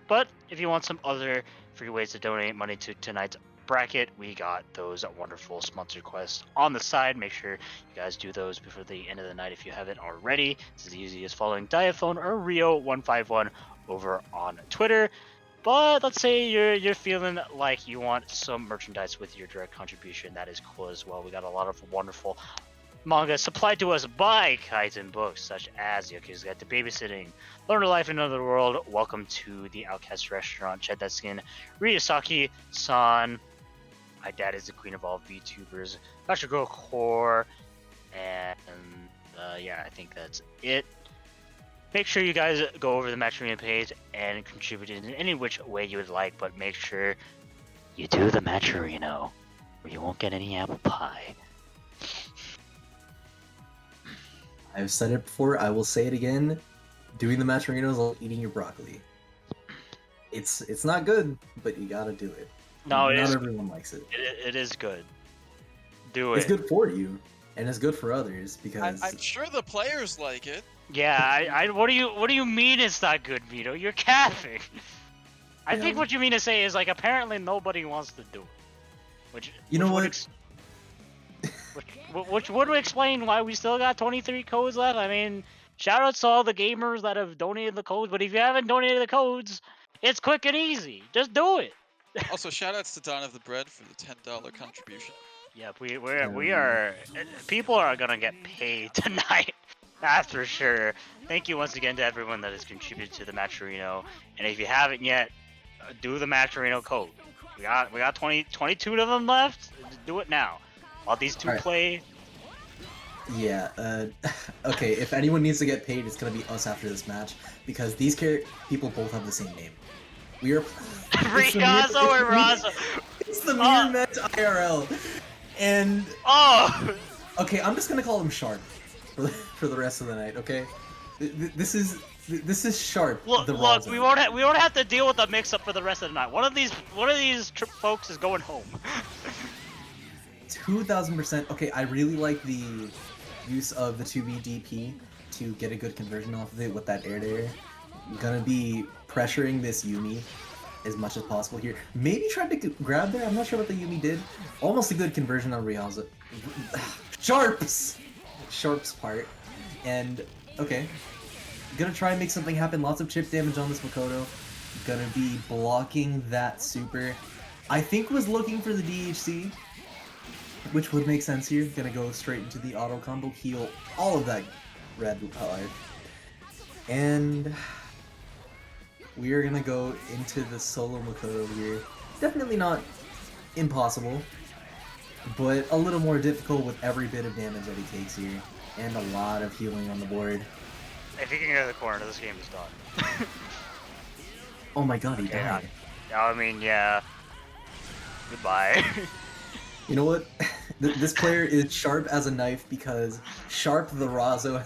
But if you want some other free ways to donate money to tonight's bracket, we got those wonderful sponsor quests on the side. Make sure you guys do those before the end of the night if you haven't already. It's as easy as following Diaphone or Rio151 over on Twitter. But let's say you're feeling like you want some merchandise with your direct contribution. That is cool as well. We got a lot of wonderful manga supplied to us by Kaiten Books, such as Yakuza Guide to Babysitting, Learn a Life in Another World, Welcome to the Outcast Restaurant, Shed That Skin, Ryusaki-san, My Dad is the Queen of All VTubers, Dr. Go Core, and yeah, I think that's it. Make sure you guys go over the Matcherino page and contribute in any which way you would like, but make sure you do the Matcherino, or you won't get any apple pie. I've said it before, I will say it again. Doing the Matcherino is like eating your broccoli. It's not good, but you gotta do it. No, Not everyone likes it. It is good. Do it. It's good for you, and it's good for others because I'm sure the players like it. Yeah, what do you mean it's not good, Vito? You're capping. I think what you mean to say is like apparently nobody wants to do it. Which you know what? which would explain why we still got 23 codes left. I mean, shout outs to all the gamers that have donated the codes, but if you haven't donated the codes, it's quick and easy. Just do it. Also, shoutouts to Dawn of the Bread for the $10 contribution. Yep, we are people are gonna get paid tonight. That's for sure. Thank you once again to everyone that has contributed to the Matcherino. And if you haven't yet, do the Matcherino code. We got 22 of them left. Just do it now. While these two Alright. play. Yeah, okay, if anyone needs to get paid, it's gonna be us after this match, because these people both have the same name. We are... Riazo or Razo? It's the mirror match IRL. And... Oh! Okay, I'm just gonna call him Sharp for the rest of the night, okay? This is Sharp, Look, the look, Razo. we won't have to deal with the mix-up for the rest of the night. One of these folks is going home. 2000%. Okay, I really like the use of the 2B DP to get a good conversion off of it with that air to air. I'm gonna be pressuring this Yumi as much as possible here. Maybe tried to grab there. I'm not sure what the Yumi did. Almost a good conversion on Ryaza. Sharp's part. And okay, gonna try and make something happen. Lots of chip damage on this Makoto. Gonna be blocking that super. I think was looking for the DHC, which would make sense here. Gonna go straight into the auto combo, heal all of that red life. And we are gonna go into the solo Makoto here. Definitely not impossible, but a little more difficult with every bit of damage that he takes here. And a lot of healing on the board. If he can get to the corner, this game is done. Oh my god, he died. I mean, yeah. Goodbye. You know what? This player is sharp as a knife because Sharp the Razo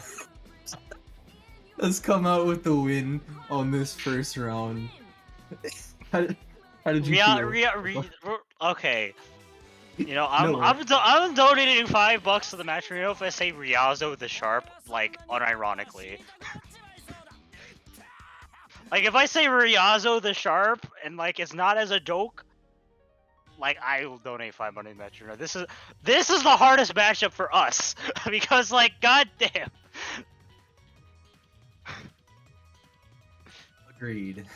has come out with the win on this first round. How did you feel? Okay. You know, I'm donating $5 to the Matcherino if I say Ryazo the Sharp, like, unironically. Like, if I say Ryazo the Sharp, and, like, it's not as a joke, like, I will donate $5 to Matcherino. This is the hardest matchup for us, because, like, goddamn. Agreed.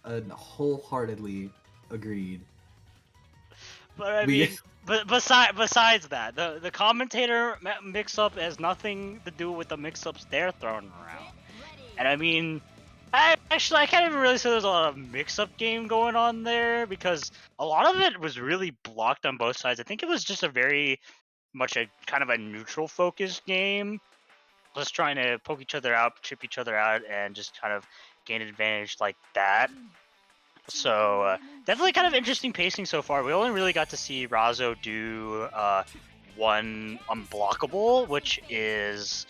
Wholeheartedly agreed. But I mean, besides that, the commentator mix-up has nothing to do with the mix-ups they're throwing around. And I mean, I can't even really say there's a lot of mix-up game going on there, because a lot of it was really blocked on both sides. I think it was just a very much a kind of a neutral focused game, just trying to poke each other out, chip each other out, and just kind of gain advantage like that. So definitely kind of interesting pacing so far. We only really got to see Razo do one unblockable, which is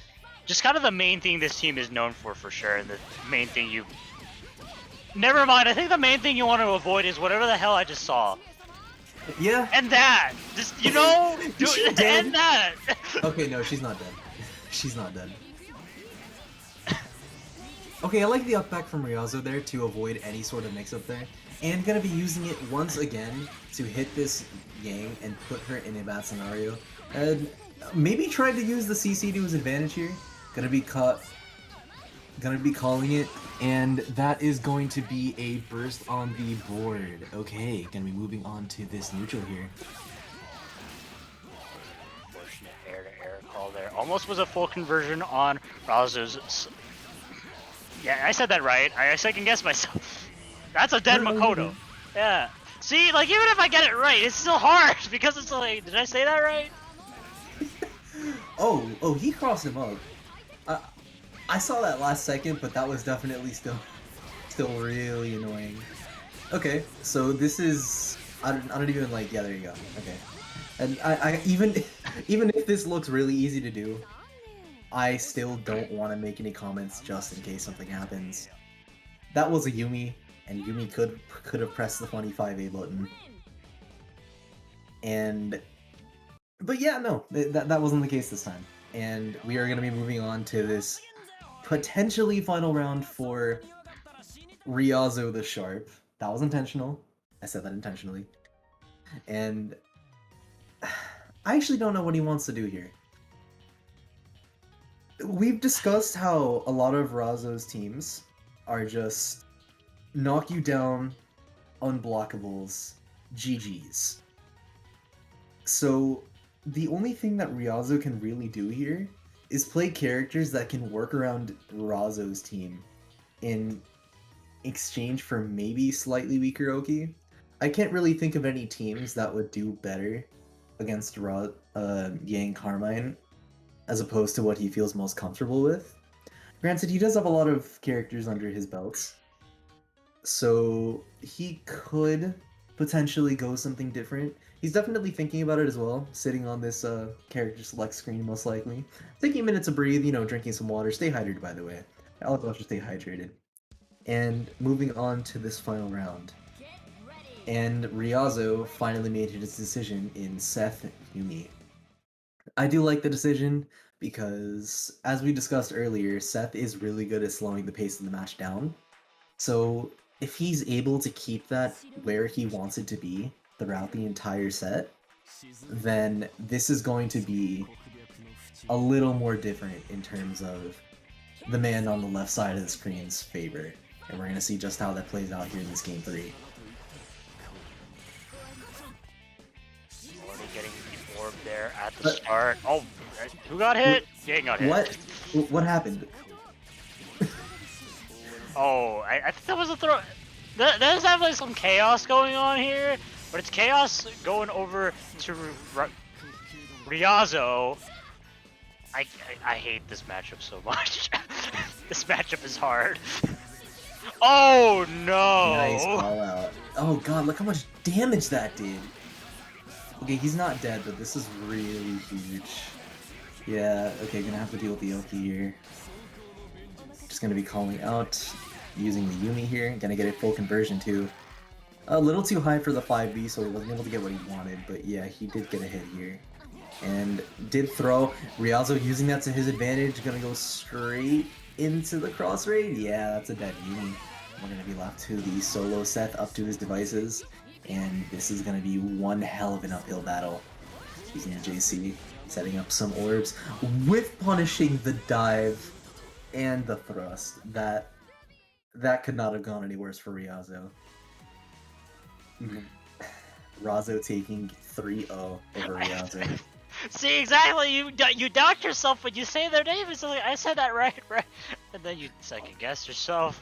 just kind of the main thing this team is known for sure. And the main thing you... Never mind, I think the main thing you want to avoid is whatever the hell I just saw. Yeah. And that! Just, you know, and that! Okay, no, she's not dead. She's not dead. Okay, I like the up back from Ryazo there to avoid any sort of mix-up there. And gonna be using it once again to hit this Yang and put her in a bad scenario. And maybe try to use the CC to his advantage here. Gonna be calling it. And that is going to be a burst on the board. Okay, gonna be moving on to this neutral here. Unfortunate air-to-air call there. Almost was a full conversion on Razo's... Yeah, I said that right. I second-guessed myself. That's a dead Makoto. Yeah. See, like, even if I get it right, it's still hard, because it's like, did I say that right? Oh, he crossed him up. I saw that last second, but that was definitely still really annoying. Okay, so this is... I don't even like... Yeah, there you go. Okay. And I even if this looks really easy to do, I still don't want to make any comments just in case something happens. That was a Yumi, and Yumi could have pressed the funny 5A button. But yeah, no, that wasn't the case this time. And we are going to be moving on to this potentially final round for Ryazo the Sharp. That was intentional. I said that intentionally. And I actually don't know what he wants to do here. We've discussed how a lot of Razo's teams are just knock you down, unblockables, GGs. So the only thing that Ryazo can really do here is play characters that can work around Razo's team in exchange for maybe slightly weaker Oki. I can't really think of any teams that would do better against Yang Carmine as opposed to what he feels most comfortable with. Granted, he does have a lot of characters under his belts, so he could potentially go something different. He's definitely thinking about it as well, sitting on this character select screen most likely. Taking a minute to breathe, drinking some water. Stay hydrated, by the way. All of us should stay hydrated. And moving on to this final round. And Ryazo finally made his decision in Seth Yumi. I do like the decision because, as we discussed earlier, Seth is really good at slowing the pace of the match down. So if he's able to keep that where he wants it to be throughout the entire set, then this is going to be a little more different in terms of the man on the left side of the screen's favor. And we're going to see just how that plays out here in this game 3. Already getting the orb there at the start. Oh, who got hit? Yang got hit. What happened? Oh, I think that was a throw. There's definitely some chaos going on here, but it's chaos going over to Ryazo. I hate this matchup so much. This matchup is hard. Oh no! Nice call out. Oh god, look how much damage that did. Okay, he's not dead, but this is really huge. Yeah, okay, gonna have to deal with the Oki here. Just gonna be calling out, using the Yumi here. Gonna get a full conversion too. A little too high for the 5B, so he wasn't able to get what he wanted, but yeah, he did get a hit here. And did throw. Ryazo using that to his advantage, gonna go straight into the cross raid. Yeah, that's a dead Yumi. We're gonna be left to the solo Seth up to his devices, and this is gonna be one hell of an uphill battle. Using the JC, setting up some orbs, with punishing the dive and the thrust. That could not have gone any worse for Ryazo. Razo taking 3-0 over Ryazo. See, exactly. You doubt yourself when you say their name. It's like, I said that right, and then you second guess yourself.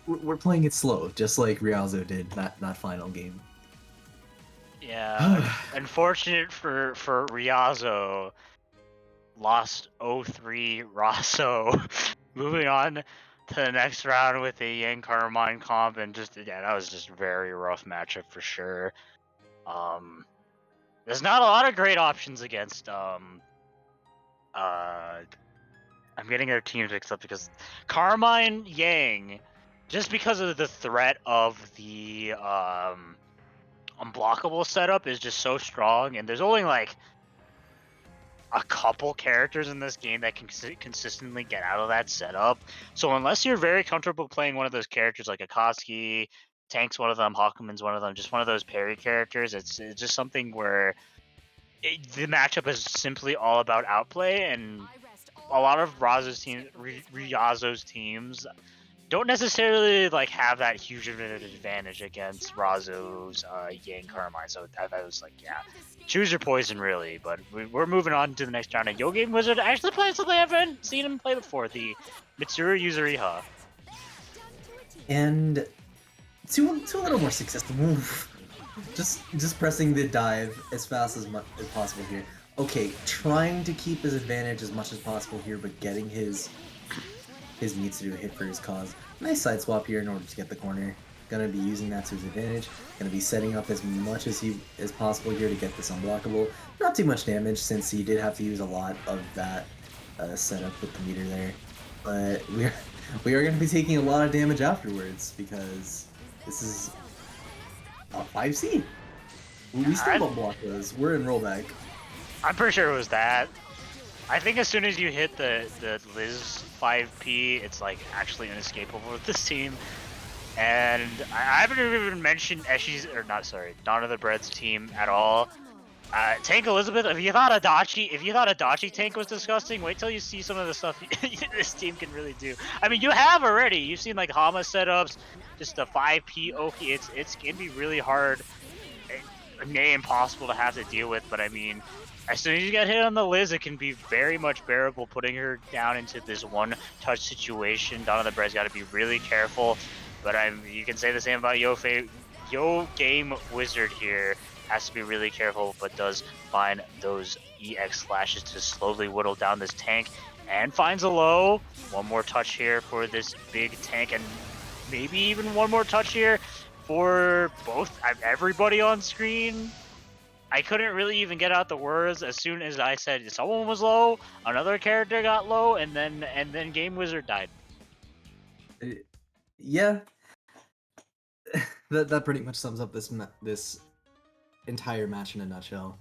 We're playing it slow, just like Ryazo did that final game. Yeah, unfortunate for Ryazo, lost 0-3 Raso. Moving on to the next round with a Yang Carmine comp, and that was just a very rough matchup for sure. There's not a lot of great options against I'm getting their teams mixed up because Carmine Yang, just because of the threat of the unblockable setup is just so strong, and there's only like a couple characters in this game that can consistently get out of that setup. So unless you're very comfortable playing one of those characters like Akatsuki, Tank's one of them, Hawkman's one of them, just one of those parry characters, it's just something where the matchup is simply all about outplay, and a lot of Ryazo's teams don't necessarily like have that huge of an advantage against Razo's Yang Carmine. So that was like, yeah, choose your poison really. But we're moving on to the next round. And Yo Game Wizard actually plays something I haven't seen him play before, the Mitsuru Yuzuriha. And to a little more successful move. Just pressing the dive as fast as possible here. Okay, trying to keep his advantage as much as possible here, but getting his Mitsuru hit for his cause. Nice side swap here in order to get the corner. Gonna be using that to his advantage. Gonna be setting up as much as possible here to get this unblockable. Not too much damage since he did have to use a lot of that setup with the meter there. But we are gonna be taking a lot of damage afterwards because this is a 5C. We still don't block those. We're in rollback. I'm pretty sure it was that. I think as soon as you hit the Liz 5P, it's like actually inescapable with this team. And I haven't even mentioned Dawn of the Bread's team at all. Tank Elizabeth, if you thought Adachi tank was disgusting, wait till you see some of the stuff this team can really do. I mean, you have already. You've seen like Hama setups, just the 5P Oki. It's can be really hard, nay impossible to have to deal with. But I mean, as soon as you get hit on the Liz, it can be very much bearable. Putting her down into this one-touch situation, Donna the Bread's got to be really careful. But you can say the same about Yo Game Wizard here. Has to be really careful, but does find those EX slashes to slowly whittle down this tank, and finds a low. One more touch here for this big tank, and maybe even one more touch here for everybody on screen. I couldn't really even get out the words. As soon as I said someone was low, another character got low, and then Game Wizard died. Yeah, that pretty much sums up this entire match in a nutshell.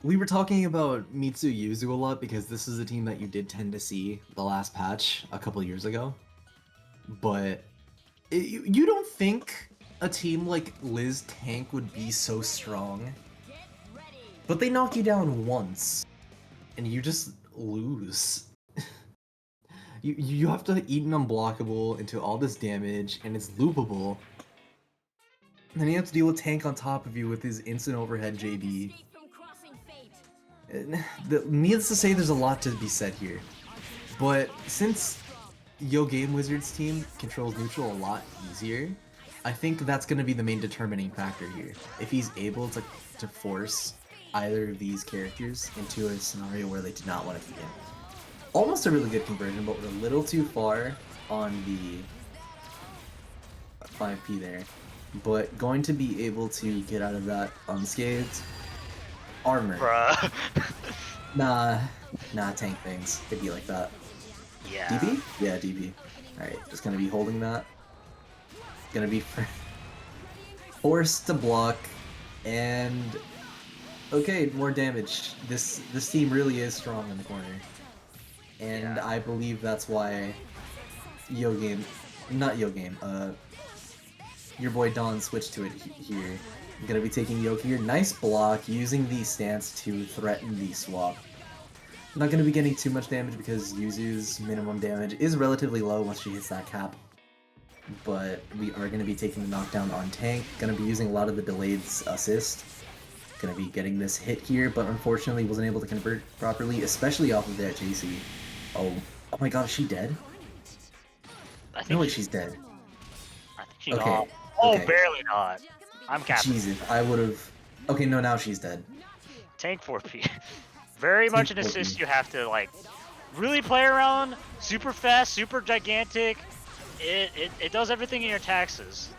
We were talking about Mitsu Yuzu a lot because this is a team that you did tend to see the last patch a couple years ago. But you don't think a team like Liz Tank would be so strong? But they knock you down once, and you just lose. you have to eat an unblockable into all this damage, and it's loopable. And then you have to deal with Tank on top of you with his instant overhead JB. Needless to say, there's a lot to be said here. But since Yo Game Wizard's team controls neutral a lot easier, I think that's going to be the main determining factor here. If he's able to force either of these characters into a scenario where they do not want to keep in. Almost a really good conversion, but we're a little too far on the 5P there. But going to be able to get out of that unscathed. Armor. Bruh. Nah, tank things. It'd be like that. Yeah. DP? Yeah, DP. Alright, just gonna be holding that. Gonna be forced to block, and okay, more damage. This team really is strong in the corner. And I believe that's why your boy Don switched to it here. I'm gonna be taking Yoke here. Nice block, using the stance to threaten the swap. I'm not gonna be getting too much damage because Yuzu's minimum damage is relatively low once she hits that cap. But we are gonna be taking the knockdown on tank. Gonna be using a lot of the delayed assist. Gonna be getting this hit here, but unfortunately wasn't able to convert properly, especially off of that JC. Oh my god, is she dead? No way, she's dead. I think she's off. Oh, okay. Barely not. I'm capping. Jesus, I would've... Okay, no, now she's dead. Tank 4P. Very much an assist you have to, like, really play around. Super fast, super gigantic. It does everything in your taxes.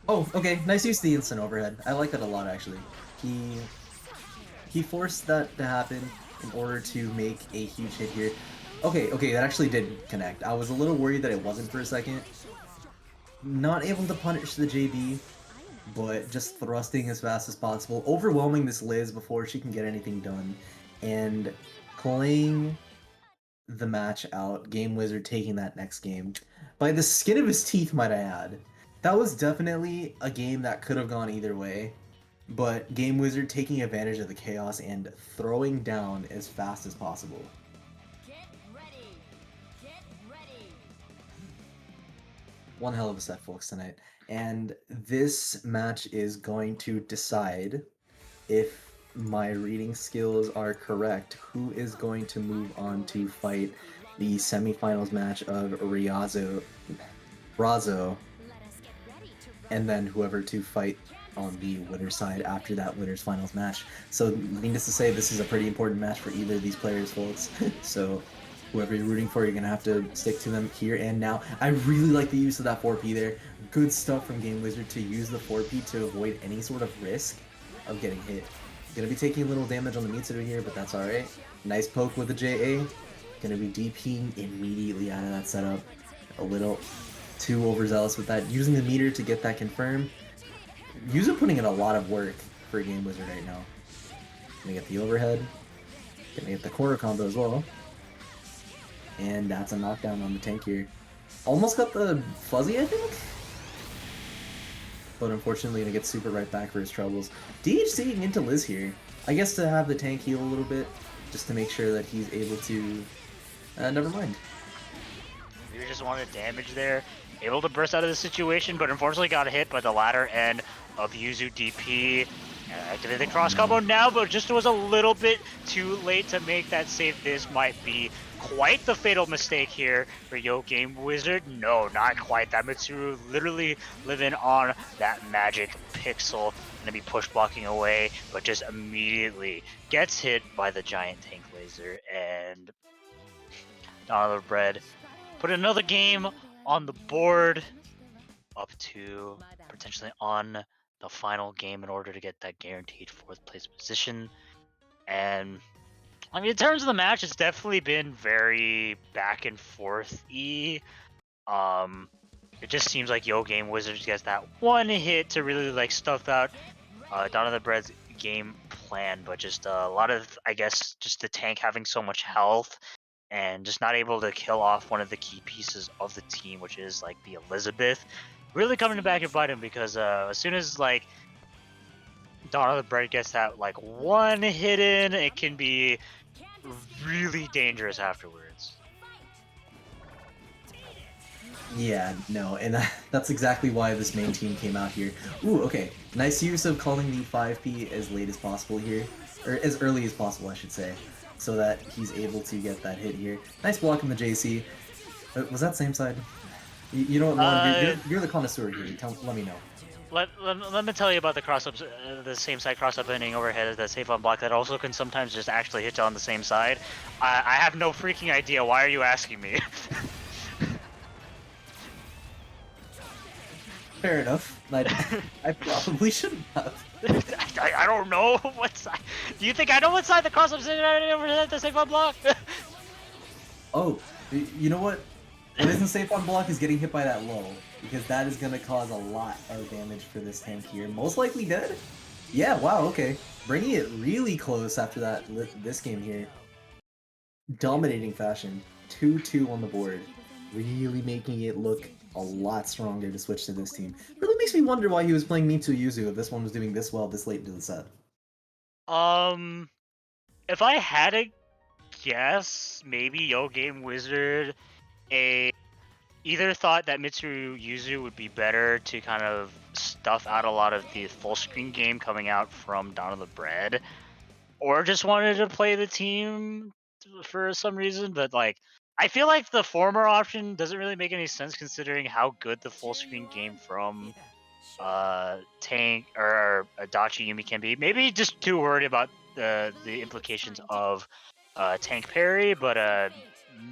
Oh, okay. Nice use of the instant overhead. I like that a lot, actually. He forced that to happen in order to make a huge hit here. Okay, that actually did connect. I was a little worried that it wasn't for a second. Not able to punish the JB, but just thrusting as fast as possible, overwhelming this Liz before she can get anything done, and playing the match out, Game Wizard taking that next game. By the skin of his teeth, might I add. That was definitely a game that could have gone either way, but Game Wizard taking advantage of the chaos and throwing down as fast as possible. One hell of a set, folks, tonight. And this match is going to decide, if my reading skills are correct, who is going to move on to fight the semifinals match of Razo, and then whoever to fight on the winner's side after that winner's finals match. So, needless to say, this is a pretty important match for either of these players, folks. So, whoever you're rooting for, you're gonna have to stick to them here and now. I really like the use of that 4P there. Good stuff from Game Wizard to use the 4P to avoid any sort of risk of getting hit. Gonna be taking a little damage on the Mitsu here, but that's alright. Nice poke with the JA. Gonna be DPing immediately out of that setup. A little too overzealous with that. Using the meter to get that confirmed. Yuzu putting in a lot of work for Game Wizard right now. Gonna get the overhead. Gonna get the corner combo as well. And that's a knockdown on the tank here. Almost got the fuzzy, I think? but unfortunately gonna get super right back for his troubles. DH seeing into Liz here. I guess to have the tank heal a little bit, just to make sure that he's able to... never mind. You just wanted damage there. Able to burst out of the situation, but unfortunately got hit by the latter end of Yuzu DP. Activate the cross combo now, but just was a little bit too late to make that save. This might be quite the fatal mistake here for Yo Game Wizard. No, not quite. That Mitsuru literally living on that magic pixel. Gonna be push blocking away, but just immediately gets hit by the giant tank laser. And Donald the Bread put another game on the board, up to potentially on the final game in order to get that guaranteed 4th place position. And I mean, in terms of the match, it's definitely been very back and forth-y. It just seems like Yo Game Wizards gets that one hit to really like stuff out Dawn of the Bread's game plan, but just a lot of, I guess, just the tank having so much health and just not able to kill off one of the key pieces of the team, which is like the Elizabeth, really coming back and bite him, because as soon as like Dawn of the Bread gets that like one hit in, it can be really dangerous afterwards. Yeah, no, and that's exactly why this main team came out here. Ooh, okay. Nice use of calling the 5P as late as possible here. Or as early as possible, I should say. So that he's able to get that hit here. Nice block in the JC. Was that same side? You know what, Lauren, you're the connoisseur here. Let me know. Let me tell you about the cross-ups, the same side cross-up ending overhead, that safe on block that also can sometimes just actually hit on the same side. I have no freaking idea. Why are you asking me? Fair enough. I probably shouldn't have. I don't know what side. Do you think I know what side the cross-ups ending overhead the safe on block? Oh, you know what? What isn't safe on block is getting hit by that low, because that is going to cause a lot of damage for this tank here. Most likely dead? Yeah, wow, okay. Bringing it really close after that this game here. Dominating fashion. 2-2 on the board. Really making it look a lot stronger to switch to this team. Really makes me wonder why he was playing Mewtwo Yuzu if this one was doing this well this late into the set. If I had to guess, maybe Yo Game Wizard either thought that Mitsuru Yuzu would be better to kind of stuff out a lot of the full screen game coming out from Dawn of the Bread, or just wanted to play the team for some reason. But like, I feel like the former option doesn't really make any sense considering how good the full screen game from Tank or Adachi Yumi can be. Maybe just too worried about the implications of tank parry, but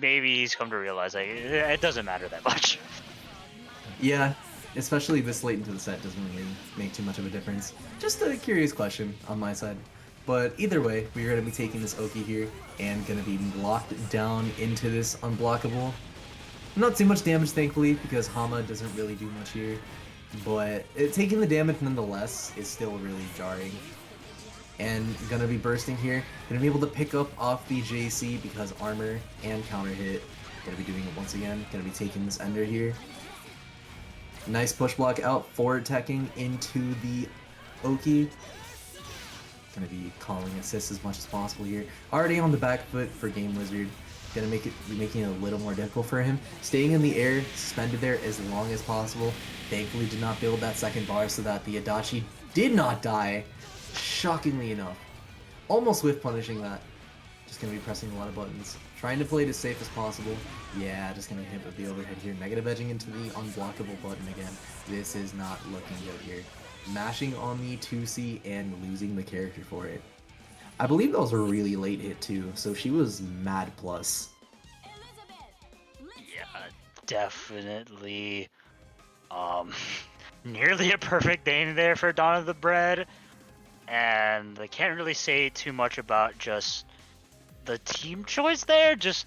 maybe he's come to realize like it doesn't matter that much. Yeah, especially this late into the set doesn't really make too much of a difference. Just a curious question on my side. But either way, we're going to be taking this Oki here and going to be locked down into this unblockable. Not too much damage, thankfully, because Hama doesn't really do much here. But taking the damage nonetheless is still really jarring. And gonna be bursting here. Gonna be able to pick up off the JC because armor and counter hit. Gonna be doing it once again. Gonna be taking this Ender here. Nice push block out, forward teching into the Oki. Gonna be calling assist as much as possible here. Already on the back foot for Game Wizard. Gonna be making it a little more difficult for him. Staying in the air, suspended there as long as possible. Thankfully did not build that second bar so that the Adachi did not die. Shockingly enough. Almost whiff punishing that. Just gonna be pressing a lot of buttons. Trying to play it as safe as possible. Yeah, just gonna hit with the overhead here. Negative edging into the unblockable button again. This is not looking good here. Mashing on the 2C and losing the character for it. I believe that was a really late hit too, so she was mad plus. Yeah, definitely. Nearly a perfect game there for Dawn of the Bread. And I can't really say too much about just the team choice there. Just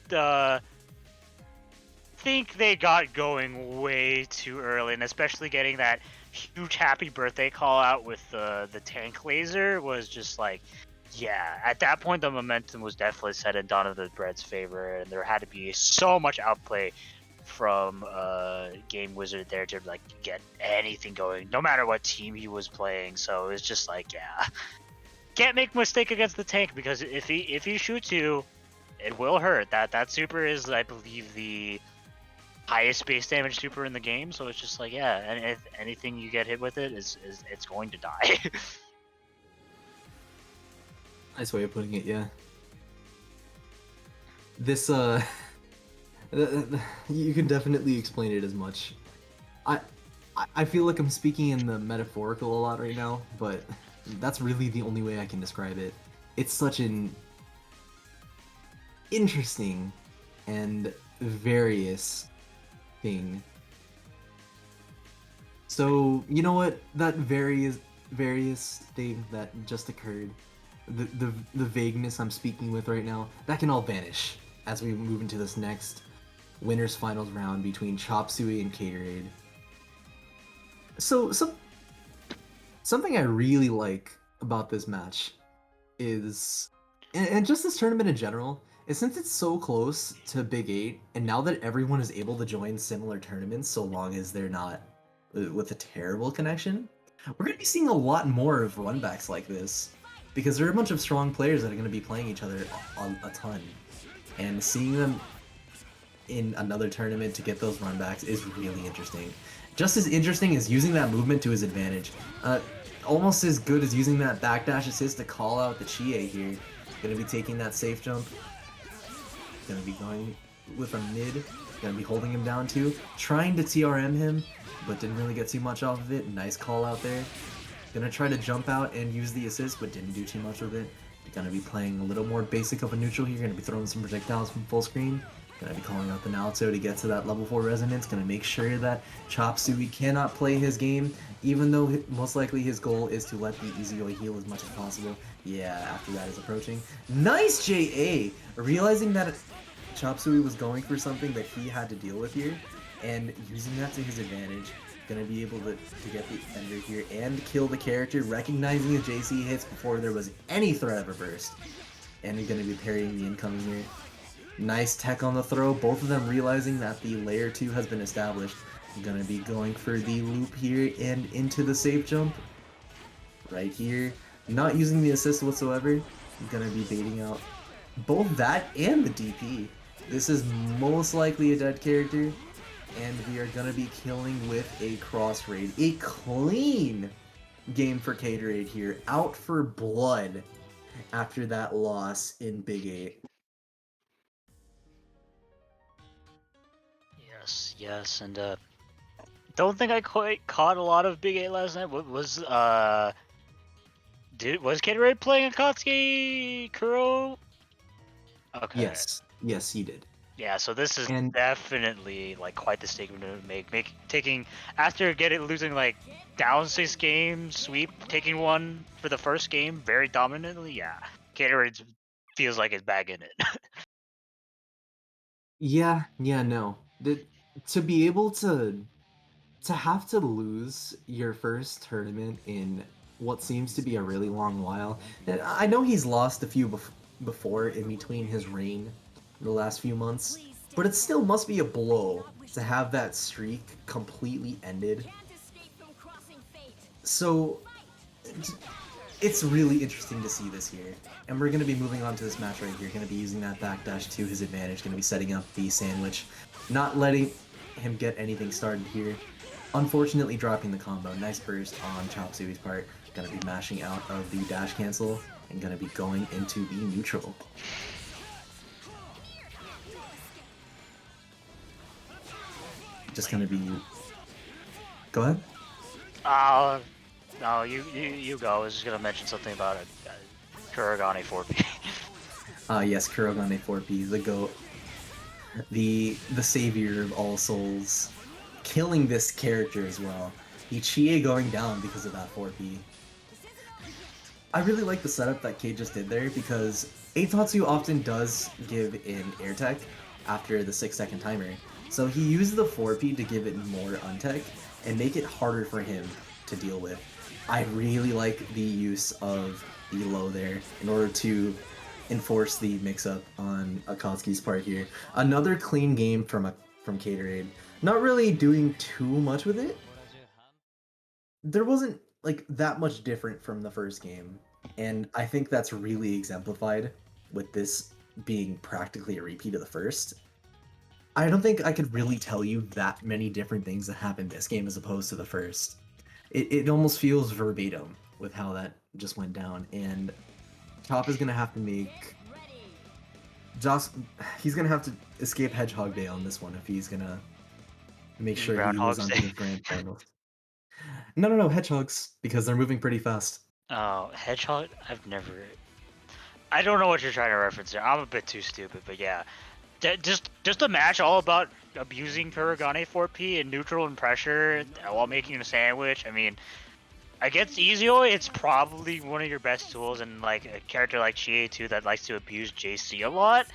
think they got going way too early, and especially getting that huge happy birthday call out with the tank laser was just like, yeah, at that point the momentum was definitely set in Dawn of the Bread's favor, and there had to be so much outplay from Game Wizard there to like get anything going, no matter what team he was playing. So it's just like, yeah, can't make a mistake against the tank, because if he shoots you, it will hurt. That super is, I believe, the highest base damage super in the game. So it's just like, yeah, and if anything you get hit with it is it's going to die. Nice way of putting it, yeah. This, you can definitely explain it as much. I feel like I'm speaking in the metaphorical a lot right now, but that's really the only way I can describe it. It's such an interesting and various thing. So, you know what? That various thing that just occurred, the vagueness I'm speaking with right now, that can all vanish as we move into this next winners finals round between Chop Suey and Caterade. So something I really like about this match is, and just this tournament in general, is since it's so close to Big 8, and now that everyone is able to join similar tournaments so long as they're not with a terrible connection, we're going to be seeing a lot more of runbacks like this, because there are a bunch of strong players that are going to be playing each other a ton, and seeing them in another tournament to get those runbacks is really interesting. Just as interesting as using that movement to his advantage. Almost as good as using that backdash assist to call out the Chie here. Gonna be taking that safe jump. Gonna be going with a mid. Gonna be holding him down too. Trying to TRM him, but didn't really get too much off of it. Nice call out there. Gonna try to jump out and use the assist, but didn't do too much with it. Gonna be playing a little more basic of a neutral here. Gonna be throwing some projectiles from full screen. Gonna be calling out the Naruto to get to that level 4 resonance. Gonna make sure that Chop Suey cannot play his game, even though most likely his goal is to let the Easy heal as much as possible. Yeah, after that is approaching. Nice JA! Realizing that Chop Suey was going for something that he had to deal with here, and using that to his advantage. Gonna be able to get the ender here and kill the character, recognizing the JC hits before there was any threat of a burst. And he's gonna be parrying the incoming here. Nice tech on the throw, both of them realizing that the layer 2 has been established. I'm gonna be going for the loop here and into the safe jump. Right here. Not using the assist whatsoever. I'm gonna be baiting out both that and the DP. This is most likely a dead character, and we are gonna be killing with a cross raid. A clean game for Caterade here. Out for blood after that loss in Big 8. Yes, and don't think I quite caught a lot of Big 8 last night. What was Caterade playing Akatsuki Kuro? Okay. Yes, he did. Yeah, so this is definitely like quite the statement to make. Taking after losing like down 6 games, sweep, taking one for the first game very dominantly. Yeah, Caterade feels like it's back in it. No. To be able to have to lose your first tournament in what seems to be a really long while. And I know he's lost a few before in between his reign the last few months, but it still must be a blow to have that streak completely ended. So it's really interesting to see this here. And we're going to be moving on to this match right here. Going to be using that backdash to his advantage. Going to be setting up the sandwich. Not letting him get anything started here. Unfortunately dropping the combo. Nice burst on Chop Suey's part. Going to be mashing out of the dash cancel. And going to be going into the neutral. Just going to be... Go ahead. No, you go. I was just gonna mention something about it. Kurogane 4P. Yes, Kurogane 4P, the GOAT. The savior of all souls. Killing this character as well. The Chie going down because of that 4P. I really like the setup that Kate just did there, because Eitatsu often does give in air tech after the 6-second timer. So he used the 4P to give it more untech and make it harder for him to deal with. I really like the use of the low there in order to enforce the mix-up on Akatsuki's part here. Another clean game from from Caterade. Not really doing too much with it. There wasn't like that much different from the first game, and I think that's really exemplified with this being practically a repeat of the first. I don't think I could really tell you that many different things that happened this game as opposed to the first. It almost feels verbatim with how that just went down, and Chop is gonna have to make he's gonna have to escape Hedgehog Day on this one if he's gonna make sure he Groundhog's lives on Day. to the grand finals. No, hedgehogs, because they're moving pretty fast. Oh, Hedgehog? I don't know what you're trying to reference there. I'm a bit too stupid, but yeah. Just a match all about abusing Kurogane 4P and neutral and pressure while making a sandwich. I mean, against Ezio, it's probably one of your best tools, and like a character like Chie2 that likes to abuse JC a lot.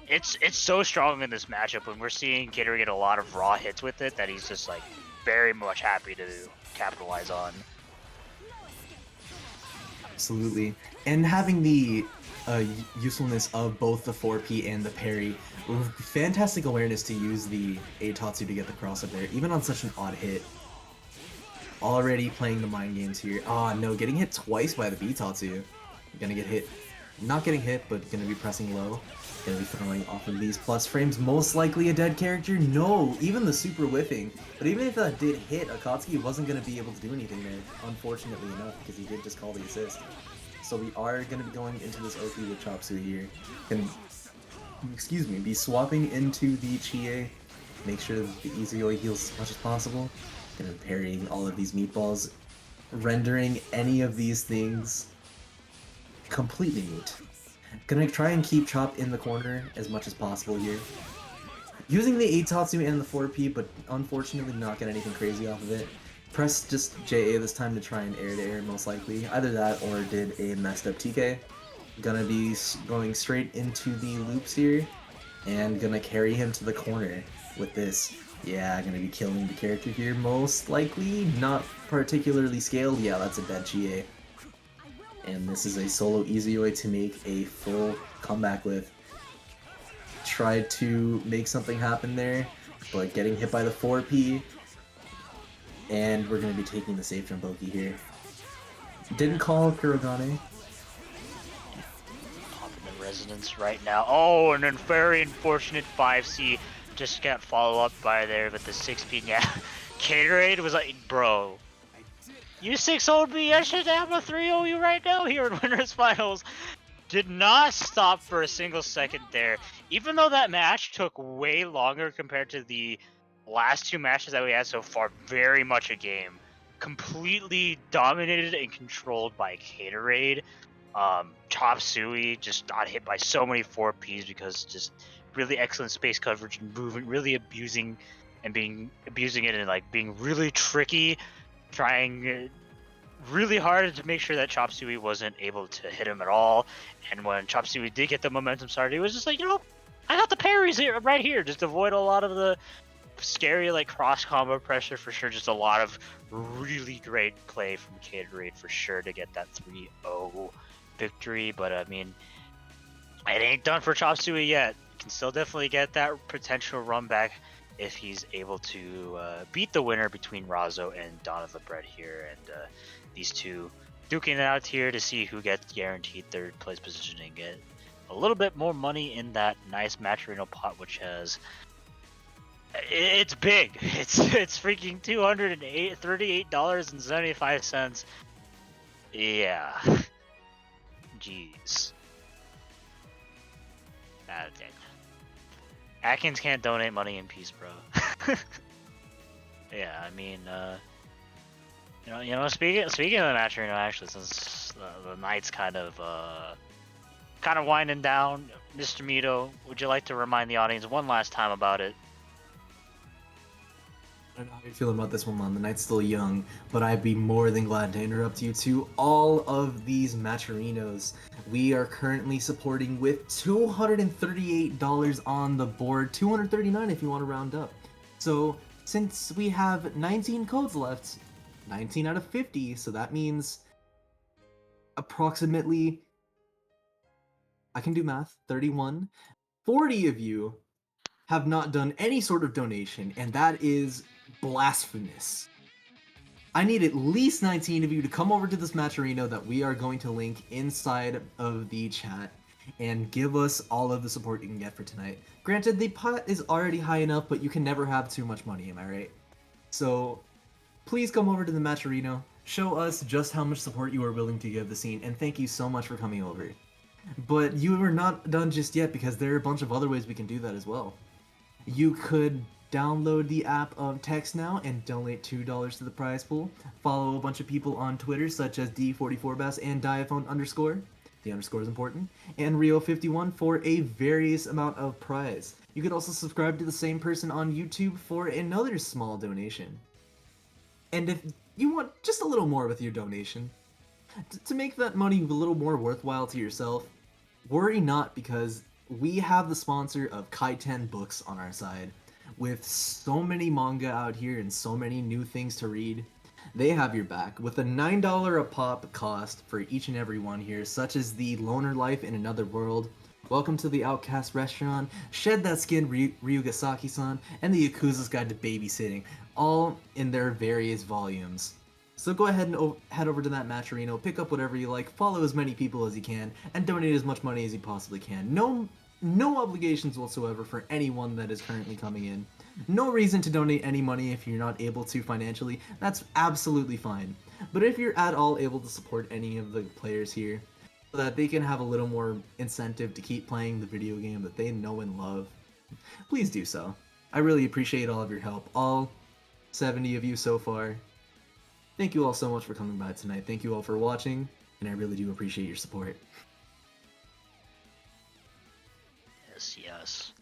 It's so strong in this matchup when we're seeing Gator get a lot of raw hits with it that he's just like very much happy to capitalize on. Absolutely. And having the usefulness of both the 4P and the parry, fantastic awareness to use the Eitatsu to get the cross up there, even on such an odd hit. Already playing the mind games here. Ah, no, getting hit twice by the Bitatsu. Gonna get hit. Not getting hit, but gonna be pressing low. Gonna be throwing off of these plus frames. Most likely a dead character? No, even the super whiffing. But even if that did hit, Akatsuki wasn't gonna be able to do anything there, unfortunately enough, because he did just call the assist. So we are gonna be going into this OP with Chop Suey here. Can, excuse me, be swapping into the Chie. Make sure that the Izuyoi heals as much as possible. Gonna be parrying all of these meatballs, rendering any of these things completely moot. Gonna try and keep Chop in the corner as much as possible here. Using the Eitatsu and the 4P, but unfortunately not get anything crazy off of it. Press just JA this time to try and air to air most likely. Either that or did a messed up TK. Gonna be going straight into the loops here and gonna carry him to the corner with this. Yeah, gonna be killing the character here most likely. Not particularly scaled. Yeah, that's a dead GA. And this is a solo Izuyoi to make a full comeback with. Tried to make something happen there, but getting hit by the 4P. And we're going to be taking the safe jump Oki here. Didn't call Kurogane. Popping the resonance right now. Oh, and then very unfortunate 5C just got followed up by there with the 6P. Yeah, Caterade was like, bro, you 6-0'd me. I should have a 3-0 you right now here in Winners Finals. Did not stop for a single second there. Even though that match took way longer compared to the last two matches that we had so far, very much a game. Completely dominated and controlled by Caterade. Chop Suey just got hit by so many 4Ps because just really excellent space coverage and movement, really abusing it and like being really tricky, trying really hard to make sure that Chop Suey wasn't able to hit him at all. And when Chop Suey did get the momentum started, he was just like, I got the parries here right here. Just avoid a lot of the scary like cross combo pressure for sure. Just a lot of really great play from Caterade for sure to get that 3-0 victory. But I mean, it ain't done for Chop Suey yet. Can still definitely get that potential run back if he's able to beat the winner between Razo and Dawn of the Bread here. And these two duking it out here to see who gets guaranteed third place position and get a little bit more money in that nice Matcherino pot, which has it's big. It's freaking $238.75. Yeah. Jeez. Okay. Atkins can't donate money in peace, bro. Yeah, I mean, speaking of the match, actually, since the night's kind of winding down, Mr. Mito, would you like to remind the audience one last time about it? I don't know how you're feeling about this one, Lon. The night's still young, but I'd be more than glad to interrupt you to all of these Matcherinos. We are currently supporting with $238 on the board, $239 if you want to round up. So since we have 19 codes left, 19 out of 50, so that means approximately, I can do math, 31, 40 of you have not done any sort of donation, and that is blasphemous. I need at least 19 of you to come over to this Matcherino that we are going to link inside of the chat and give us all of the support you can get for tonight. Granted, the pot is already high enough, but you can never have too much money, am I right? So please come over to the Matcherino, show us just how much support you are willing to give the scene, and thank you so much for coming over. But you are not done just yet, because there are a bunch of other ways we can do that as well. You could download the app of Text Now and donate $2 to the prize pool. Follow a bunch of people on Twitter such as D44Bass and Diaphone_. The underscore is important. And Rio51 for a various amount of prize. You could also subscribe to the same person on YouTube for another small donation. And if you want just a little more with your donation, to make that money a little more worthwhile to yourself, worry not, because we have the sponsor of Kaiten Books on our side. With so many manga out here and so many new things to read, they have your back. With a $9 a pop cost for each and every one here, such as the Loner Life in Another World, Welcome to the Outcast Restaurant, Shed That Skin Ryugasaki-san, and the Yakuza's Guide to Babysitting, all in their various volumes. So go ahead and head over to that Matcherino, pick up whatever you like, follow as many people as you can, and donate as much money as you possibly can. No obligations whatsoever for anyone that is currently coming in. No reason to donate any money if you're not able to financially. That's absolutely fine. But if you're at all able to support any of the players here, so that they can have a little more incentive to keep playing the video game that they know and love, please do so. I really appreciate all of your help, all 70 of you so far. Thank you all so much for coming by tonight. Thank you all for watching, and I really do appreciate your support. Yes.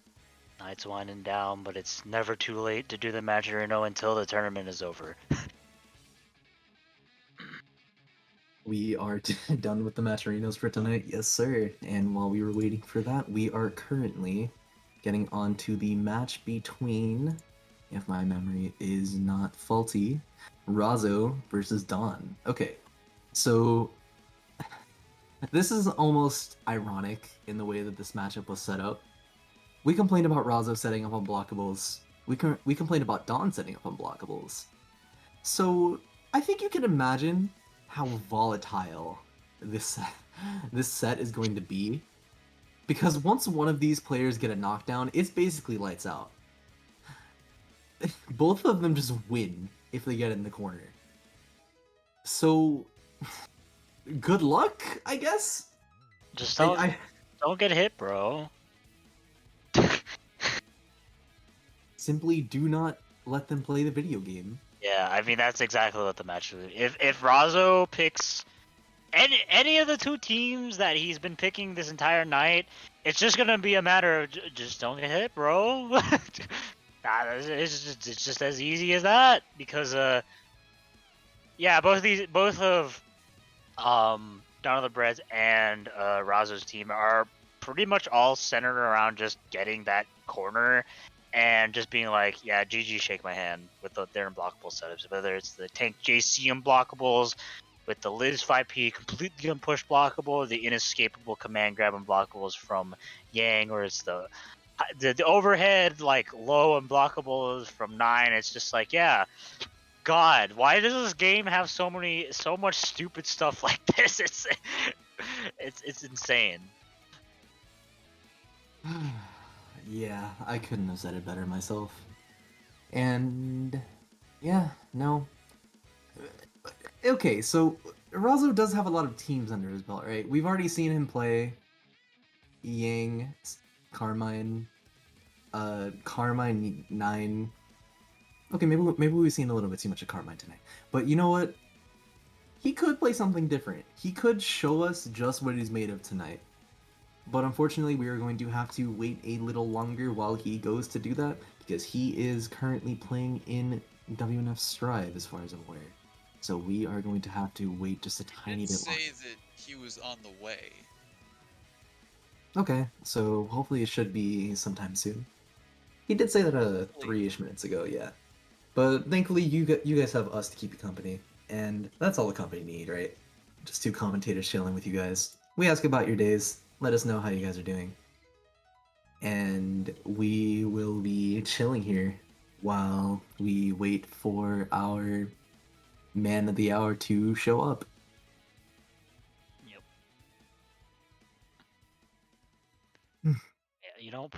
Night's winding down, but it's never too late to do the Matcherino until the tournament is over. We are done with the Matcherinos for tonight, yes sir. And while we were waiting for that, we are currently getting on to the match between, if my memory is not faulty, Razo versus Dawn. Okay, so this is almost ironic in the way that this matchup was set up. We complained about Razo setting up unblockables. We complained about Dawn setting up unblockables. So I think you can imagine how volatile this set is going to be. Because once one of these players get a knockdown, it's basically lights out. Both of them just win if they get in the corner. So, good luck, I guess? Just don't get hit, bro. Simply do not let them play the video game. Yeah, I mean that's exactly what the match would be. If Razo picks any of the two teams that he's been picking this entire night, it's just gonna be a matter of just don't get hit, bro. It's just as easy as that, because yeah, both of Dawn of the Breads and Razo's team are pretty much all centered around just getting that corner and just being like, yeah, GG, shake my hand with their unblockable setups. Whether it's the Tank JC unblockables, with the Liz 5P completely unpush blockable, the inescapable command grab unblockables from Yang, or it's the overhead like low unblockables from 9. It's just like, yeah, God, why does this game have so much stupid stuff like this? It's insane. Yeah, I couldn't have said it better myself. And yeah, no. Okay, so Razo does have a lot of teams under his belt, right? We've already seen him play Yang, Carmine, Carmine 9. Okay, maybe we've seen a little bit too much of Carmine tonight. But you know what? He could play something different. He could show us just what he's made of tonight. But unfortunately, we are going to have to wait a little longer while he goes to do that, because he is currently playing in WNF Strive, as far as I'm aware. So we are going to have to wait just a tiny bit longer. Say that he was on the way. Okay, so hopefully it should be sometime soon. He did say that 3-ish minutes ago, yeah. But thankfully, you guys have us to keep you company, and that's all the company need, right? Just two commentators chilling with you guys. We ask about your days. Let us know how you guys are doing. and we will be chilling here while we wait for our man of the hour to show up. Yep. Hmm. Yeah, you know,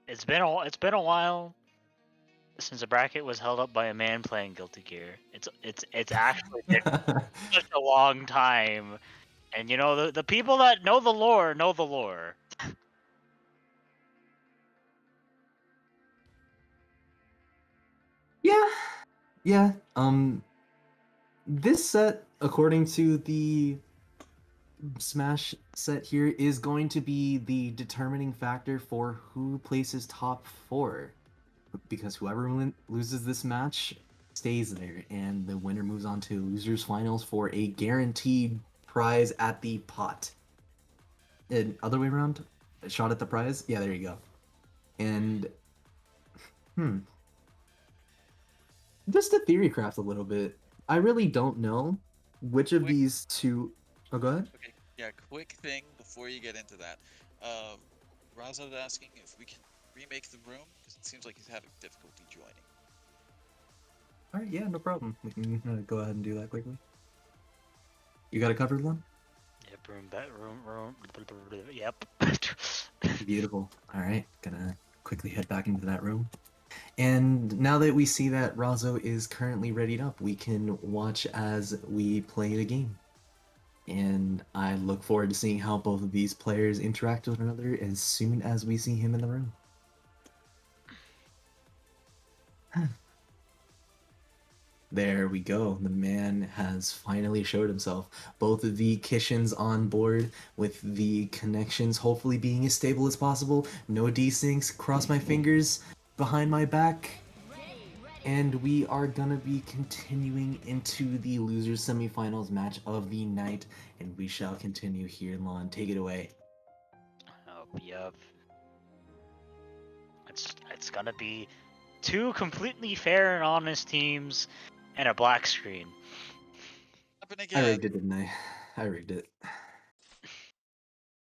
it's been a while since a bracket was held up by a man playing Guilty Gear. It's actually been such a long time, and you know the people that know the lore know the lore. Yeah. This set, according to the Smash set here, is going to be the determining factor for who places top 4. Because whoever loses this match stays there, and the winner moves on to losers finals for a guaranteed prize at the pot. And other way around, a shot at the prize. Yeah, there you go. And just to theory craft a little bit. I really don't know which of Quick- these two. Oh, go ahead. Okay, yeah, quick thing before you get into that. Razo's asking if we can remake the room, because it seems like he's having difficulty joining. All right, yeah, no problem. We can go ahead and do that quickly. You got it covered, one? Yep, room. Yep. Beautiful. All right, gonna quickly head back into that room. And now that we see that Razo is currently readied up, we can watch as we play the game. And I look forward to seeing how both of these players interact with one another as soon as we see him in the room. There we go. The man has finally showed himself. Both of the Kishins on board with the connections hopefully being as stable as possible. No desyncs. Cross my fingers behind my back. And we are gonna be continuing into the losers semifinals match of the night, and we shall continue here. Lon, take it away. Oh, yep. It's gonna be 2 completely fair and honest teams and a black screen. Happen I again. rigged it, didn't I? I rigged it.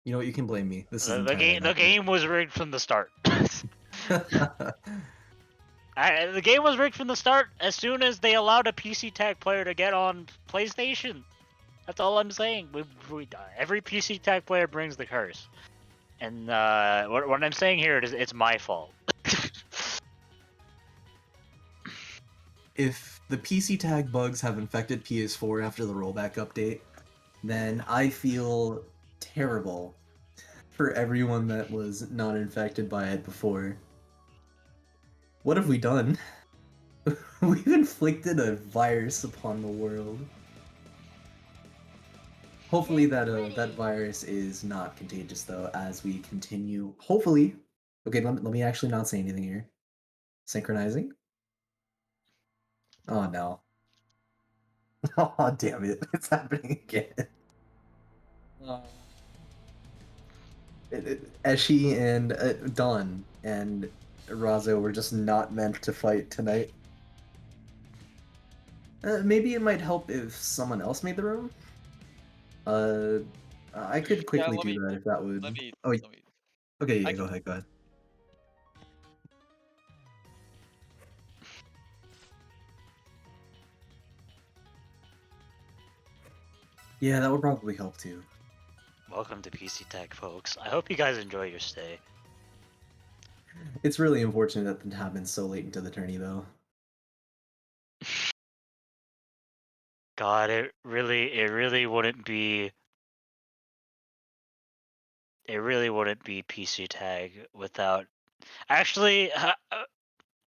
You know what? You can blame me. This is The entirely game my game was rigged from the start. fault. The game was rigged from the start as soon as they allowed a PC tag player to get on PlayStation. That's all I'm saying. Every PC tag player brings the curse. And what I'm saying here is it's my fault. If the PC tag bugs have infected PS4 after the rollback update, then I feel terrible for everyone that was not infected by it before. What have we done? We've inflicted a virus upon the world. Hopefully that virus is not contagious though as we continue. Hopefully. Okay, let me actually not say anything here. Synchronizing. Oh no. Oh damn it. It's happening again. Eshi and Dawn and Razo were just not meant to fight tonight. Maybe it might help if someone else made the room. I could quickly let do me- that if that would. Let me. Oh, okay. Yeah, I go ahead. Go ahead. Yeah, that would probably help too. Welcome to PC Tag, folks. I hope you guys enjoy your stay. It's really unfortunate that it happened so late into the tourney, though. God, it really wouldn't be. It really wouldn't be PC Tag without. Actually,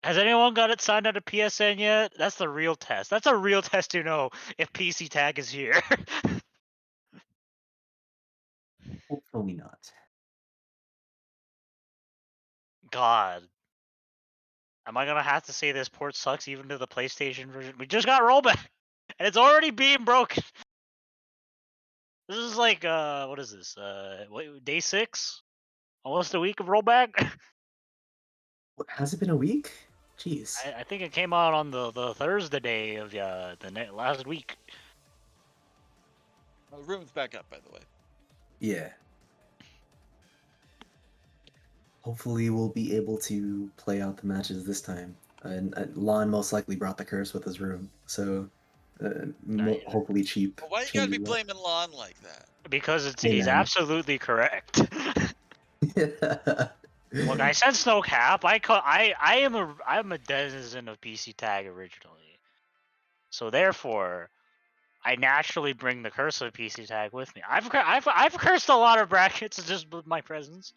has anyone got it signed out of PSN yet? That's the real test. That's a real test to know if PC Tag is here. Hopefully not. God. Am I gonna have to say this port sucks even to the PlayStation version? We just got rollback, and it's already being broken. This is like, what is this? Day 6? Almost a week of rollback? Has it been a week? Jeez. I think it came out on the Thursday day of last week. The room's back up, by the way. Yeah. hopefully we'll be able to play out the matches this time. And Lon most likely brought the curse with his room, so Right. hopefully cheap Why you gotta be changes that. blaming Lon like that? Because Hey, he's man. absolutely correct. Look, I said no cap. I'm a denizen of PC Tag originally, so therefore I naturally bring the curse of PC Tag with me. I've cursed a lot of brackets just with my presence.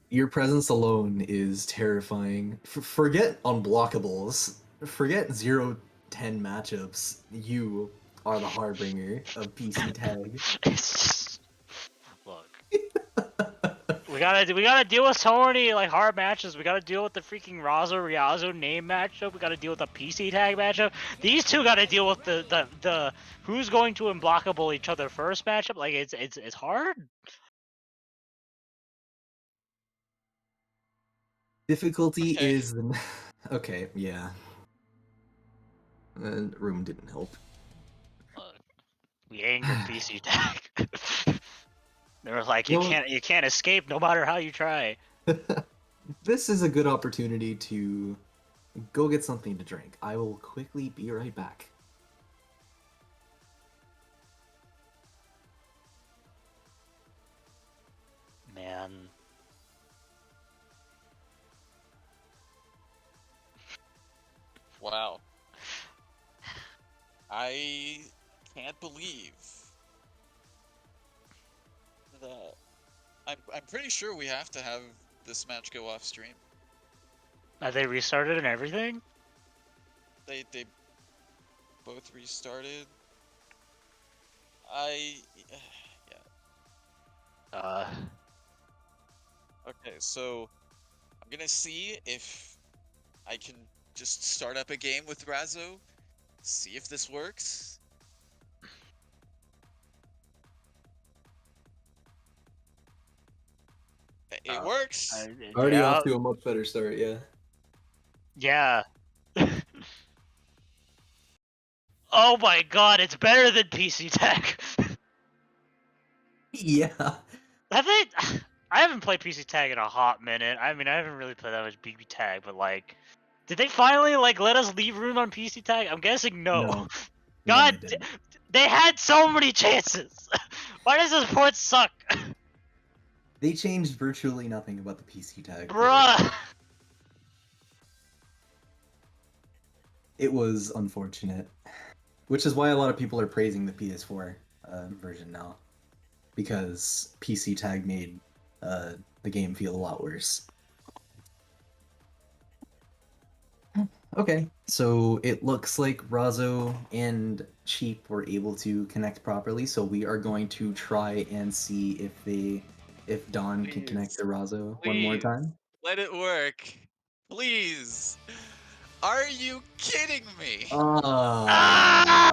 Your presence alone is terrifying. Forget unblockables. Forget 0-10 matchups. You are the harbinger of PC Tag. It's just, look, we gotta deal with so many like hard matches. We gotta deal with the freaking Razo Riazo name matchup. We gotta deal with the PC Tag matchup. These two gotta deal with the who's going to unblockable each other first matchup. Like it's hard. Difficulty Okay. is the... Okay, yeah. And room didn't help. We angered PC Tag. They were like, You you can't escape no matter how you try. This is a good opportunity to go get something to drink. I will quickly be right back. Man. Wow. I can't believe that. I'm pretty sure we have to have this match go off stream. Are they restarted and everything? They both restarted. Yeah. Okay, so I'm gonna see if I can just start up a game with Razo, see if this works. It works. Already Yeah. off to a much better start, yeah. Yeah. Oh my god, it's better than PC Tech. Yeah. I haven't played PC Tag in a hot minute. I mean, I haven't really played that much BB Tag, but like, did they finally like let us leave room on PC Tag? I'm guessing no. No. God, No, they didn't. they had so many chances. Why does this port suck? They changed virtually nothing about the PC Tag port. Bruh. It was unfortunate. Which is why a lot of people are praising the PS4 version now. Because PC Tag made the game feel a lot worse. Okay, so it looks like Razo and Cheap were able to connect properly, so we are going to try and see if Dawn can connect Please. to Razo one more Please. time. Let it work. Please. Are you kidding me? Ah!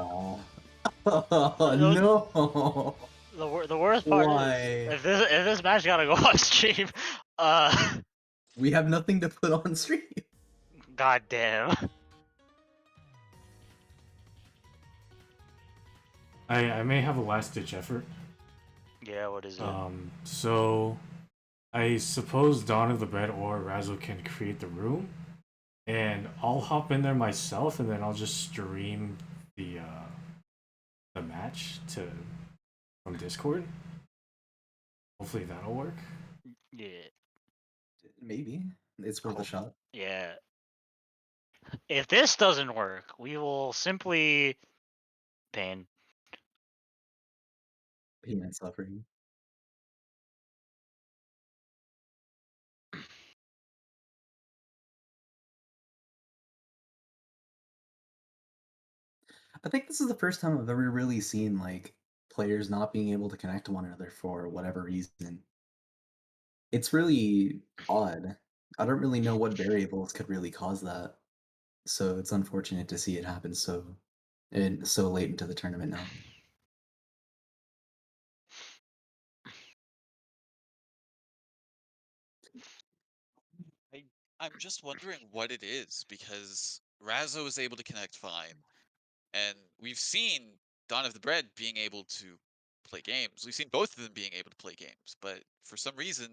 Oh, no. The worst part Why? is if this match gotta go off stream, We have nothing to put on stream. god damn. I may have a last ditch effort. Yeah, what is it? So I suppose Dawn of the Bread or Razzle can create the room, and I'll hop in there myself, and then I'll just stream the match from Discord. Hopefully that'll work. Yeah. Maybe. It's worth a shot. Yeah. If this doesn't work, we will simply pain. Pain and suffering. I think this is the first time I've ever really seen like players not being able to connect to one another for whatever reason. It's really odd. I don't really know what variables could really cause that. So it's unfortunate to see it happen so late into the tournament now. I'm just wondering what it is because Razzo is able to connect fine, and we've seen Dawn of the Bread being able to play games. We've seen both of them being able to play games, but for some reason,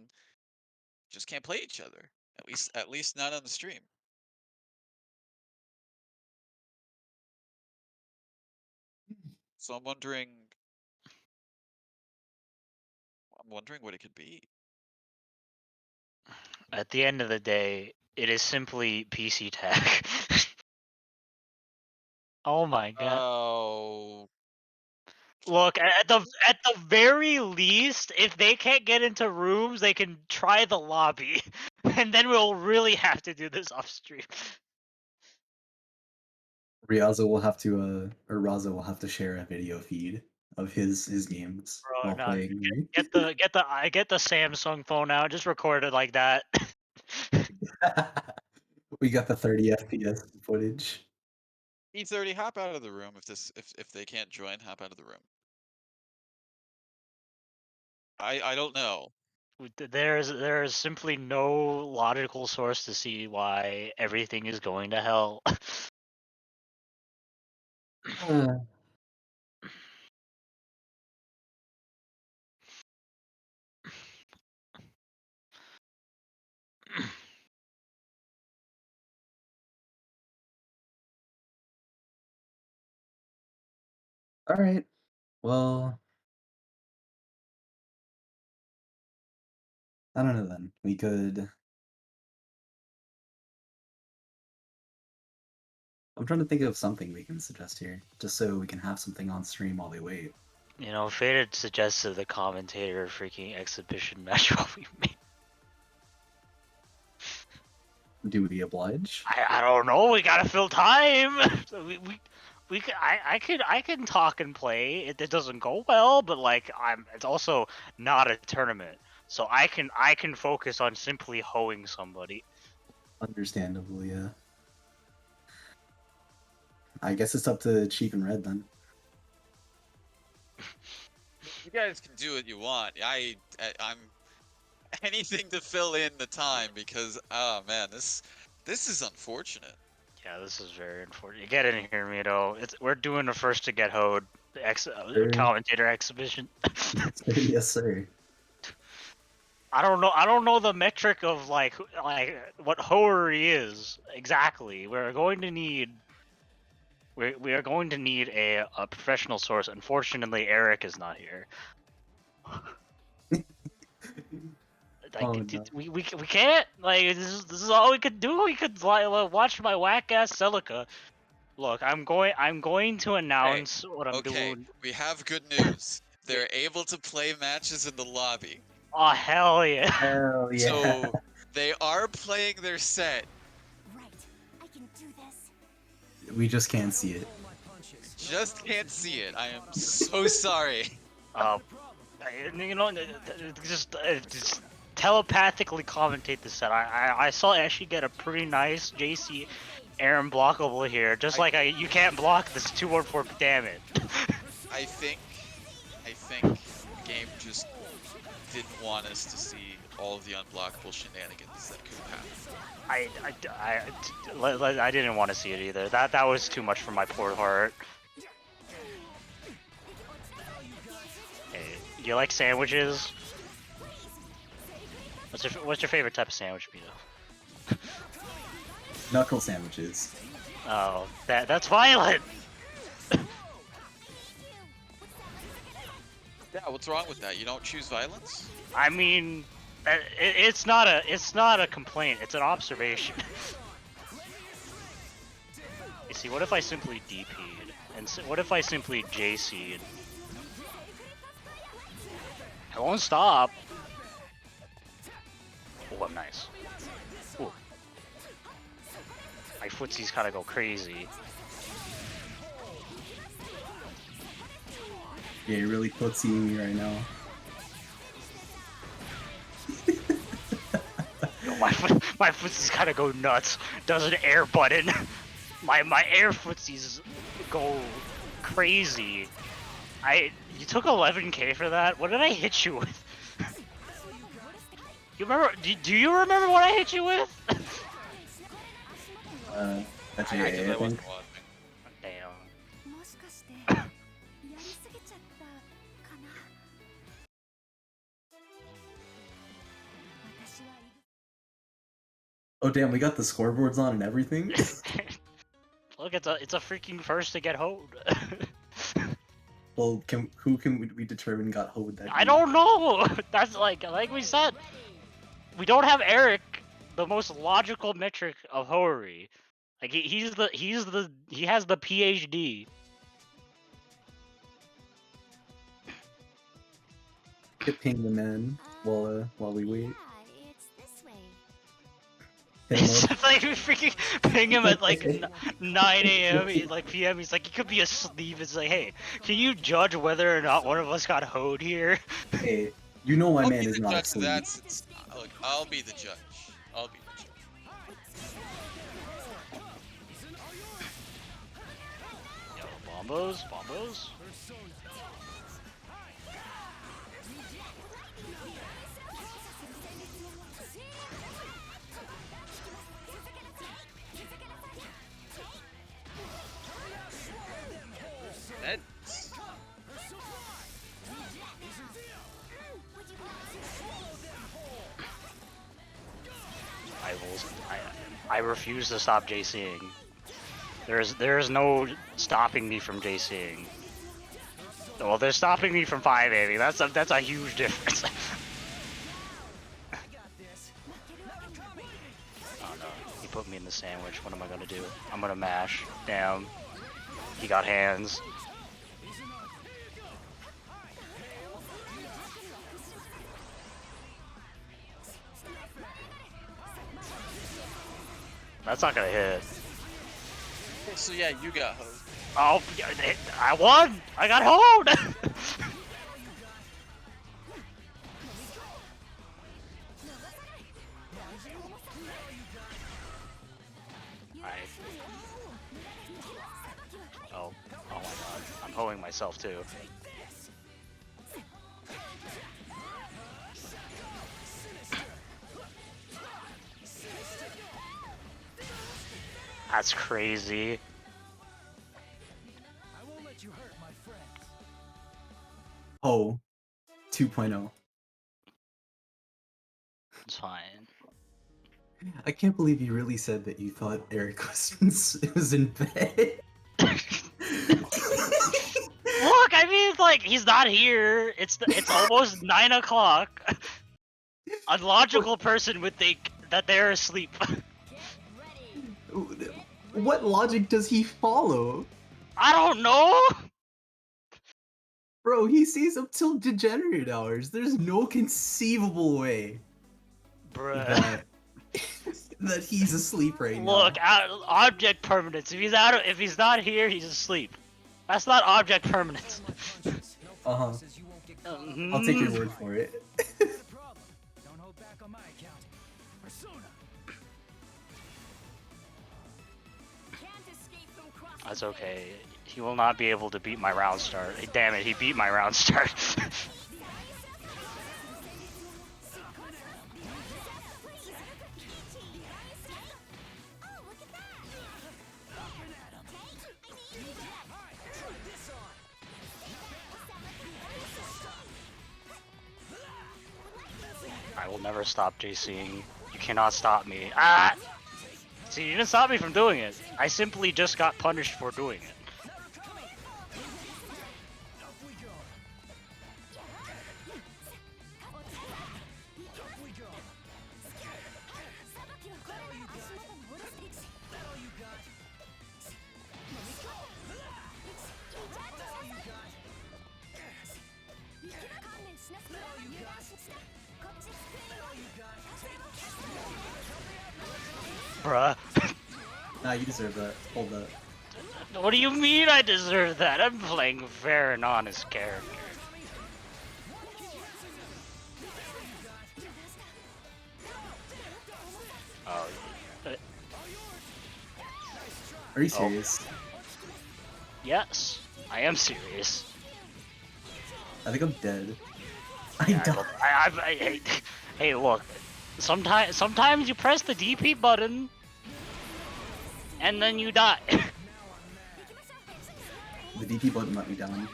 just can't play each other. At least not on the stream. So I'm wondering what it could be. At the end of the day, it is simply PC tag. Oh my god. Oh, Look, at the very least, if they can't get into rooms, they can try the lobby, and then we'll really have to do this off stream. Raza will have to share a video feed of his games Bro, while no, playing. get the Samsung phone out, just record it like that. We got the 30 FPS footage. E30, hop out of the room if they can't join, hop out of the room. I don't know. There is simply no logical source to see why everything is going to hell. All right. Well, I don't know then. We could. I'm trying to think of something we can suggest here, just so we can have something on stream while we wait. You know, Faded suggested the commentator freaking exhibition match while we made. Do we oblige? I don't know. We gotta fill time. So we can, I can talk and play. It doesn't go well, but like it's also not a tournament, so I can focus on simply hoeing somebody. Understandable, yeah. I guess it's up to Chief and Red then. You guys can do what you want. I'm anything to fill in the time because oh man, this is unfortunate. Yeah, this is very unfortunate. Get in here, Mito. We're doing the first to get hoed Sure. commentator exhibition. Yes, sir. I don't know the metric of like what hoery is exactly. We are going to need a professional source. Unfortunately, Eric is not here. Oh, no. we can't, like, this is all we could do. We could watch my whack ass Celica. Look, I'm going to announce what I'm doing. We have good news. They're able to play matches in the lobby. Oh hell yeah! Hell yeah. So they are playing their set. Right. I can do this. We just can't see it. Just can't see it. I am so sorry. You know, just telepathically commentate the set. I saw Ashley get a pretty nice JC Aaron blockable here. Just like you can't block this 214. Damn it. I think the game just didn't want us to see all of the unblockable shenanigans that could happen. I didn't want to see it either. That was too much for my poor heart. Hey, you like sandwiches? What's your favorite type of sandwich, Mito? Knuckle sandwiches. Oh, that's violent. Yeah, what's wrong with that? You don't choose violence? I mean, it's not a complaint. It's an observation. You see, what if I simply DP'd? And what if I simply JC'd? I won't stop. Oh, I'm nice. Ooh. My footsies kind of go crazy. Yeah, you're really footsying me right now. Yo, my footsies kind of go nuts. Does an air button. My air footsies go crazy. You took 11k for that? What did I hit you with? You remember? Do you remember what I hit you with? That's I I wasn't think. watching. Damn. もしかしてやりすぎちゃったかな。Oh damn, we got the scoreboards on and everything. Look, it's a freaking first to get hoed. Well, who can we determine got hold that? I don't know. That's like we said, we don't have Eric, the most logical metric of hoery. Like he has the PhD. Ping the man while we wait. Yeah, it's this way. Hit him It's up. just like we freaking ping him at like 9 a.m. Like PM. He's like, he could be asleep. It's like, hey, can you judge whether or not one of us got hoed here? Hey, you know my I'll man be is the not judge of asleep. that. Since, look, I'll be the judge. I'll be the judge. Yo, bombos. Neds. I refuse to stop JCing. There's no stopping me from JCing. Well, they're stopping me from 5-aiming. That's a huge difference. Oh no, he put me in the sandwich. What am I gonna do? I'm gonna mash. Damn. He got hands. That's not gonna hit. Okay, so yeah, you got hosed. Oh, I won! I got hoed! Oh my god. I'm hoeing myself too. That's crazy. Oh, 2.0. It's fine. I can't believe you really said that you thought Eric was in bed. Look, I mean, it's like, he's not here. It's almost 9 o'clock. A logical person would think that they're asleep. What logic does he follow? I don't know. Bro, he stays up till degenerate hours. There's no conceivable way Bruh. that he's asleep right Look, now. object permanence. If he's not here, he's asleep. That's not object permanence. Uh-huh. I'll take your word for it. That's okay. He will not be able to beat my round start. Damn it, he beat my round start. I will never stop JCing. You cannot stop me. Ah! See, you didn't stop me from doing it. I simply just got punished for doing it. Bruh. Nah, you deserve that. Hold that. What do you mean I deserve that? I'm playing fair and honest character. Oh. Are you serious? Yes, I am serious. I think I'm dead. I Yeah, died. hey, look. Sometimes you press the DP button, and then you die. The DP button let me down.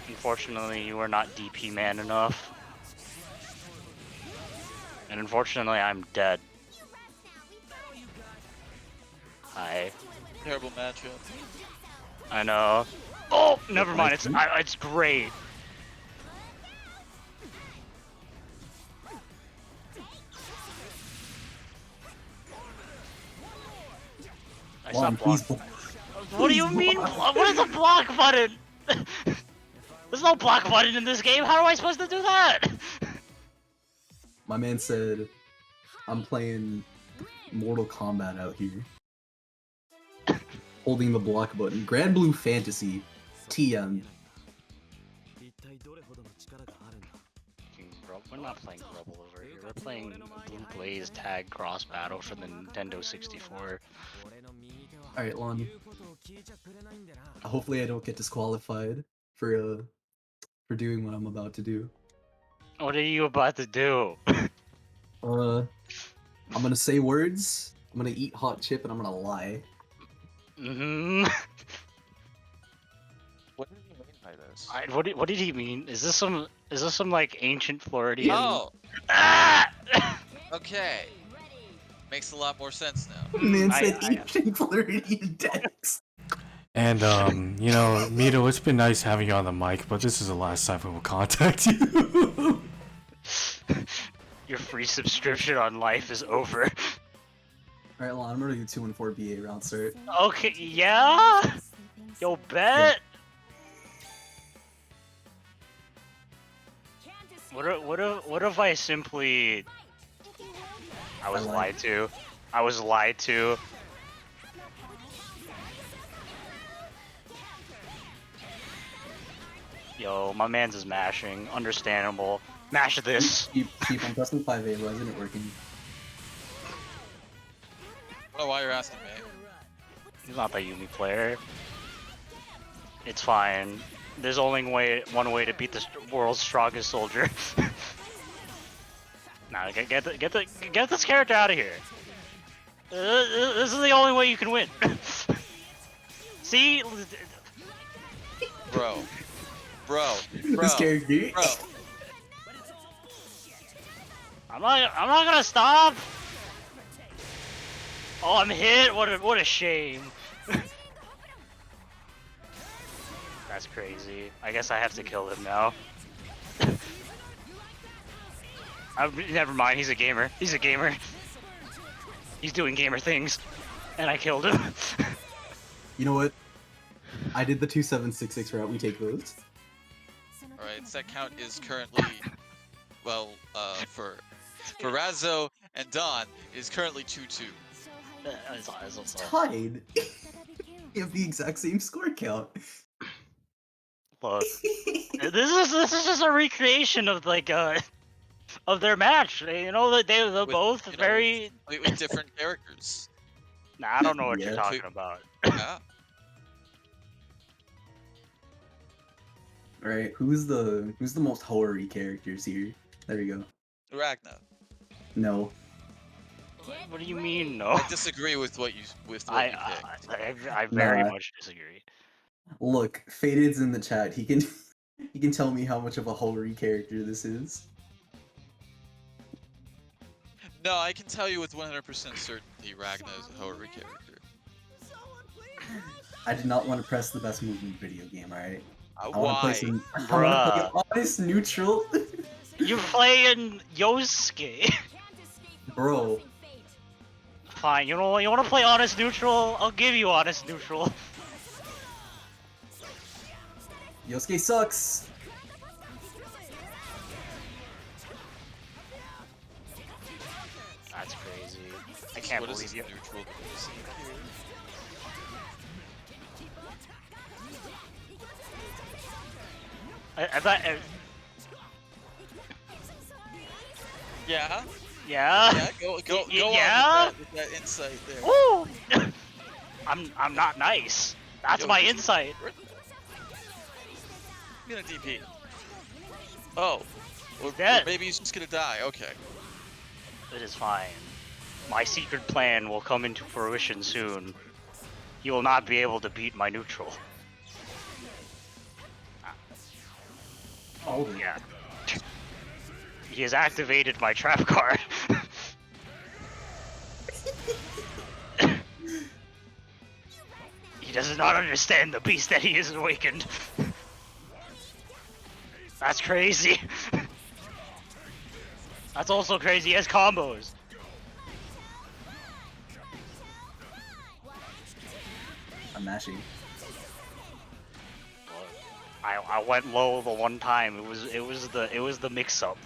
Unfortunately, you are not DP man enough. And unfortunately, I'm dead. Hi. Terrible matchup. I know. Oh, never mind. Like It's great. I Juan, stopped please blocking. block. What do you please mean? block. What is a block button? There's no block button in this game. How am I supposed to do that? My man said, I'm playing Mortal Kombat out here. Holding the block button. Grand Blue Fantasy. TM. We're not playing Rebel over here. We're playing Blue Blaze Tag Cross Battle for the Nintendo 64. Alright, Lon. Hopefully I don't get disqualified for doing what I'm about to do. What are you about to do? I'm gonna say words, I'm gonna eat hot chip, and I'm gonna lie. Mm-hmm. What did he mean by this? What did he mean? Is this some like ancient Floridian? Oh, Ah! okay. Makes a lot more sense now. Man I- said I- ancient Floridian decks. And you know, Mito, it's been nice having you on the mic, but this is the last time we will contact you. Your free subscription on life is over. Alright, Lon, I'm gonna do 2 and 4 BA round start. Okay, yeah? Yo, bet? What if I simply... I was lied to. I was lied to. Yo, my man's is mashing. Understandable. Mash this. Keep, I'm pressing 5A, why isn't it working? I don't know why you're asking me. He's not the Yumi player. It's fine. There's only one way to beat the world's strongest soldier. Nah, get this character out of here. This is the only way you can win. See, Bro. This character. Bro. I'm not gonna stop. Oh, I'm hit. What a shame. That's crazy. I guess I have to kill him now. Never mind. He's a gamer. He's a gamer. He's doing gamer things, and I killed him. You know what? I did the 2766 route, we take those. Alright, set count is currently, well, for Razzo and Don is currently 2-2. Tied! You have the exact same score count. Look, this is just a recreation of like of their match. You know that they're With, both you know, very. with different characters. Nah, I don't know what Yeah. you're talking about. Yeah. Alright, who's the most hoary characters here? There we go. Ragna. No. What do you mean, no? I disagree with what you picked. I very Nah. much disagree. Look, Faded's in the chat. He can tell me how much of a hoary character this is. No, I can tell you with 100% certainty Ragna is a Hoari character. I did not want to press the best move in the video game, alright? I want to Why? play some. I want to play honest neutral. You're playing Yosuke. Bro, Fine, you know what? You want to play honest neutral? I'll give you honest neutral. Yosuke sucks. That's crazy. I can't What is believe this you. neutral that we're seeing here? I thought. Yeah? Yeah. Yeah, go yeah? on with that insight there. Woo! I'm not nice. That's Yo, my where's- insight. I'm gonna DP. Oh. Or Dead. maybe he's just gonna die. Okay. It is fine. My secret plan will come into fruition soon. You will not be able to beat my neutral. Oh Yeah. He has activated my trap card. He does not understand the beast that he is awakened. That's crazy. That's also crazy. He has combos. I'm mashing. I went low the one time. It was the mix up.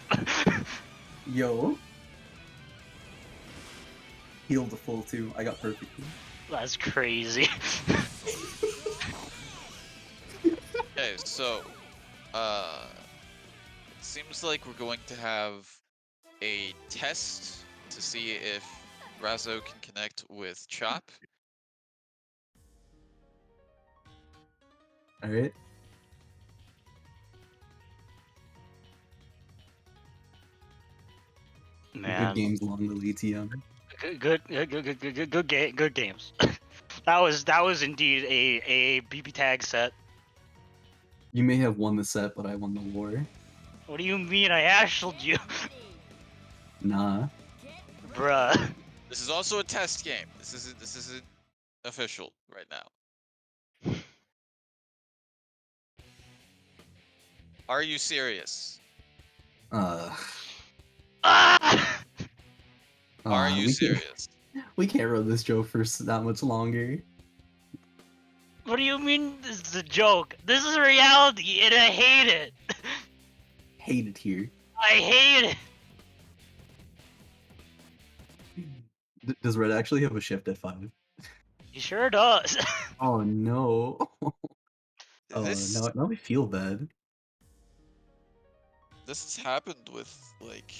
Yo. Healed the full too. I got perfect. That's crazy. Okay, so it seems like we're going to have a test to see if Razzo can connect with Chop. All right. Man, Good games along the LTM. good games. that was indeed a BB tag set. You may have won the set, but I won the war. What do you mean I ashled you? Nah. Bruh. This is also a test game. This isn't official right now. Are you serious? Ah! Are you we serious? We can't run this joke for that much longer. What do you mean this is a joke? This is reality and I hate it. Hate it here. I hate it. Does Red actually have a shift at 5? He sure does. Oh no. Oh, This now I feel bad. has happened with like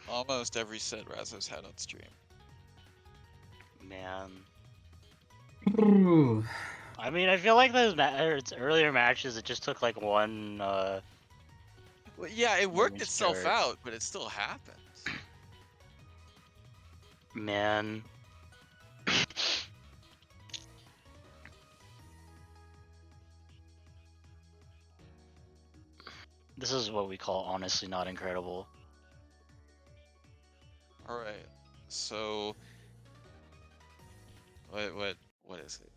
almost every set Razzo's had on stream. Man. Ooh. I mean, I feel like those earlier matches, it just took like one. Well, yeah, it worked Moment's itself start. out, but it still happens. Man. This is what we call honestly not incredible. All right, so what is it?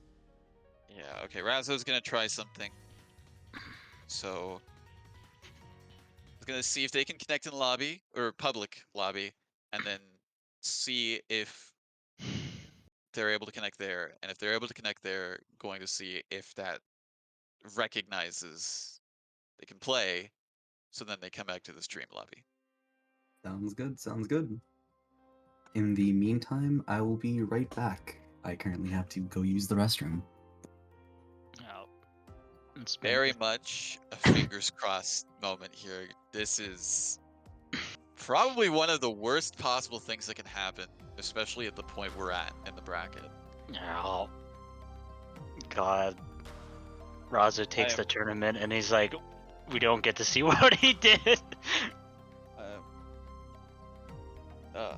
Yeah, okay. Razzo's gonna try something. So he's gonna see if they can connect in lobby or public lobby, and then see if they're able to connect there. And if they're able to connect there, going to see if that recognizes they can play. So then they come back to the stream lobby. Sounds good. Sounds good. In the meantime, I will be right back. I currently have to go use the restroom. Oh, it's been- Very much a fingers crossed moment here. This is probably one of the worst possible things that can happen, especially at the point we're at in the bracket. Oh. God. Raza takes am- the tournament and he's like, we don't get to see what he did. Uh,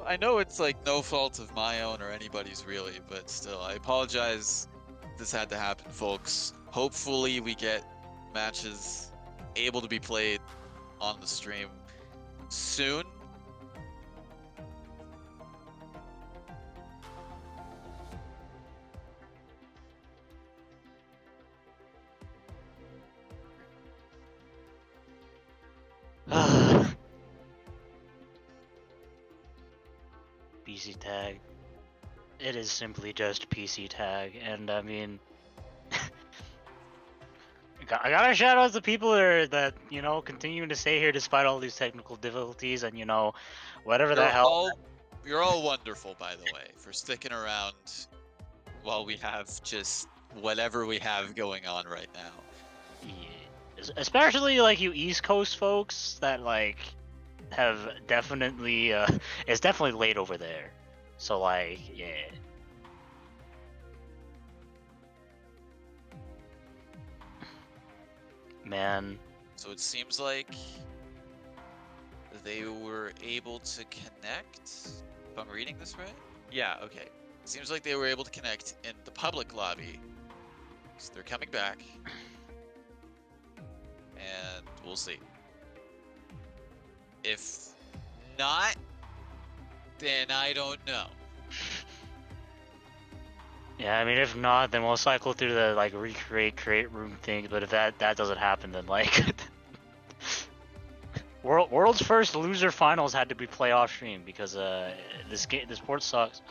I know it's like no fault of my own or anybody's really, but still, I apologize. This had to happen, folks. Hopefully, we get matches able to be played on the stream soon. PC tag. It is simply just PC tag, and I mean, I gotta shout out the people that you know continuing to stay here despite all these technical difficulties, and you know, whatever the hell. You're all wonderful, by the way, for sticking around while we have just whatever we have going on right now. Yeah. Especially like you East Coast folks that like have definitely it's definitely late over there. So like yeah. Man. So it seems like they were able to connect, if I'm reading this right? Yeah, okay. It seems like they were able to connect in the public lobby. So they're coming back. And we'll see. If not, then I don't know. Yeah, I mean, if not, then we'll cycle through the like create room thing. But if that doesn't happen, then like world's first loser finals had to be playoff stream because this port sucks.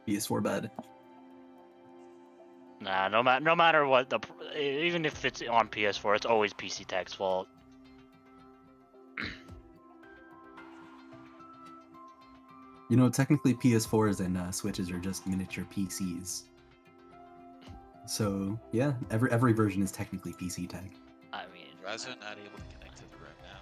PS4 bad. Nah, no matter what even if it's on PS4, it's always PC Tech's fault. You know, technically PS4s and Switches are just miniature PCs. So yeah, every version is technically PC tag. I mean, Razo not able to connect to the room now.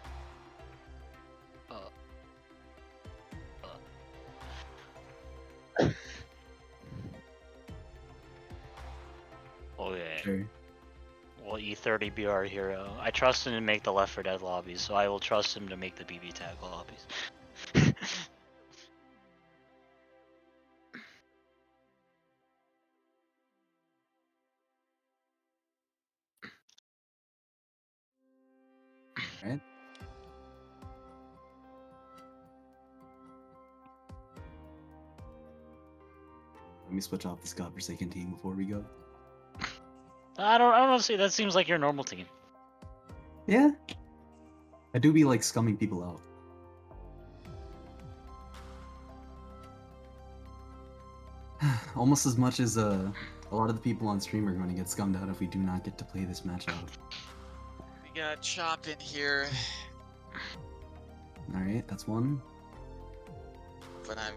okay. Sure. Well, E30 be our hero. I trust him to make the Left 4 Dead lobbies, so I will trust him to make the BB tag lobbies. Right. Let me switch off this godforsaken team before we go. I don't see. That seems like your normal team. Yeah. I do be like scumming people out. Almost as much as a lot of the people on stream are going to get scummed out if we do not get to play this match out. We got Chop in here, Alright, that's one. but I'm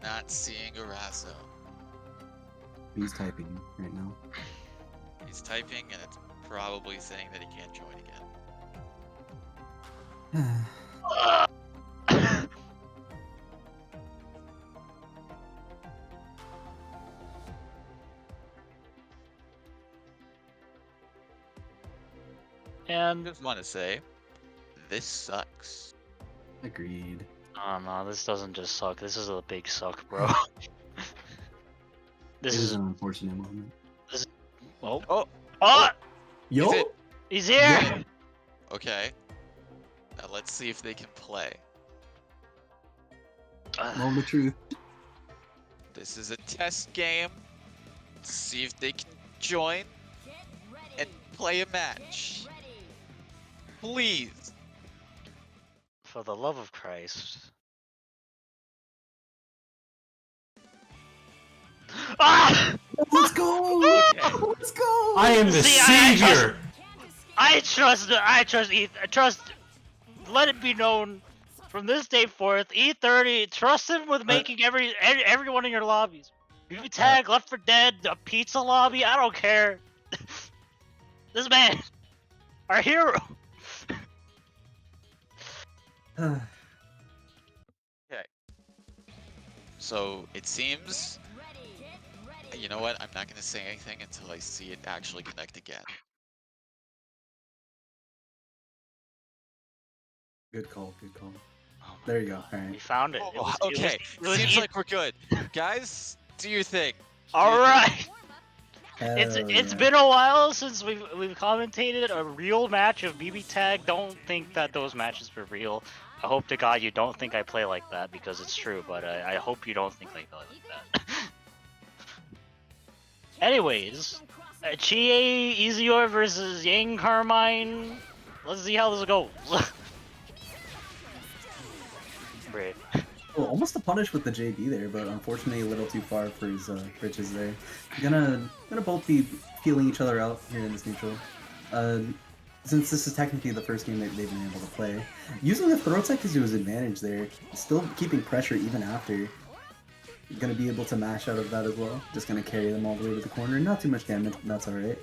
not seeing a Razo. He's typing right now. He's typing, and it's probably saying that he can't join again. And Just want to say, this sucks. Agreed. oh no, this doesn't just suck. This is a big suck, bro. It This is is an unfortunate moment. oh Oh, oh, Yo! it? he's here. Yeah. okay. Now let's see if they can play. Moment of truth. This is a test game. See if they can join and play a match. Please. For the love of Christ. Ah! Let's go! Okay. Let's go! I am the See, I savior. I trust Ethan. I trust. Let it be known from this day forth, E30. Trust him with making every one of your lobbies. BB tag, Left 4 Dead, a pizza lobby. I don't care. This man, our hero. So it seems. You know what? I'm not going to say anything until I see it actually connect again. Good call, good call. Oh my There you go, We alright. found it. Oh, okay. Seems E- like we're good. Guys, do your thing. all right. It's Hell been a while since we've commentated a real match of BB tag. Don't think that those matches were real. I hope to God you don't think I play like that because it's true. But I hope you don't think I play like that. Anyways, Chie Easior versus Yang Carmine. Let's see how this goes. Brave. Well, almost a punish with the JB there, but unfortunately a little too far for his bridges there. Gonna both be feeling each other out here in this neutral. Since this is technically the first game that they've been able to play. Using the throw tech to his advantage there, still keeping pressure even after. Gonna be able to mash out of that as well. Just gonna carry them all the way to the corner. Not too much damage, that's alright.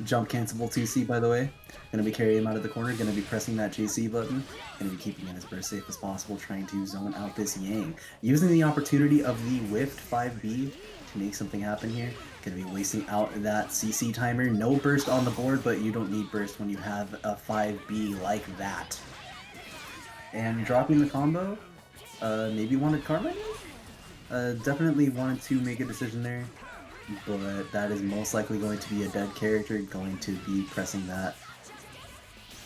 Jump cancelable 2C by the way. Gonna be carrying him out of the corner, gonna be pressing that JC button. Gonna be keeping it as burst safe as possible, trying to zone out this Yang. Using the opportunity of the whiffed 5B to make something happen here. Gonna be wasting out that CC timer. No burst on the board, but you don't need burst when you have a 5B like that. And dropping the combo. Maybe wanted Karma? Definitely wanted to make a decision there, but that is most likely going to be a dead character, going to be pressing that.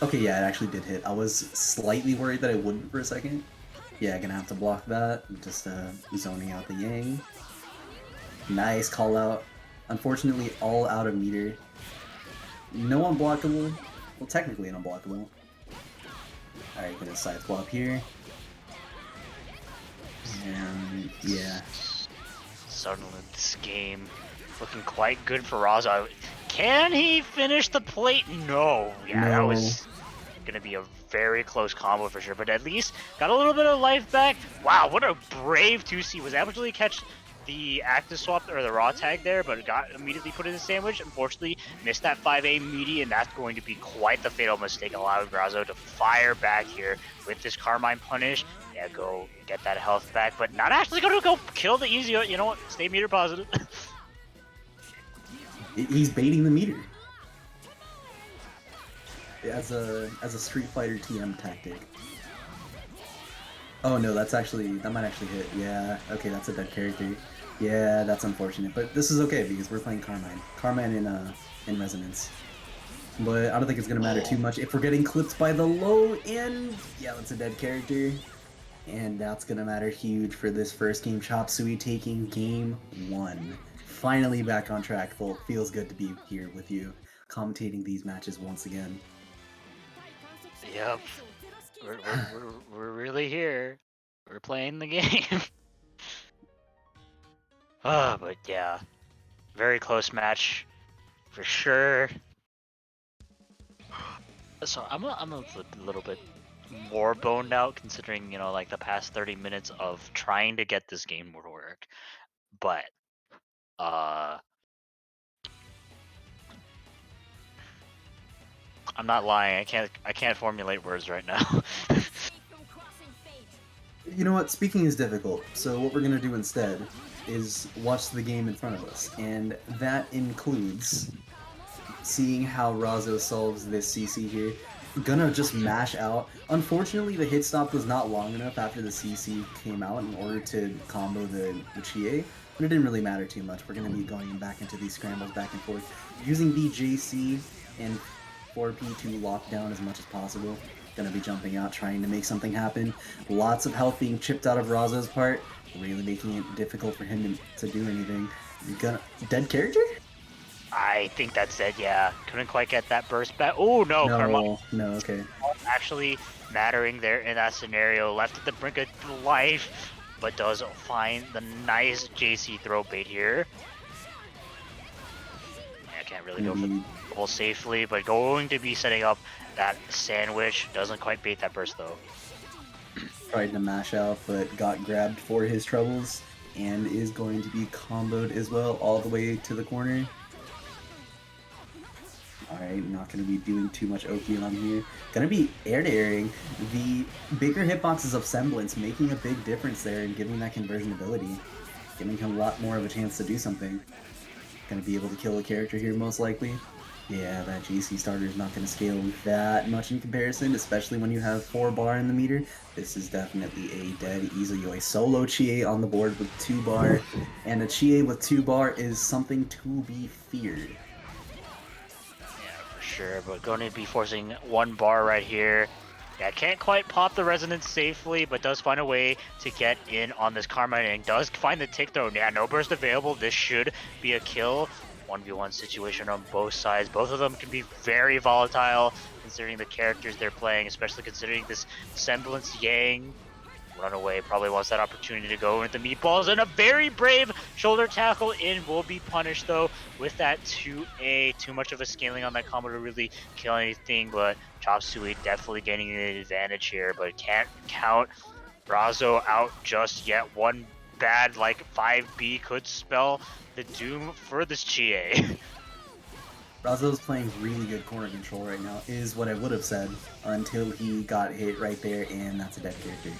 Okay, yeah, it actually did hit. I was slightly worried that it wouldn't for a second, Yeah, gonna have to block that. Just zoning out the Yang. Nice call out. Unfortunately, all out of meter. No unblockable. Well, technically an unblockable. Alright, gonna side swap here. And yeah. Sunderland's game looking quite good for Razo. Can he finish the plate? No. Yeah, that No. was gonna be a very close combo for sure, but at least got a little bit of life back. Wow, what a brave 2C. Was able to catch the active swap or the raw tag there, but got immediately put in the sandwich. Unfortunately, missed that 5A meaty, and that's going to be quite the fatal mistake, allowing Razo to fire back here with this Carmine punish. Yeah, go get that health back, but not actually going to go kill the easy. You know what? Stay meter positive. He's baiting the meter. As a Street Fighter TM tactic. Oh no, that might actually hit. Yeah, okay, that's a dead character. Yeah, that's unfortunate, but this is okay because we're playing Carmine. Carmine in Resonance. But I don't think it's gonna matter too much if we're getting clipped by the low end. Yeah, that's a dead character. And that's gonna matter huge for this first game. Chop Suey taking game 1. Finally back on track, Folk. Feels good to be here with you, commentating these matches once again. Yep. We're really here. We're playing the game. But yeah, very close match for sure. So I'm a little bit more boned out considering, you know, like the past 30 minutes of trying to get this game to work. But I'm not lying. I can't formulate words right now. You know what? Speaking is difficult, so what we're gonna do instead is watch the game in front of us, and that includes seeing how Razo solves this CC here. Gonna just mash out. Unfortunately, the hit stop was not long enough after the CC came out in order to combo the Chie, but it didn't really matter too much. We're gonna be going back into these scrambles back and forth, using the JC and 4P to lock down as much as possible. Gonna be jumping out, trying to make something happen. Lots of health being chipped out of Razo's part, really making it difficult for him to do anything. Dead character? I think that's it, yeah. Couldn't quite get that burst back. Oh no, Carmine. No, okay. Actually mattering there in that scenario. Left at the brink of life, but does find the nice JC throw bait here. Yeah, can't really go for the double safely, but going to be setting up that sandwich. Doesn't quite bait that burst though. Tried to mash out, but got grabbed for his troubles, and is going to be comboed as well all the way to the corner. Alright, not going to be doing too much Oki on here. Going to be air-to-airing the bigger hitboxes of Semblance, making a big difference there and giving that conversion ability. Giving him a lot more of a chance to do something. Going to be able to kill a character here most likely. Yeah, that JC starter is not going to scale that much in comparison, especially when you have 4 bar in the meter. This is definitely a dead Izuyoi. Solo Chie on the board with 2 bar, and a Chie with 2 bar is something to be feared. Sure, but going to be forcing 1 bar right here. Yeah, can't quite pop the resonance safely, but does find a way to get in on this Carmine and does find the tick throw. Yeah, no burst available. This should be a kill. 1v1 situation on both sides. Both of them can be very volatile considering the characters they're playing, especially considering this Semblance Yang. Runaway probably wants that opportunity to go into the meatballs, and a very brave shoulder tackle in will be punished though with that 2A. Too much of a scaling on that combo to really kill anything, but Chop Suey definitely getting an advantage here, but can't count Razo out just yet. One bad like 5B could spell the doom for this Chie. Razo's playing really good corner control right now, is what I would have said until he got hit right there, and that's a dead character.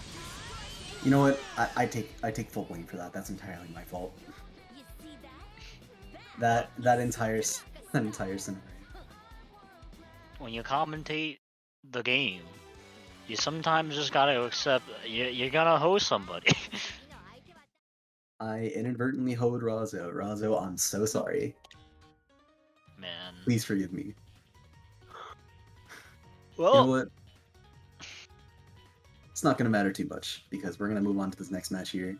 You know what? I take full blame for that. That's entirely my fault. That entire scenario. When you commentate the game, you sometimes just gotta accept you're gonna host somebody. I inadvertently hoed Razo. Razo, I'm so sorry. Man. Please forgive me. Well, You know what? it's not going to matter too much because we're going to move on to this next match here,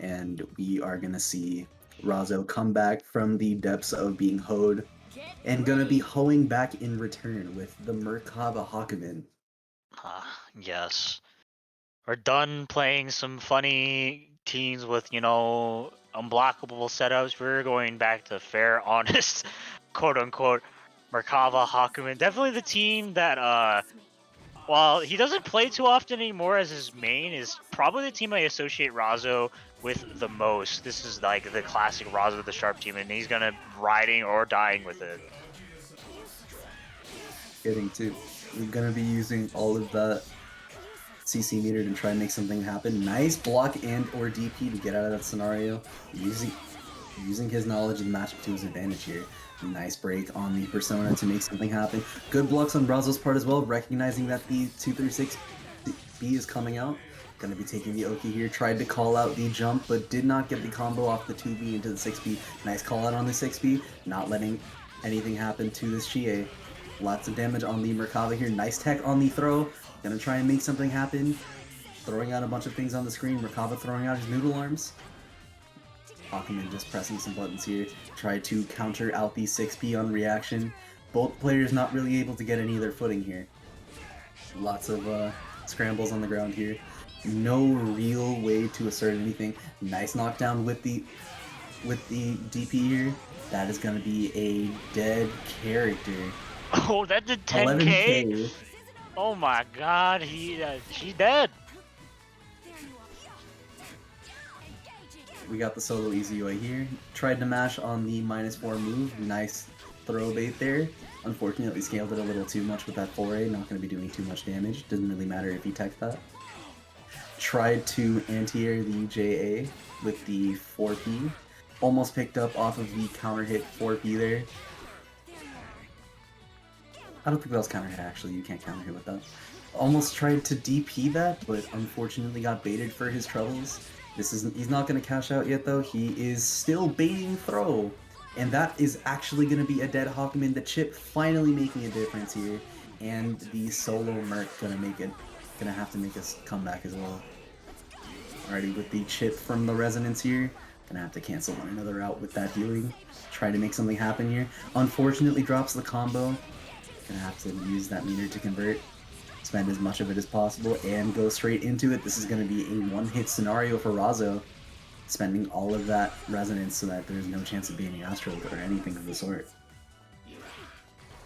and we are going to see Razo come back from the depths of being hoed and going to be hoeing back in return with the Merkava Hakumen. Yes. We're done playing some funny teams with, unblockable setups. We're going back to fair, honest, quote-unquote, Merkava Hakumen. Definitely the team that, while he doesn't play too often anymore as his main, is probably the team I associate Razo with the most. This is like the classic Razo the Sharp team, and he's gonna riding or dying with it. Getting to, we're going to be using all of that CC meter to try and make something happen. Nice block and or DP to get out of that scenario. Using his knowledge of the matchup to his advantage here. Nice break on the Persona to make something happen. Good blocks on Brazo's part as well, recognizing that the 236B is coming out. Going to be taking the Oki here. Tried to call out the jump, but did not get the combo off the 2B into the 6B. Nice call out on the 6B, not letting anything happen to this Chie. Lots of damage on the Merkava here. Nice tech on the throw. Gonna try and make something happen. Throwing out a bunch of things on the screen. Merkava throwing out his noodle arms. Hakumen just pressing some buttons here. Try to counter out the 6P on reaction. Both players not really able to get any of their footing here. Lots of scrambles on the ground here. No real way to assert anything. Nice knockdown with the DP here. That is gonna be a dead character. Oh, that did 10k? 11K. Oh my god, she's dead. We got the solo easy way here. Tried to mash on the -4 move. Nice throw bait there. Unfortunately scaled it a little too much with that 4A. Not going to be doing too much damage. Doesn't really matter if he teched that. Tried to anti-air the JA with the 4P. Almost picked up off of the counter hit 4P there. I don't think that was counter hit actually. You can't counter hit with that. Almost tried to DP that, but unfortunately got baited for his troubles. He's not going to cash out yet though. He is still baiting throw. And that is actually going to be a dead Hakumen. The chip finally making a difference here. And the solo Merc gonna have to make a comeback as well. Alrighty, with the chip from the resonance here. Gonna have to cancel one another out with that healing. Try to make something happen here. Unfortunately drops the combo. Gonna have to use that meter to convert. Spend as much of it as possible and go straight into it. This is going to be a one-hit scenario for Razo, spending all of that resonance so that there's no chance of being Astral or anything of the sort.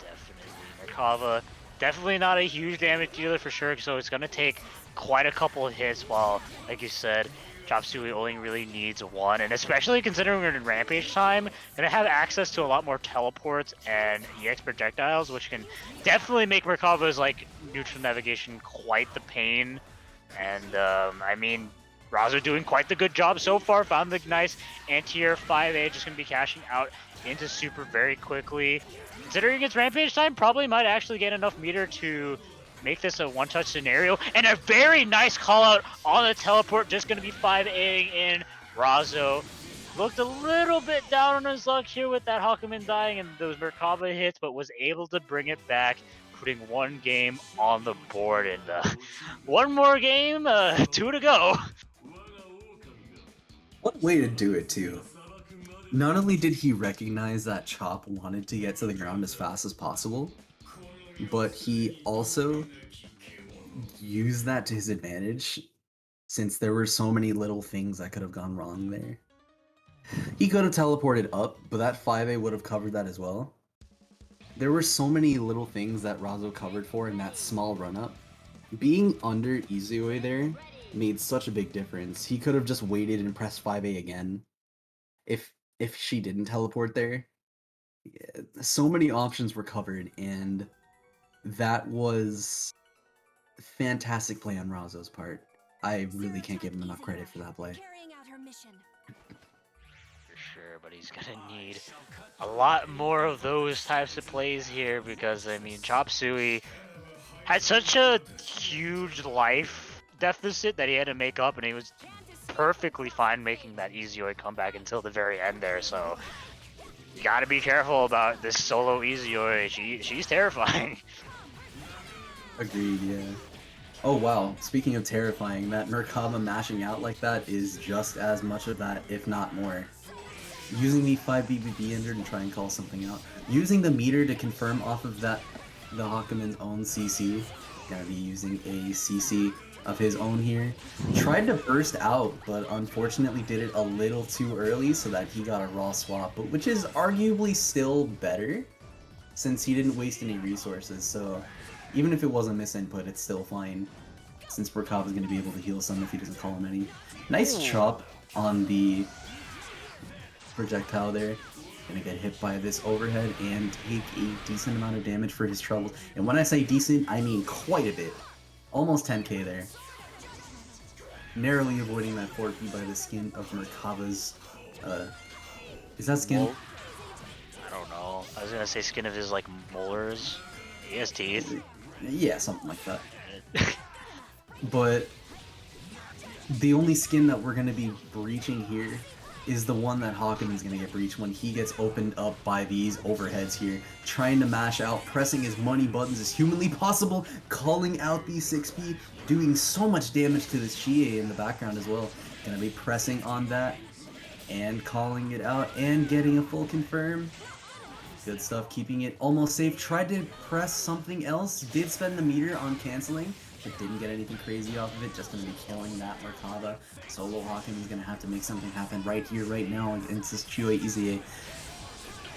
Definitely. Merkava, definitely not a huge damage dealer for sure, so it's going to take quite a couple of hits while, like you said, Chop Suey only really needs one, and especially considering we're in Rampage time, gonna have access to a lot more teleports and EX projectiles, which can definitely make Merkava's like neutral navigation quite the pain. And I mean, Razo doing quite the good job so far. Found the nice anti-air 5A, just gonna be cashing out into super very quickly. Considering it's Rampage time, probably might actually get enough meter to make this a one-touch scenario, and a very nice call-out on the teleport, just going to be 5A'ing in Razo. Looked a little bit down on his luck here with that Hakumen dying and those Merkava hits, but was able to bring it back, putting one game on the board, and one more game, 2 to go. What way to do it, too. Not only did he recognize that Chop wanted to get to the ground as fast as possible, but he also used that to his advantage, since there were so many little things that could have gone wrong there. He could have teleported up, but that 5A would have covered that as well. There were so many little things that Razo covered for in that small run-up. Being under Izue there made such a big difference. He could have just waited and pressed 5A again if she didn't teleport there. Yeah, so many options were covered, and that was fantastic play on Razo's part. I really can't give him enough credit for that play. Carrying out her mission. For sure, but he's gonna need a lot more of those types of plays here because, I mean, Chop Suey had such a huge life deficit that he had to make up, and he was perfectly fine making that Izoi comeback until the very end there, so you gotta be careful about this solo Izoi. She's terrifying. Agreed, yeah. Oh wow, speaking of terrifying, that Merkaba mashing out like that is just as much of that, if not more. Using the 5 BBB ender to try and call something out. Using the meter to confirm off of that, the Hakumen's own CC. Gonna be using a CC of his own here. Tried to burst out, but unfortunately did it a little too early so that he got a raw swap, but which is arguably still better since he didn't waste any resources, so even if it was a misinput, it's still fine, since Merkava's going to be able to heal some if he doesn't call him any. Nice chop on the projectile there. Gonna get hit by this overhead and take a decent amount of damage for his troubles. And when I say decent, I mean quite a bit. Almost 10k there. Narrowly avoiding that 4P by the skin of Merkava's, is that skin? Well, I don't know. I was gonna say skin of his like molars. He has teeth. Yeah, something like that. But the only skin that we're gonna be breaching here is the one that Hawkman's gonna get breached when he gets opened up by these overheads here, trying to mash out, pressing as many buttons as humanly possible, calling out the 6P, doing so much damage to this Chie in the background as well. Gonna be pressing on that and calling it out and getting a full confirm. Good stuff, keeping it almost safe. Tried to press something else, did spend the meter on canceling, but didn't get anything crazy off of it. Just going to be killing that Merkava. Solo Hawken is going to have to make something happen right here, right now against this Chue Easy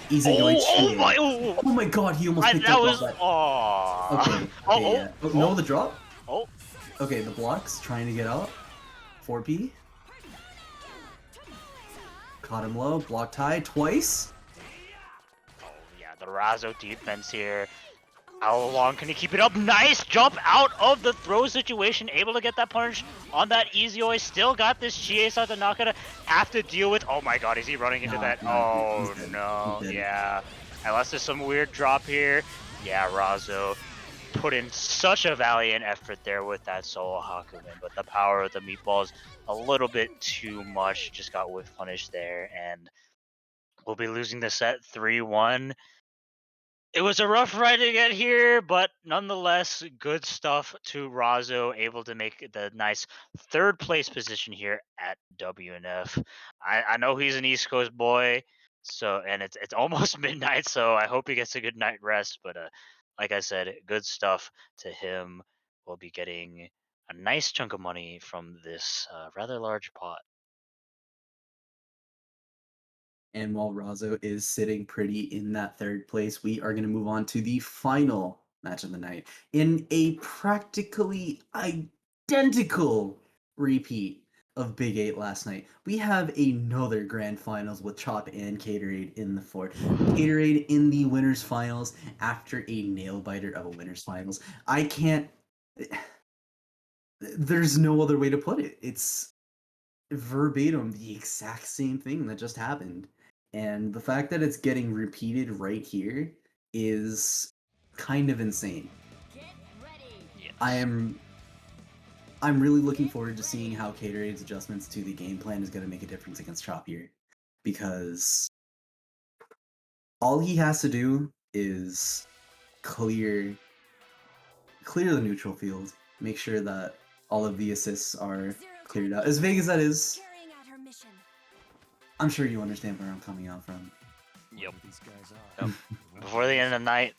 going Chue. Oh my god, he almost picked that up was that. aww. Okay, yeah. No, the drop? Oh. Okay, the blocks, trying to get out. 4P. Caught him low, blocked high twice. The Razo defense here. How long can he keep it up? Nice jump out of the throw situation. Able to get that punish on that Easy. Still got this Chie Satanaka to have to deal with. Oh my god, is he running into that? Oh no. Yeah. Unless there's some weird drop here. Yeah, Razo put in such a valiant effort there with that solo Hakumen, but the power of the meatballs a little bit too much. Just got whiff punish there, and we'll be losing the set 3-1. It was a rough ride to get here, but nonetheless, good stuff to Razo, able to make the nice third place position here at WNF. I know he's an East Coast boy, so and it's almost midnight, so I hope he gets a good night rest. But like I said, good stuff to him. We'll be getting a nice chunk of money from this rather large pot. And while Razo is sitting pretty in that third place, we are going to move on to the final match of the night in a practically identical repeat of Big 8 last night. We have another grand finals with Chop and Caterade in the fourth. Caterade in the winners finals after a nail biter of a winners finals. I can't... There's no other way to put it. It's verbatim the exact same thing that just happened. And the fact that it's getting repeated right here is kind of insane. Yes. I'm really looking forward to seeing how Caterade's adjustments to the game plan is going to make a difference against Chop here, because all he has to do is clear the neutral field, make sure that all of the assists are cleared out. As vague as that is, I'm sure you understand where I'm coming out from. Yep. Before the end of the night,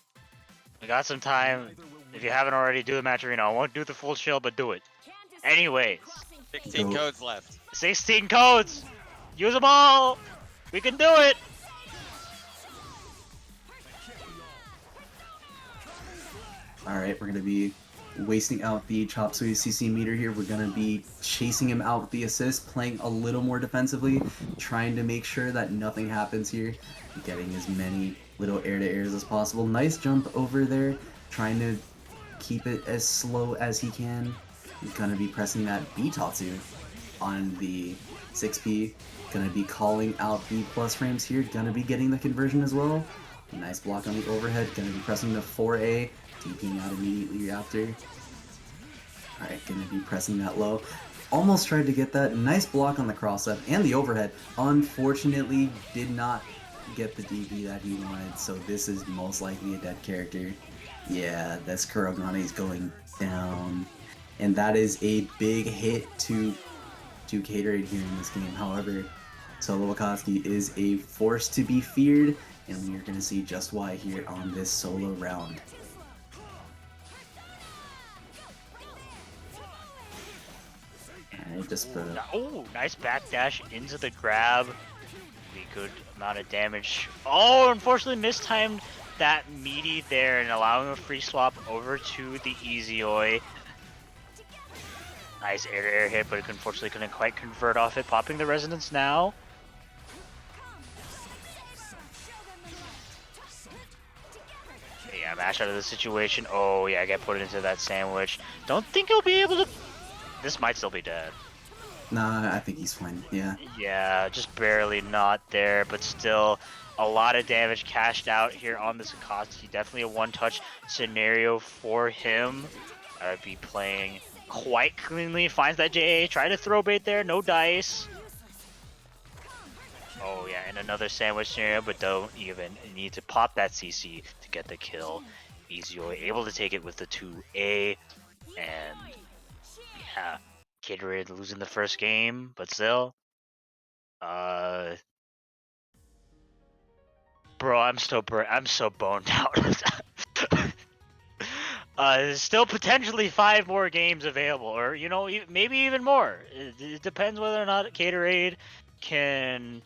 we got some time. If you haven't already, do the match arena. I won't do the full shield, but do it. Anyways. 16 codes left. 16 codes! Use them all! We can do it! Alright, we're going to be wasting out the Chop Suey CC meter here. We're going to be chasing him out with the assist, playing a little more defensively, trying to make sure that nothing happens here, getting as many little air-to-airs as possible. Nice jump over there, trying to keep it as slow as he can. He's going to be pressing that B-Tatsu on the 6P. Going to be calling out the plus frames here, going to be getting the conversion as well. Nice block on the overhead, going to be pressing the 4A. TPing out immediately after. Alright, gonna be pressing that low. Almost tried to get that. Nice block on the cross-up and the overhead. Unfortunately, did not get the DP that he wanted, so this is most likely a dead character. Yeah, that's Kurogane is going down. and that is a big hit to Gatorade here in this game. However, Solo Akatsuki is a force to be feared, and we are going to see just why here on this solo round. Alright, just put up. Oh, nice backdash into the grab. Pretty good amount of damage. Oh, unfortunately mistimed that meaty there and allowing a free swap over to the Easy Oi. Nice air-to-air hit, but unfortunately couldn't quite convert off it. Popping the Resonance now. Yeah, mash out of the situation. Oh, yeah, get put into that sandwich. Don't think he'll be able to... This might still be dead. Nah, I think he's fine, yeah. Yeah, just barely not there, but still a lot of damage cashed out here on this Akatsuki. Definitely a one-touch scenario for him. I'd be playing quite cleanly. Finds that JA, try to throw bait there, no dice. Oh yeah, and another sandwich scenario, but don't even need to pop that CC to get the kill. Easy able to take it with the 2A, and yeah, Gatorade losing the first game, but still. Bro, I'm so boned out. There's still potentially 5 more games available, or you know, maybe even more. It depends whether or not Gatorade can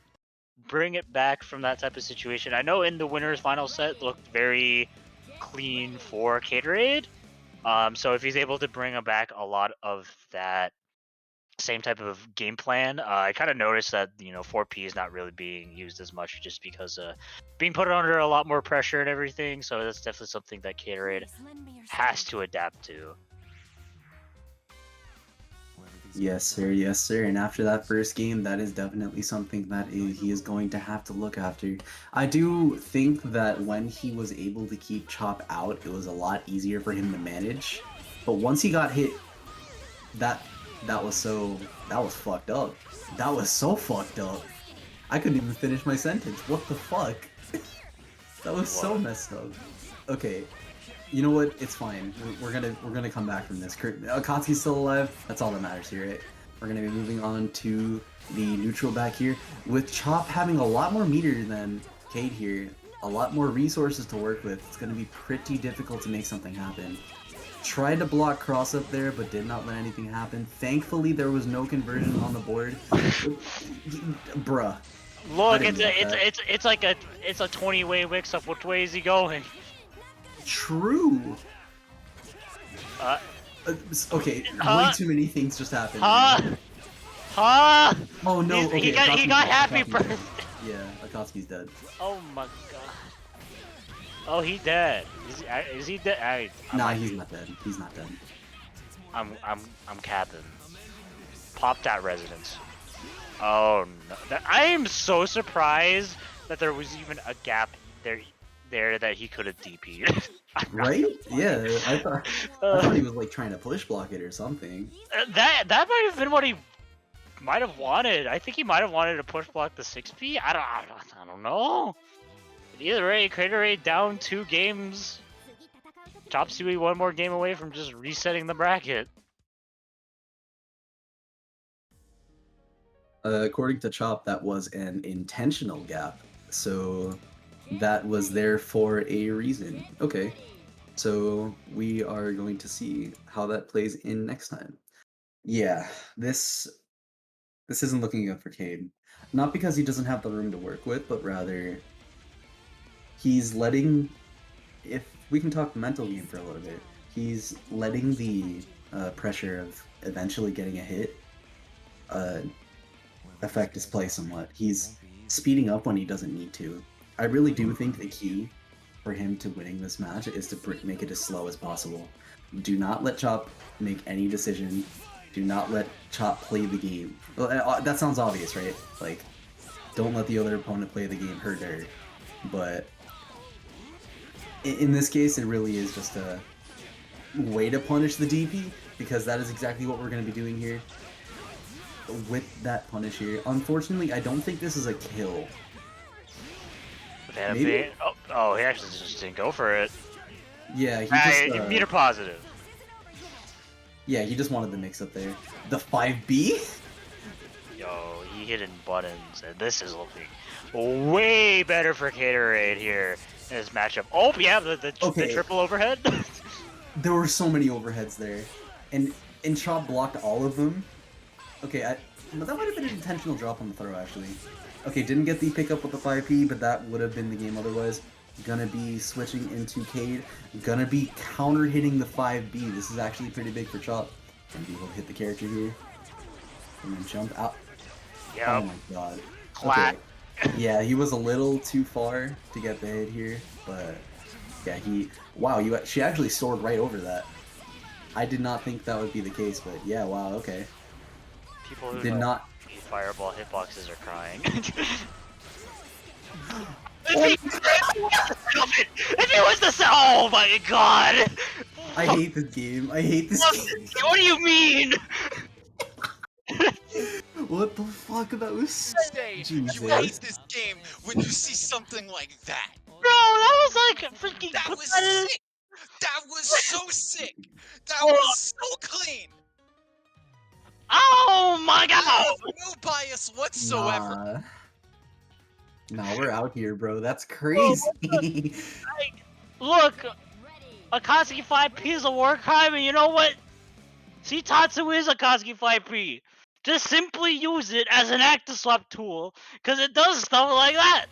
bring it back from that type of situation. I know in the winner's final set looked very clean for Gatorade. So if he's able to bring back a lot of that same type of game plan, I kind of noticed that, you know, 4P is not really being used as much just because being put under a lot more pressure and everything. So that's definitely something that Gatorade has to adapt to. Yes, sir. Yes, sir. And after that first game, that is definitely something that he is going to have to look after. I do think that when he was able to keep Chop out, it was a lot easier for him to manage. But once he got hit, that was fucked up. That was so fucked up. I couldn't even finish my sentence. What the fuck? That was so messed up. Okay. You know what? It's fine. We're gonna come back from this. Akatsuki's still alive. That's all that matters here, right? We're gonna be moving on to the neutral back here, with Chop having a lot more meter than Cade here, a lot more resources to work with. It's gonna be pretty difficult to make something happen. Tried to block cross up there, but did not let anything happen. Thankfully, there was no conversion on the board. Bruh. Look, it's like a 20-way mix up. Which way is he going? True. Okay, way too many things just happened. Oh no! Okay, he got happy birthday. Yeah, Akatsuki's dead. Oh my god. Oh, he dead. Is he dead? Nah, he's not dead. He's not dead. I'm capping. Pop that Resonance. Oh no! I am so surprised that there was even a gap there that he could have DP'd. Right? Yeah, I thought he was like trying to push block it or something. That might have been what he might have wanted. I think he might have wanted to push block the 6P. I don't know. But either way, Gatorade down 2 games. Chop Suey 1 more game away from just resetting the bracket. According to Chop, that was an intentional gap. So that was there for a reason. Okay, so we are going to see how that plays in next time. Yeah, this isn't looking good for Cade. Not because he doesn't have the room to work with, but rather he's letting, if we can talk mental game for a little bit, he's letting the pressure of eventually getting a hit affect his play somewhat. He's speeding up when he doesn't need to. I really do think the key for him to winning this match is to make it as slow as possible. Do not let Chop make any decision. Do not let Chop play the game. Well, that sounds obvious, right? Like, don't let the other opponent play the game her dirt. But in this case, it really is just a way to punish the DP, because that is exactly what we're going to be doing here with that punish here. Unfortunately, I don't think this is a kill. Maybe? Oh, he actually just didn't go for it. Yeah, he just... meter positive. Yeah, he just wanted the mix up there. The 5B? Yo, he hitting buttons, and this is looking way better for Gatorade here in this matchup. Oh, yeah, the Okay. triple overhead. There were so many overheads there. And Chop blocked all of them. Okay, but that might have been an intentional drop on the throw, actually. Okay, didn't get the pickup with the 5P, but that would have been the game otherwise. Gonna be switching into Cade. Gonna be counter-hitting the 5B. This is actually pretty big for Chop. Gonna be able to hit the character here. And then jump out. Yep. Oh my god. Clap. Okay. Yeah, he was a little too far to get the hit here, but yeah, wow, she actually soared right over that. I did not think that would be the case, but yeah, wow, okay. People who Did know not. fireball hitboxes are crying. Oh, If it was the oh my god! I hate this game. I hate this game. What do you mean? What the fuck? That was Say Jesus. you hate this game when you see something like that. Bro, that was like freaking. That was sick. That was so sick. That was so clean. Oh my god! No bias whatsoever. Nah, we're out here, bro. That's crazy. Look, Akatsuki 5P is a war crime, and you know what? Tatsu is Akatsuki 5P. Just simply use it as an active swap tool, because it does stuff like that.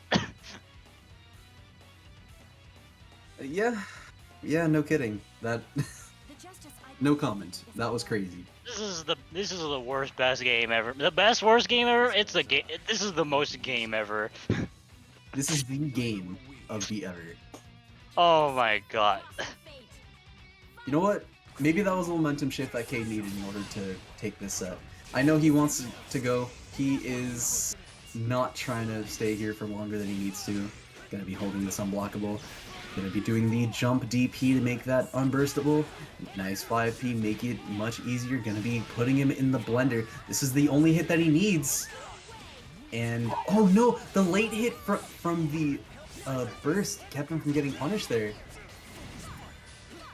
Yeah, no kidding. That, no comment. That was crazy. This is the worst best game ever. The best worst game ever. It's the game. This is the most game ever. This is the game of the ever. Oh my god. You know what? Maybe that was a momentum shift that Cade needed in order to take this set. I know he wants to go. He is not trying to stay here for longer than he needs to. Gonna be holding this unblockable. Gonna be doing the jump DP to make that unburstable. Nice 5P, make it much easier. Gonna be putting him in the blender. This is the only hit that he needs. And, oh no, the late hit from the burst kept him from getting punished there.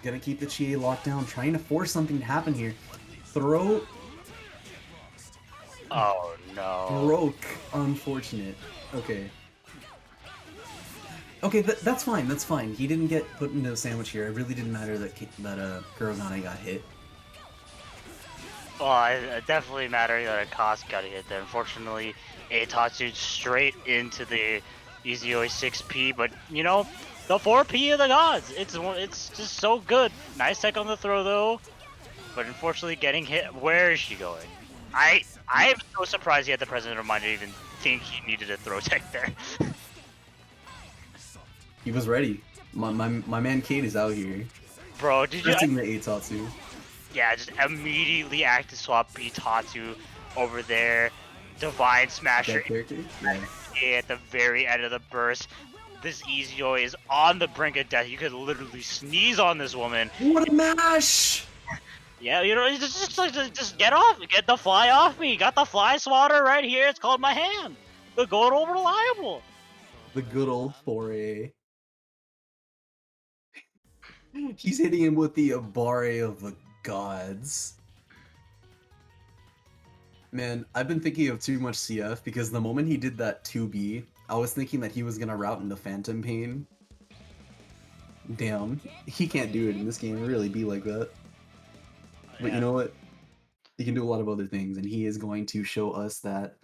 Gonna keep the Chie locked down, trying to force something to happen here. Throw. Oh no. Broke. Unfortunate. Okay. Okay, that's fine, that's fine. He didn't get put into a sandwich here. It really didn't matter that Kurogane got hit. Well, it definitely mattered that Akask got hit there. Unfortunately, Tatsu straight into the Izoi 6P, but you know, the 4P of the gods. It's just so good. Nice tech on the throw though, but unfortunately getting hit. Where is she going? I am so surprised he had the presence of mind to even think he needed a throw tech there. He was ready. My man Cade is out here. Bro, did you? Testing the Tatsu. Yeah, just immediately active swap B Tatsu over there. Divine Smasher That character? Yeah. at the very end of the burst. This Izoi is on the brink of death. You could literally sneeze on this woman. What a mash! Yeah, you know, just get off, get the fly off me. Got the fly swatter right here. It's called my hand. The good old reliable. The good old 4A. He's hitting him with the Abare of the gods. Man, I've been thinking of too much CF because the moment he did that 2B, I was thinking that he was gonna route into Phantom Pain. Damn, he can't do it in this game, really be like that. But you know what? He can do a lot of other things, and he is going to show us that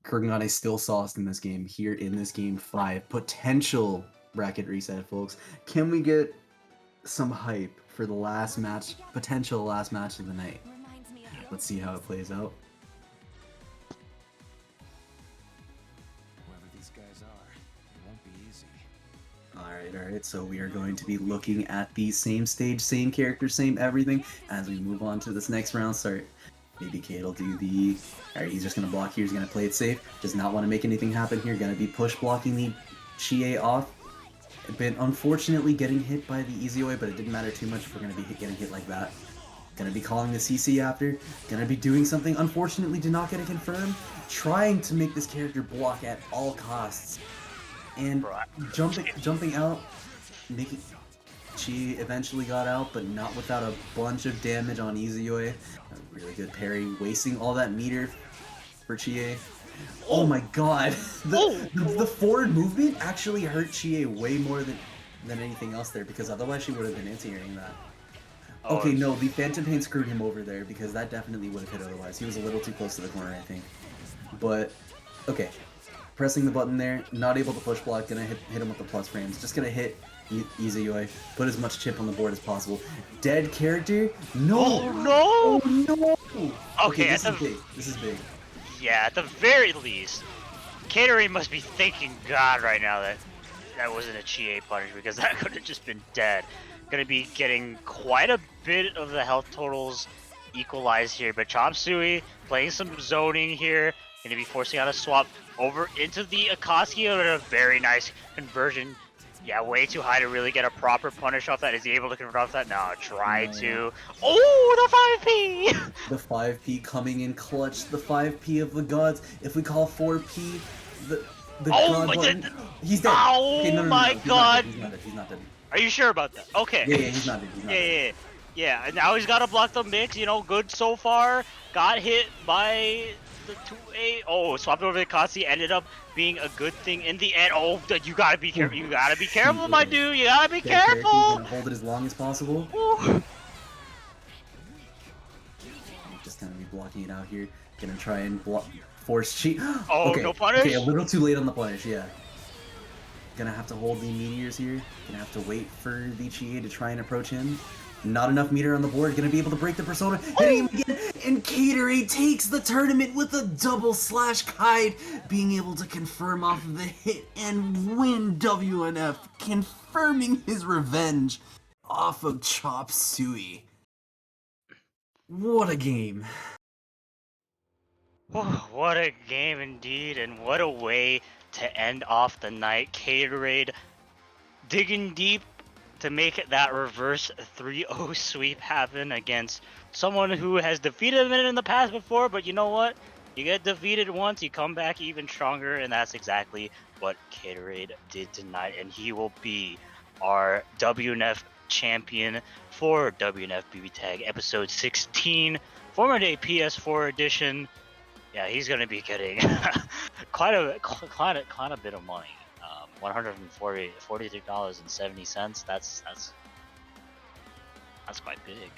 Kurogane is still sauced in this game, here in this game 5. Potential bracket reset, folks. Can we get some hype for the last match, potential last match of the night? Let's see how it plays out. Whoever these guys are, it won't be easy. Alright, so we are going to be looking at the same stage, same character, same everything, as we move on to this next round start. Maybe Cade will do the... Alright, he's just going to block here, he's going to play it safe, does not want to make anything happen here, going to be push blocking the Chie off. Been unfortunately getting hit by the Izoi, but it didn't matter too much if we're going to be getting hit like that. Gonna be calling the CC after, gonna be doing something, unfortunately did not get it confirmed, trying to make this character block at all costs. And jumping out, making... Chi eventually got out, but not without a bunch of damage on Izuyoi. A really good parry, wasting all that meter for Chie. Oh my god! The forward movement actually hurt Chie way more than anything else there, because otherwise she would have been anti-airing that. Okay, no, the Phantom Pain screwed him over there, because that definitely would have hit otherwise. He was a little too close to the corner, I think. But, okay. Pressing the button there, not able to push block, gonna hit him with the plus frames. Just gonna hit Izuyoi, put as much chip on the board as possible. Dead character? No! Oh no! Oh no! Okay, this is big. This is big. Yeah, at the very least, Catering must be thanking God right now that that wasn't a Chie punish, because that could have just been dead. Gonna be getting quite a bit of the health totals equalized here, but Chop Suey playing some zoning here, gonna be forcing out a swap over into the Akatsuki, and a very nice conversion. Yeah, way too high to really get a proper punish off that. Is he able to convert off that? No, try to. Oh, the 5P! The 5P coming in clutch, the 5P of the gods. If we call 4P the Oh god my button, god. he's dead. Oh Okay, no, my he's god. Not dead. He's not dead. Are you sure about that? Okay. Yeah, he's not dead. He's not dead. Yeah. And now he's got to block the mix. You know, good so far. Got hit by the 2A. Oh, swapped over the Kasi. Ended up being a good thing in the end. Oh, you gotta be careful. You gotta be careful, my dude. You gotta be careful. Gonna hold it as long as possible. Ooh. Just gonna be blocking it out here. Gonna try and force cheat. Oh, okay. no punish? Okay, a little too late on the punish, yeah. Gonna have to hold the meteors here. Gonna have to wait for the Chie to try and approach him. Not enough meter on the board. Gonna be able to break the persona. Hitting him again. And Caterade takes the tournament with a double slash kite. Being able to confirm off of the hit and win WNF. Confirming his revenge off of Chop Suey. What a game. What a game indeed, and what a way to end off the night. Caterade digging deep to make that reverse 3-0 sweep happen against someone who has defeated him in the past before, but you know what? You get defeated once, you come back even stronger, and that's exactly what Caterade did tonight, and he will be our WNF champion for WNF BBTAG episode 16, former day PS4 edition. Yeah, he's gonna be getting quite a bit of money. $143.70. That's quite big.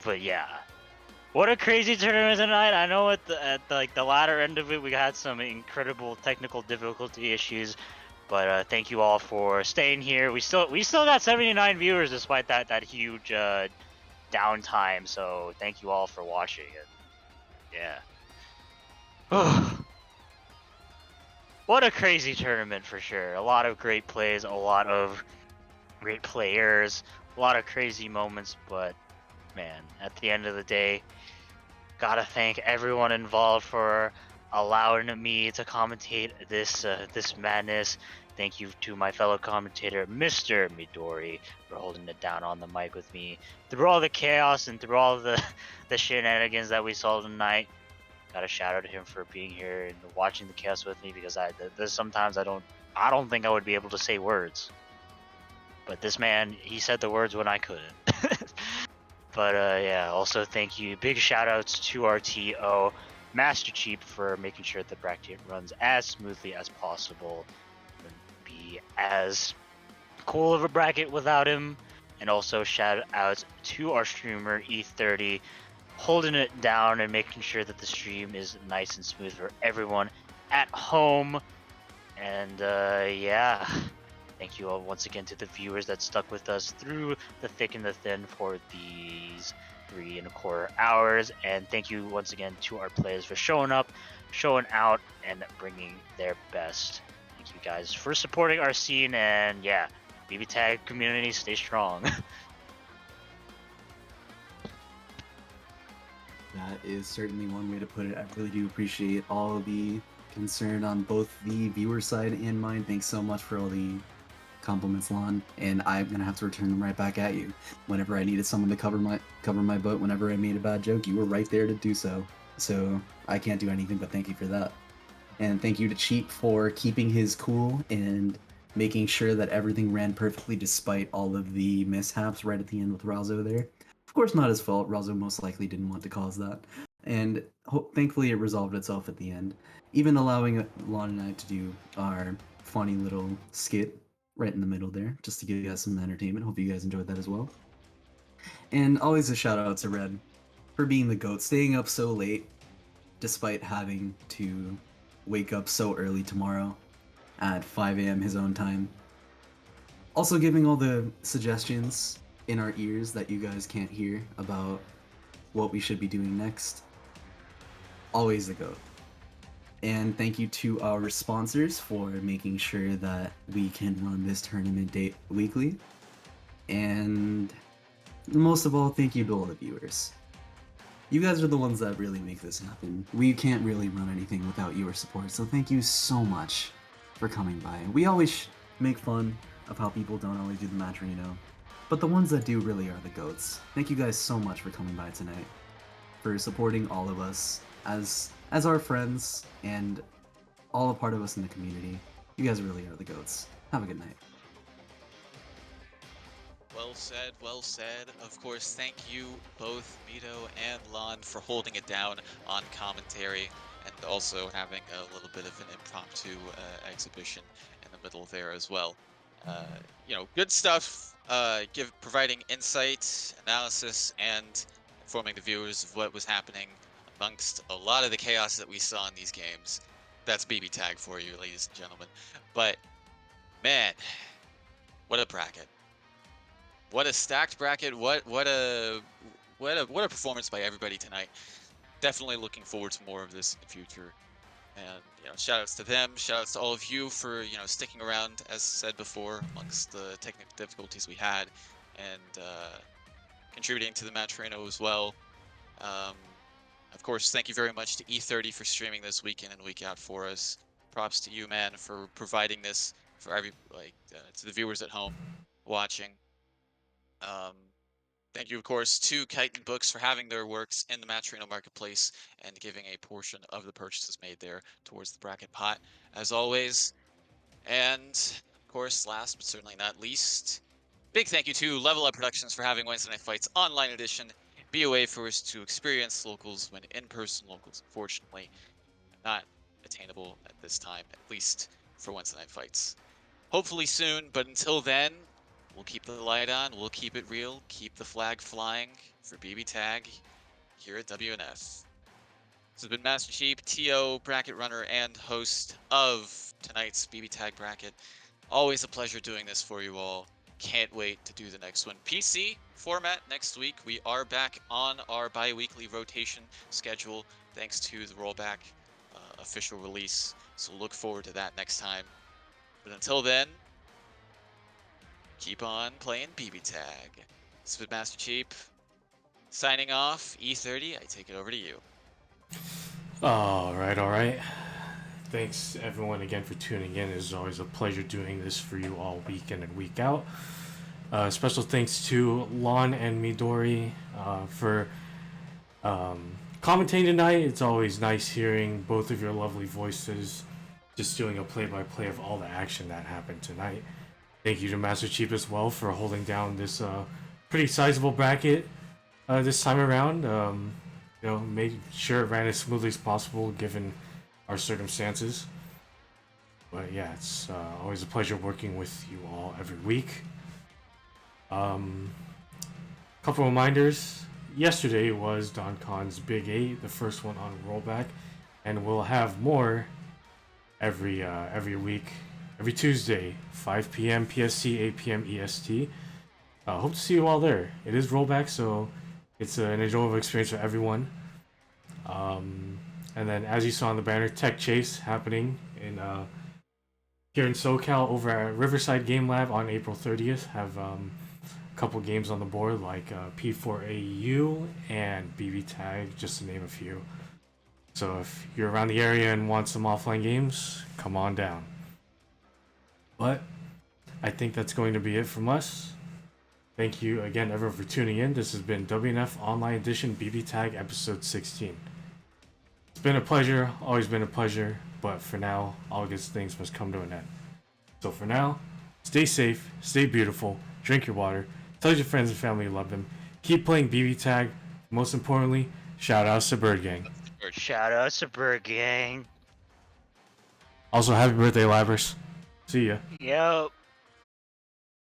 But yeah, what a crazy tournament tonight. I know at the latter end of it we had some incredible technical difficulty issues, but thank you all for staying here. We still got 79 viewers despite that huge downtime. So thank you all for watching it. Yeah. What a crazy tournament for sure. A lot of great plays, a lot of great players, a lot of crazy moments, but man, at the end of the day, gotta thank everyone involved for allowing me to commentate this madness. Thank you to my fellow commentator, Mr. Midori, for holding it down on the mic with me through all the chaos and through all the shenanigans that we saw tonight. Got a shout out to him for being here and watching the chaos with me, because there's sometimes I don't think I would be able to say words, but this man, he said the words when I couldn't. But yeah, also thank you, big shout outs to our TO Master Cheap for making sure the bracket runs as smoothly as possible. Wouldn't be as cool of a bracket without him. And also shout outs to our streamer E30, holding it down and making sure that the stream is nice and smooth for everyone at home. And yeah, thank you all once again to the viewers that stuck with us through the thick and the thin for these 3.25 hours. And thank you once again to our players for showing up, showing out, and bringing their best. Thank you guys for supporting our scene, and yeah, BBTAG community, stay strong. That is certainly one way to put it. I really do appreciate all the concern on both the viewer side and mine. Thanks so much for all the compliments, Lon. And I'm gonna have to return them right back at you. Whenever I needed someone to cover my butt, whenever I made a bad joke, you were right there to do so. So I can't do anything but thank you for that. And thank you to Cheap for keeping his cool and making sure that everything ran perfectly despite all of the mishaps right at the end with Razo there. Of course, not his fault. Razo most likely didn't want to cause that. And thankfully, it resolved itself at the end, even allowing Lon and I to do our funny little skit right in the middle there, just to give you guys some entertainment. Hope you guys enjoyed that as well. And always a shout out to Red for being the GOAT, staying up so late despite having to wake up so early tomorrow at 5 a.m. his own time. Also giving all the suggestions in our ears that you guys can't hear about what we should be doing next. Always the GOAT. And thank you to our sponsors for making sure that we can run this tournament date weekly. And most of all, thank you to all the viewers. You guys are the ones that really make this happen. We can't really run anything without your support, so thank you so much for coming by. We always make fun of how people don't always do the match arena, but the ones that do really are the GOATs. Thank you guys so much for coming by tonight, for supporting all of us as our friends and all a part of us in the community. You guys really are the GOATs. Have a good night. Well said, well said. Of course, thank you both, Mito and Lon, for holding it down on commentary and also having a little bit of an impromptu exhibition in the middle there as well. You know, good stuff, providing insight, analysis, and informing the viewers of what was happening amongst a lot of the chaos that we saw in these games. That's BB Tag for you, ladies and gentlemen. But, man, what a bracket. What a stacked bracket! What a performance by everybody tonight. Definitely looking forward to more of this in the future. And you know, shout outs to them. Shout outs to all of you for sticking around, as said before, amongst the technical difficulties we had, and contributing to the match Reno as well. Of course, thank you very much to E30 for streaming this week in and week out for us. Props to you, man, for providing this for to the viewers at home watching. Thank you, of course, to Chitin Books for having their works in the Match-Reno Marketplace and giving a portion of the purchases made there towards the bracket pot, as always. And, of course, last but certainly not least, big thank you to Level Up Productions for having Wednesday Night Fights Online Edition be a way for us to experience locals when in-person locals, unfortunately, not attainable at this time, at least for Wednesday Night Fights. Hopefully soon, but until then, we'll keep the light on, we'll keep it real, keep the flag flying for BB Tag here at WNF. This has been Master Chief, TO, bracket runner, and host of tonight's BB Tag bracket. Always a pleasure doing this for you all. Can't wait to do the next one. PC format next week. We are back on our bi-weekly rotation schedule thanks to the rollback official release. So look forward to that next time. But until then, keep on playing BB Tag. This is Master Chief signing off. E30, I take it over to you. All right. Thanks everyone again for tuning in. It's always a pleasure doing this for you all week in and week out. Special thanks to Lon and Midori for commentating tonight. It's always nice hearing both of your lovely voices, just doing a play-by-play of all the action that happened tonight. Thank you to Master Chief as well for holding down this pretty sizable bracket this time around. Made sure it ran as smoothly as possible given our circumstances. But yeah, it's always a pleasure working with you all every week. Couple reminders. Yesterday was Don Khan's Big 8, the first one on rollback, and we'll have more every week. Every Tuesday, 5 p.m. PST, 8 p.m. EST. Hope to see you all there. It is rollback, so it's an enjoyable experience for everyone. And then, as you saw on the banner, Tech Chase happening here in SoCal over at Riverside Game Lab on April 30th. Have a couple games on the board like P4AU and BB Tag, just to name a few. So if you're around the area and want some offline games, come on down. But I think that's going to be it from us. Thank you again, everyone, for tuning in. This has been WNF Online Edition BB Tag Episode 16. It's been a pleasure, always been a pleasure, but for now, all good things must come to an end. So for now, stay safe, stay beautiful, drink your water, tell your friends and family you love them, keep playing BB Tag. Most importantly, shout outs to Bird Gang. Shout out to Bird Gang. Also, happy birthday, Labras. See ya. Yep.